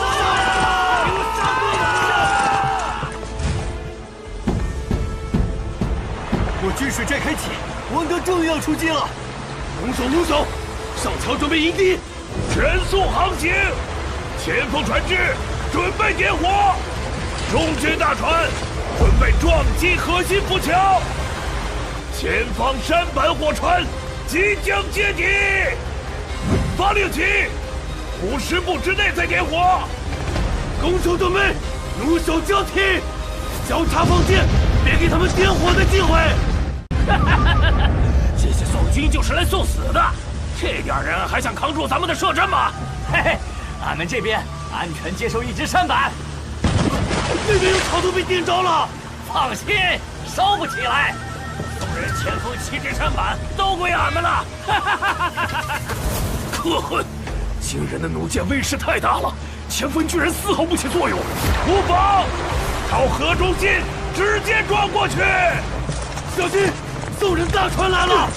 S4: 给我
S12: 我军水战开启，王德正要出击了。
S4: 龙首，上桥准备迎敌，
S8: 全速航行，前锋船只准备点火，中军大船准备撞击核心浮桥，前方舢板火船即将接敌，发令旗，50步之内再点火。
S4: 攻守准备，弩手交替，交叉放箭，别给他们点火的机会。
S5: 这些宋军就是来送死的，这点人还想扛住咱们的射阵吗？
S9: 嘿嘿，俺们这边安全接收一只舢板。
S4: 那边有草都被盯着了，
S5: 放心，烧不起来。宋人前锋7只舢板都归俺们了。
S8: 可恨！金人的弩箭威势太大了，前锋居然丝毫不起作用。不妨朝河中心直接撞过去。
S4: 小心，宋人大船来了！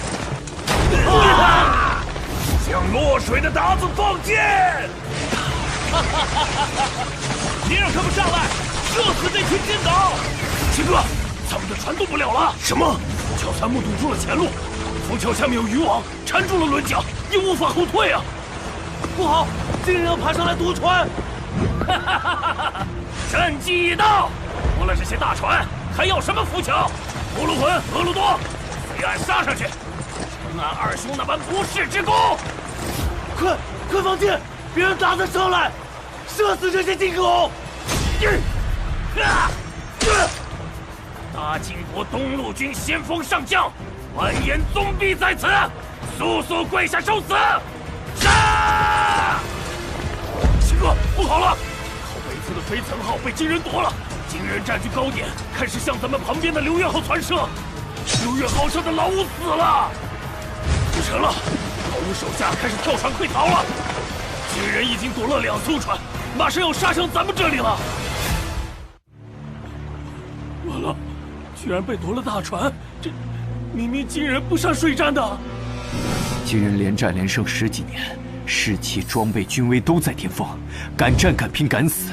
S8: 向落水的鞑子放箭！
S5: 别让他们上来，射死这群奸党！
S8: 秦哥，咱们的船动不了了。什么？
S5: 浮桥3木堵住了前路，浮桥下面有渔网缠住了轮桨，也无法后退啊！
S4: 不好，金人要爬上来堵船！
S5: 战机已到，除了这些大船，还要什么浮桥？呼卢屯、额鲁多，随岸杀上去，承俺2兄那般不世之功！
S4: 快放箭，别让鞑子上来，射死这些进口！
S5: 大晋国东路军先锋上将完颜宗弼在此，速速跪下受死！杀！
S8: 秦哥，不好了！靠北侧的飞岑号被金人夺了，金人占据高点，开始向咱们旁边的刘越号传射。刘越号上的老五死了，不成了，老五手下开始跳船溃逃了。金人已经夺了2艘船，马上要杀向咱们这里了。
S5: 完了，居然被夺了大船！这明明金人不善水战的。
S12: 金人连战连胜10几年，士气、装备、军威都在巅峰，敢战敢拼敢死。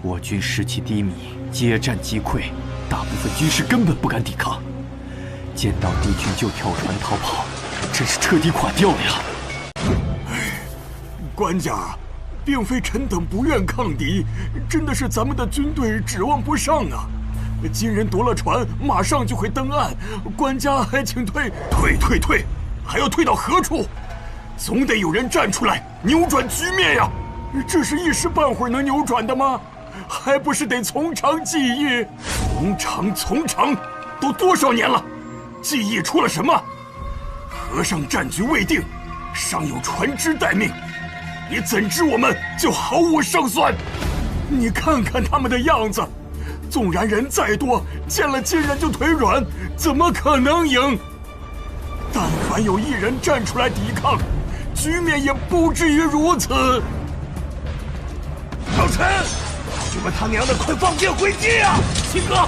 S12: 我军士气低迷，接战击溃，大部分军士根本不敢抵抗，见到敌军就跳船逃跑，真是彻底垮掉了呀！
S8: 官家，并非臣等不愿抗敌，真的是咱们的军队指望不上啊！金人夺了船，马上就会登岸，官家还请退，退，还要退到何处？总得有人站出来扭转局面呀！这是一时半会儿能扭转的吗？还不是得从长计议。从长，都多少年了？计议出了什么？河上战局未定，尚有船只待命，你怎知我们就毫无胜算？你看看他们的样子，纵然人再多，见了金人就腿软，怎么可能赢？但凡有1人站出来抵抗，局面也不至于如此。老臣，军
S7: 们他娘的快放箭回击啊！
S5: 秦哥，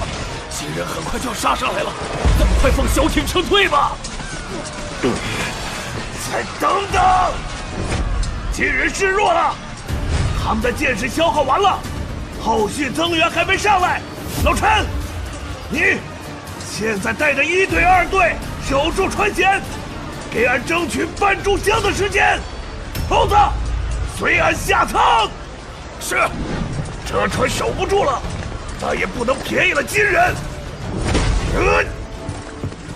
S5: 金人很快就要杀上来了，咱们快放小艇撤退吧。
S7: 再等等，金人示弱了，他们的箭矢消耗完了，后续增援还没上来。老陈，你现在带着1队、2队守住船舷，给俺争取半炷香的时间。猴子，随俺下舱。是，这船守不住了，咱也不能便宜了金人。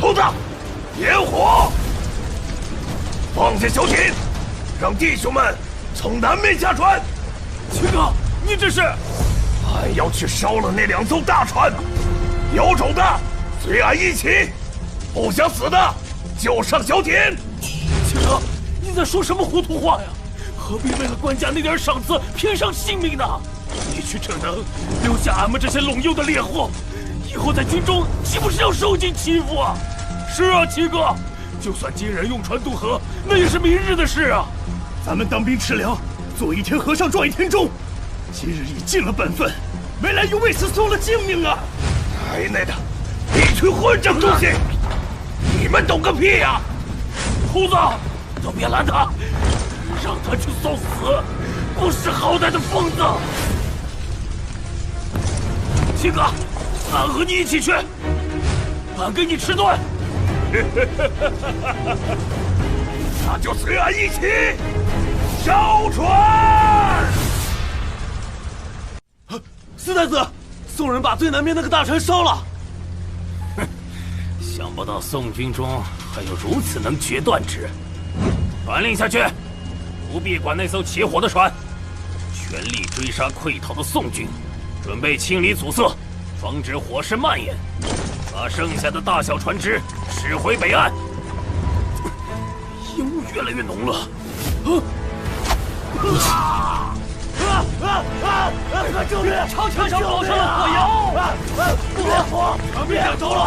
S7: 猴子，点火，放下小艇，让弟兄们从南面下船。
S5: 秦哥，你这是？
S7: 俺要去烧了那2艘大船，有种的随俺一起，不想死的就上小艇。
S5: 秦哥，你在说什么糊涂话呀？何必为了官家那点赏赐拼上性命呢？你去逞能，留下俺们这些陇右的烈货，以后在军中岂不是要受尽欺负啊？是啊，秦哥，就算金人用船渡河，那也是明日的事啊。
S4: 咱们当兵吃粮，做一天和尚撞一天钟。今日已尽了本分，没来由为此送了性命啊！
S7: 太内的，一群混账东西！你们懂个屁呀！
S5: 胡子，都别拦他，让他去送死，不识好歹的疯子！秦哥，俺和你一起去，俺给你吃顿。
S7: 那就随俺一起烧船。
S2: 四太子，宋人把最南边那个大船烧了。
S5: 哼，想不到宋军中还有如此能决断之人。传令下去，不必管那艘起火的船，全力追杀溃逃的宋军，准备清理阻塞，防止火势蔓延。把剩下的大小船只驶回北岸。烟雾越来越浓了。
S9: 快救命！长枪上跑上了火焰！灭火！别走了！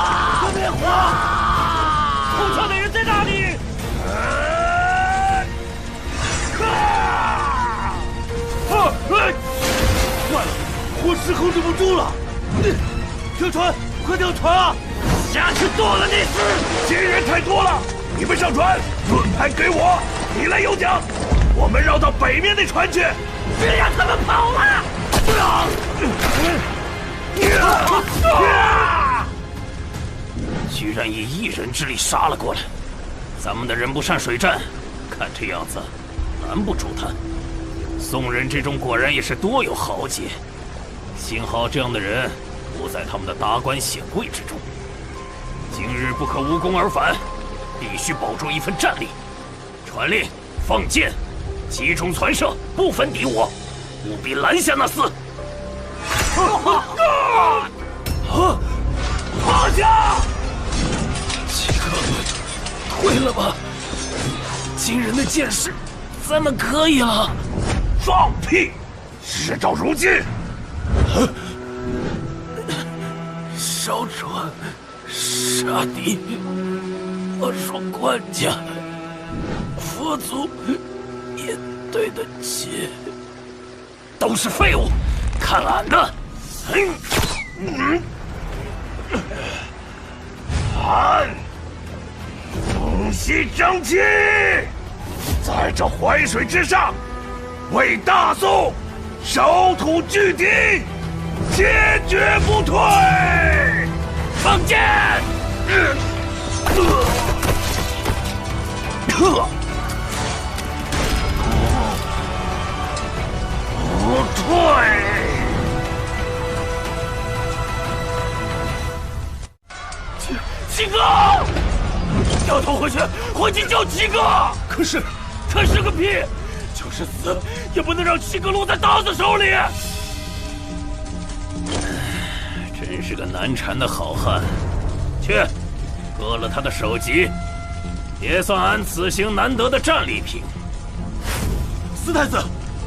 S9: 灭火！
S5: 后枪的人在哪里？
S2: 坏了，火势控制不住了！跳船，快跳船啊！
S7: 下去剁了你！金人太多了，你们上船，盾牌给我，你来有奖。我们绕到北面那船去，
S5: 别让他们跑了！居然以1人之力杀了过来，咱们的人不善水战，看这样子难不住他。宋人之中果然也是多有豪杰，幸好这样的人不在他们的达官显贵之中。今日不可无功而返，必须保住一份战力。传令，放箭，集中传射，不分敌我，务必拦下那厮。
S7: 放下！
S5: 七哥，退了吧，金人的箭矢，咱们可以了。
S7: 放屁！事到如今，
S5: 烧船杀敌，我说官家佛祖也对得起。都是废物，看俺的！
S7: 俺风息正气，在这淮水之上，为大宋守土拒敌，坚决不退。
S5: 放箭！
S7: 不退！
S5: 七哥，掉头回去，回去救七哥。
S4: 可是
S5: 个屁！就是死，也不能让七哥落在大子手里。真是个难缠的好汉。去，割了他的首级，也算俺此行难得的战利品。
S2: 四太子，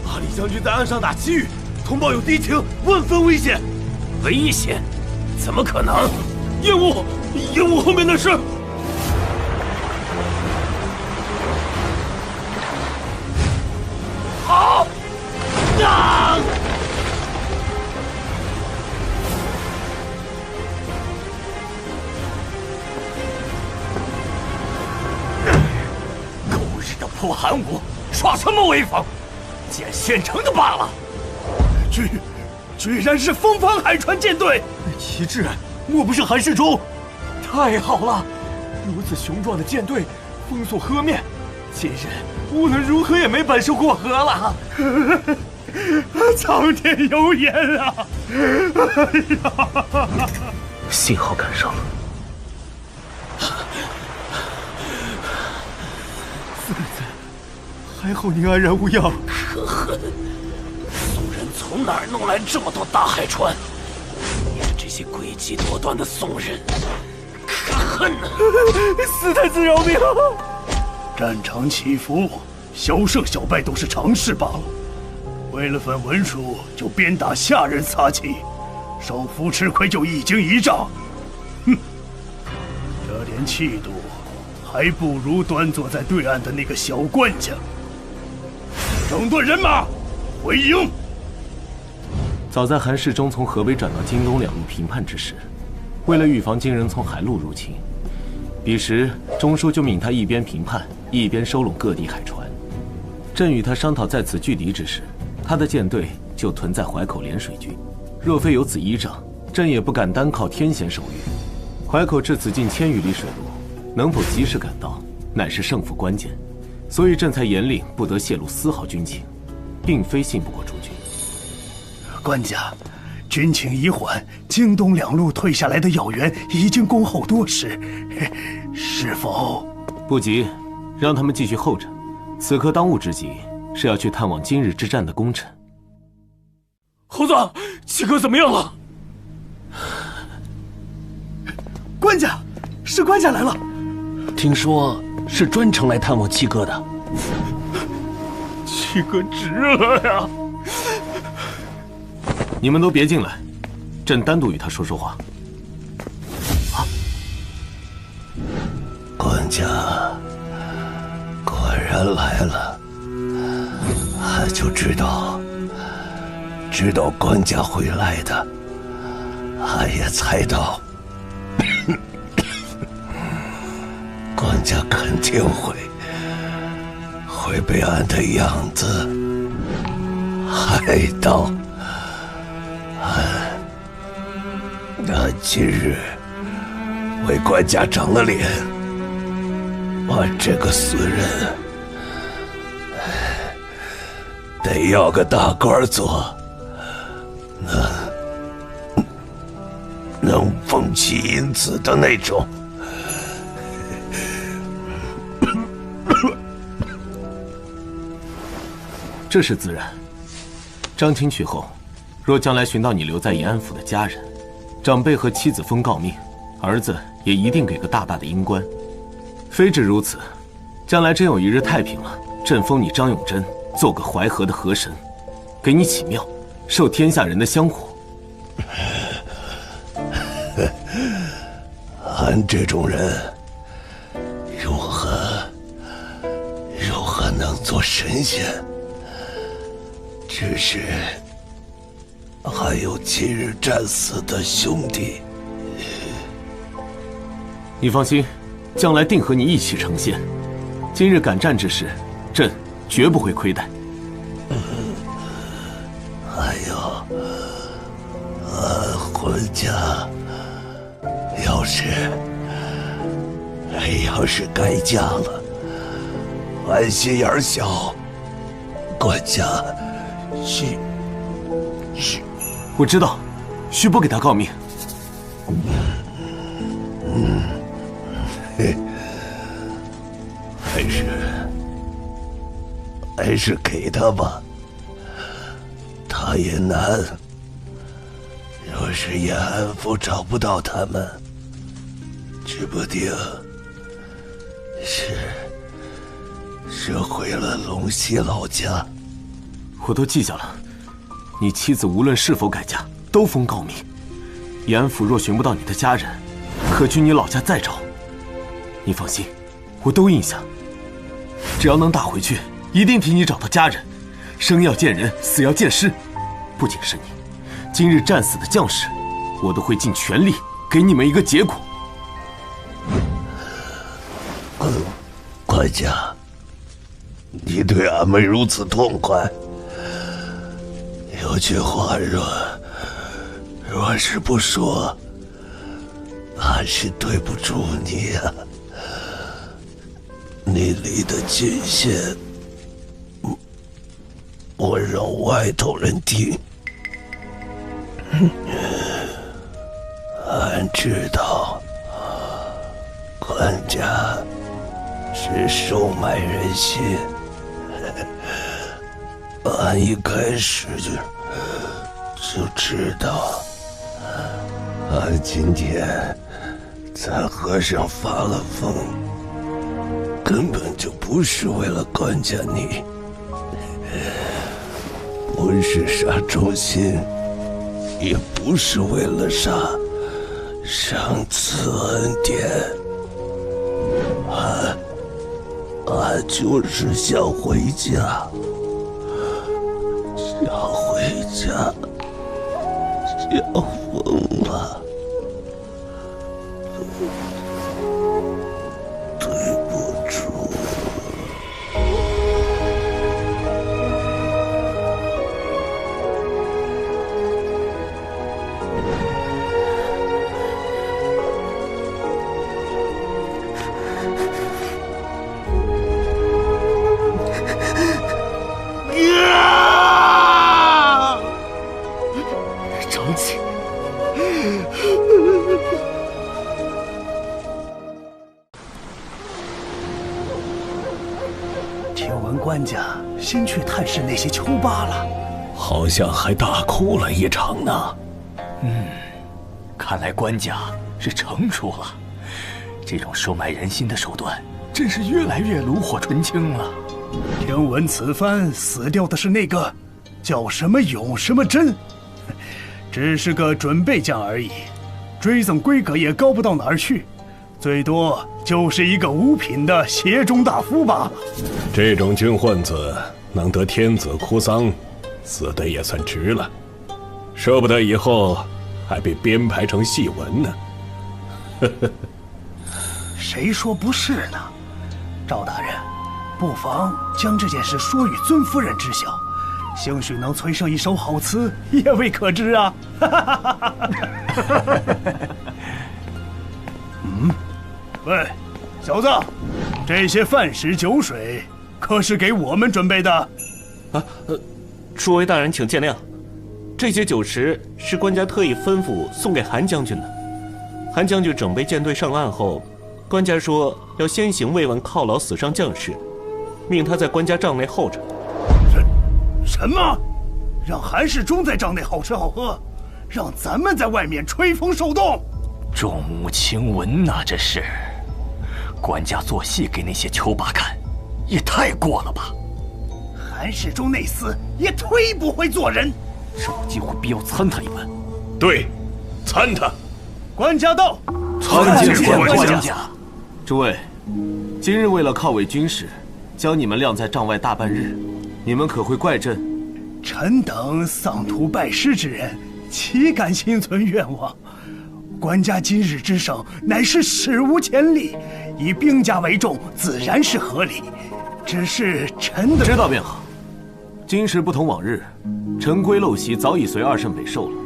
S2: 阿里将军在岸上打西域，通报有敌情，万分危险。
S5: 危险？怎么可能？烟雾后面那是……好！
S6: 偷韩武，耍什么威风？见县城的罢了。
S4: 居然是风帆海船舰队！
S6: 旗帜莫不是韩世忠？太好了！如此雄壮的舰队，封锁河面，今日无论如何也没本事过河了。
S4: 苍天有眼啊！
S2: 幸好赶上了。
S6: 夫人，还好您安然无恙。
S5: 可恨！宋人从哪儿弄来这么多大海船？你们这些诡计多端的宋人，可恨啊！
S4: 四太子饶命！战场起伏，小胜小败都是常事罢了。为了份文书就鞭打下人撒气，少夫吃亏就一惊一乍。哼，这点气度，还不如端坐在对岸的那个小官家。整顿人马，回营。
S2: 早在韩世忠从河北转到京东两路平叛之时，为了预防金人从海路入侵，彼时中书就命他一边平叛，一边收拢各地海船。正与他商讨在此拒敌之时，他的舰队就屯在淮口涟水郡。若非有此依仗，朕也不敢单靠天险守御。淮口至此近1000余里水路，能否及时赶到，乃是胜负关键。所以朕才严令不得泄露丝毫军情，并非信不过诸军。
S4: 官家，军情已缓，京东两路退下来的要员已经恭候多时，是否
S2: 不急？让他们继续候着。此刻当务之急是要去探望今日之战的功臣。
S6: 猴子，七哥怎么样了？
S4: 官家，是官家来了。
S5: 听说是专程来探望七哥的。
S6: 七哥值了呀！
S2: 你们都别进来，朕单独与他说说话。
S7: 官家果然来了，就知道官家会来的，俺也猜到，官家肯定会被俺的样子害到。俺今日为官家长了脸，我这个死人得要个大官做，能封妻荫子的那种。
S2: 这是自然。张青去后，若将来寻到你留在延安府的家人，长辈和妻子封诰命，儿子也一定给个大大的阴官。非止如此，将来真有一日太平了，朕封你张永贞做个淮河的河神，给你起庙，受天下人的香火。
S7: 俺这种人，如何能做神仙？只是还有今日战死的兄弟。
S2: 你放心，将来定和你一起成仙。今日赶战之事，朕绝不会亏待。
S7: 哎呦，俺浑家要是改嫁了，俺心眼小，官家需
S2: 我知道，徐伯给他诰命。
S7: 还是给他吧，他也难。若是延安府找不到他们，指不定是回了陇西老家。
S2: 我都记下了，你妻子无论是否改嫁，都封诰命。延安府若寻不到你的家人，可去你老家再找。你放心，我都印下。只要能打回去，一定替你找到家人。生要见人，死要见尸。不仅是你，今日战死的将士，我都会尽全力给你们一个结果。
S7: 官家，你对俺们如此痛快。有句话若是不说，俺是对不住你呀。你离的界限，我让外头人听。俺知道，官家是收买人心。俺一开始就知道，俺今天在河上发了疯，根本就不是为了官家你，不是杀忠心，也不是为了杀上次恩典，俺就是想回家。想回家，想疯了。对不住。
S4: 听闻官家先去探视那些丘巴了，
S3: 好像还大哭了一场呢。
S12: 看来官家是成熟了，这种收买人心的手段真是越来越炉火纯青了。
S4: 听闻此番死掉的是那个叫什么勇什么真，只是个准备将而已，追赠规格也高不到哪儿去，最多就是一个五品的协中大夫罢了。
S3: 这种军混子能得天子哭丧，死的也算值了，说不得以后还被编排成戏文呢。
S4: 谁说不是呢？赵大人，不妨将这件事说与尊夫人知晓，兴许能催生一首好词，也未可知啊。喂，小子，这些饭食酒水可是给我们准备的？
S2: 诸位大人请见谅，这些酒食是官家特意吩咐送给韩将军的。韩将军整备舰队上岸后，官家说要先行慰问犒劳死伤将士，命他在官家帐内候着。
S4: 什么？让韩世忠在帐内好吃好喝，让咱们在外面吹风受冻？
S12: 重武轻文呐，这是官家做戏给那些丘巴看，也太过了吧！
S4: 韩世忠那厮也忒不会做人，
S12: 这有机会必要参他一番。
S3: 对，参他。
S4: 官家到，
S2: 参见
S12: 官家。
S2: 诸位，今日为了犒慰军士，将你们晾在帐外大半日，你们可会怪朕？
S4: 臣等丧土拜师之人，岂敢心存怨枉？官家今日之胜，乃是史无前例，以兵家为重，自然是合理。只是臣的
S2: 知道便好。今时不同往日，臣归陋习早已随二圣北受了，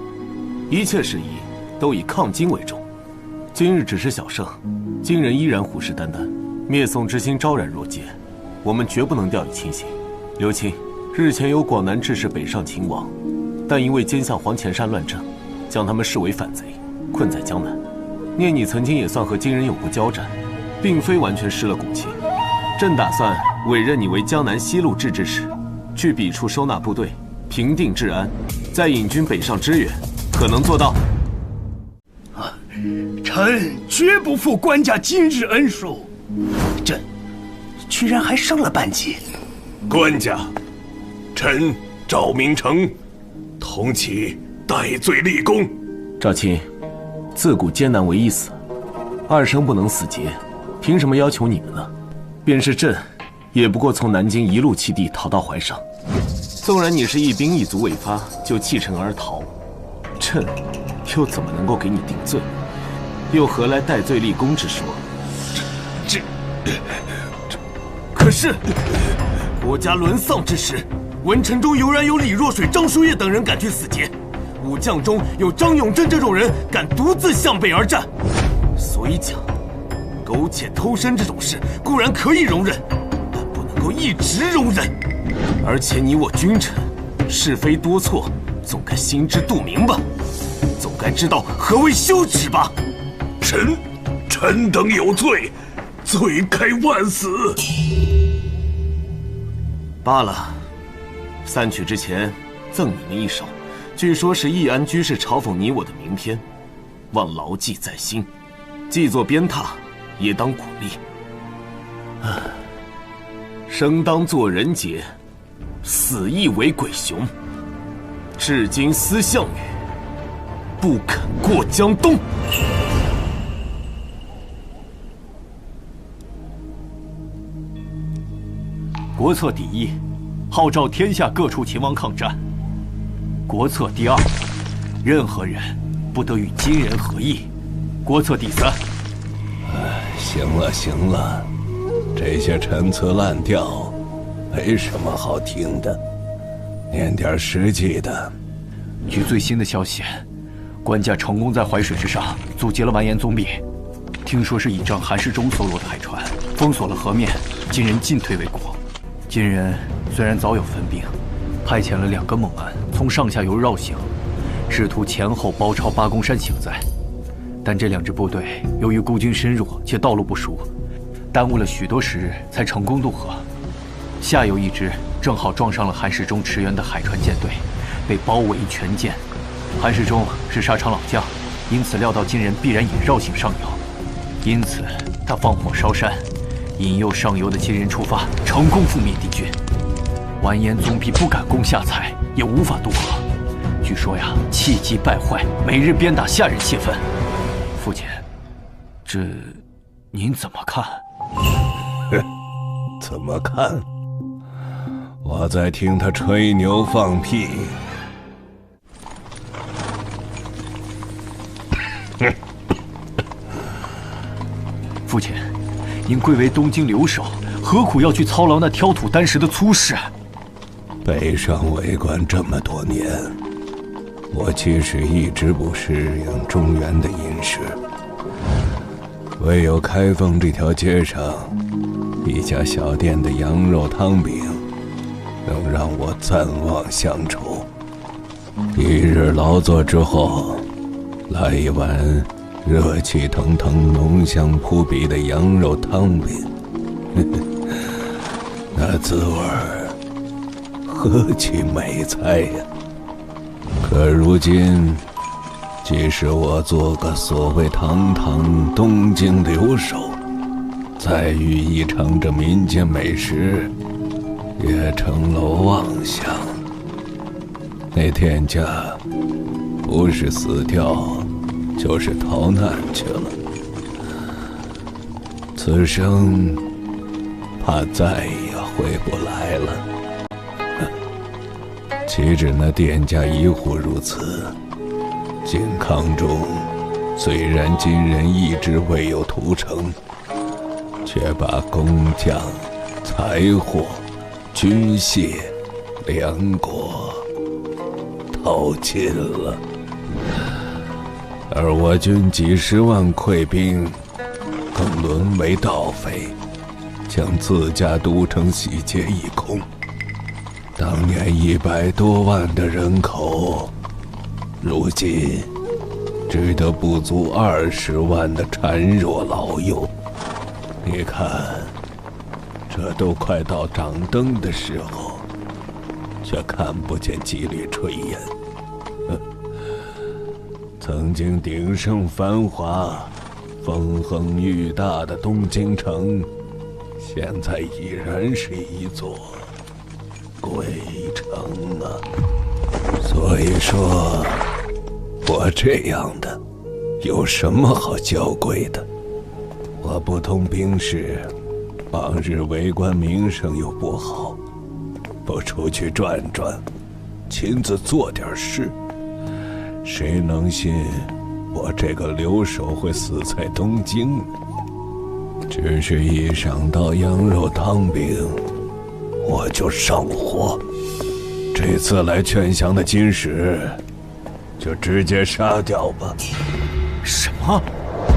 S2: 一切事宜都以抗金为重。今日只是小胜，金人依然虎视眈眈，灭宋之心昭然若揭，我们绝不能掉以轻心。刘钦，日前有广南志士北上秦王，但因为奸相黄潜山乱政，将他们视为反贼，困在江南。念你曾经也算和金人有过交战，并非完全失了骨气。朕打算委任你为江南西路制置使，去彼处收纳部队，平定治安，再引军北上支援，可能做到？
S4: 臣绝不负官家今日恩殊。朕居然还升了半级。
S3: 官家，臣赵明诚，同起戴罪立功。
S2: 赵钦，自古艰难为一死，二生不能死节，凭什么要求你们呢？便是朕，也不过从南京一路弃地逃到淮上。纵然你是一兵一卒未发就弃城而逃，朕又怎么能够给你定罪？又何来戴罪立功之说？
S3: 可是，
S2: 国家沦丧之时，文臣中犹然有李若水、张叔夜等人敢去死节，武将中有张永贞这种人敢独自向北而战。所以讲，苟且偷生这种事固然可以容忍，但不能够一直容忍。而且你我君臣，是非多错，总该心知肚明吧？总该知道何为羞耻吧？
S7: 臣等有罪，罪该万死。
S2: 罢了，散去之前赠你们一首，据说是易安居士嘲讽你我的名篇，望牢记在心，既作鞭挞，也当鼓励。生当作人杰，死亦为鬼雄。至今思项羽，不肯过江东。
S6: 国策第一，号召天下各处秦王抗战。国策第二，任何人不得与金人合议。国策第三。
S3: 行了，这些陈词滥调没什么好听的，念点实际的。
S12: 据最新的消息，官家成功在淮水之上阻截了完颜宗弼，听说是倚仗韩世忠搜罗的海船，封锁了河面，金人进退维谷。金人虽然早有分兵，派遣了2个猛安从上下游绕行，试图前后包抄八公山行在，但这2支部队由于孤军深弱且道路不熟，耽误了许多时日才成功渡河。下游一支正好撞上了韩世忠驰援的海船舰队，被包围全歼。韩世忠是沙场老将，因此料到金人必然也绕行上游，因此他放火烧山，引诱上游的金人出发，成功覆灭敌军。完颜宗弼不敢攻下蔡，也无法渡河。据说呀，气急败坏，每日鞭打下人泄愤。父亲，这您怎么看？
S3: 怎么看？我在听他吹牛放屁。
S12: 父亲，您贵为东京留守，何苦要去操劳那挑土担石的粗事？
S3: 北上为官这么多年，我其实一直不适应中原的饮食。唯有开封这条街上一家小店的羊肉汤饼，能让我暂忘乡愁。一日劳作之后，来一碗热气腾腾、浓香扑鼻的羊肉汤饼，那滋味何其美哉呀！可如今，即使我做个所谓堂堂东京留守，再欲一尝这民间美食，也成了妄想。那店家不是死掉，就是逃难去了。此生怕再也回不来了。岂止那店家一户如此，靖康中虽然金人一直未有屠城，却把工匠、财货、军械、粮国掏尽了。而我军几十万溃兵更沦为盗匪，将自家都城洗劫一空。当年100多万的人口，如今只得不足20万的孱弱老幼。你看，这都快到掌灯的时候，却看不见几缕炊烟。曾经鼎盛繁华、风横裕大的东京城，现在已然是一座鬼城啊！所以说，我这样的有什么好娇贵的？我不通兵事，往日为官名声又不好，不出去转转，亲自做点事，谁能信我这个留守会死在东京呢？只是一想到羊肉汤饼，我就上火。这次来劝降的金使，就直接杀掉吧。
S12: 什么？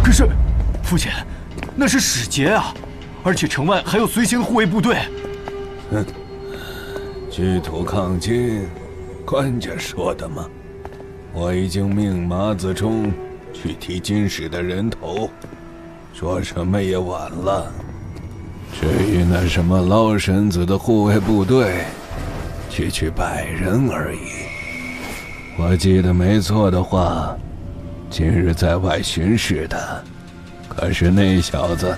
S12: 可是，父亲，那是使节啊，而且城外还有随行的护卫部队。
S3: 哼，拒土抗金，官家说的吗？我已经命麻子忠去提金使的人头，说什么也晚了。至于那什么捞神子的护卫部队，区区100人而已。我记得没错的话，今日在外巡视的，可是那小子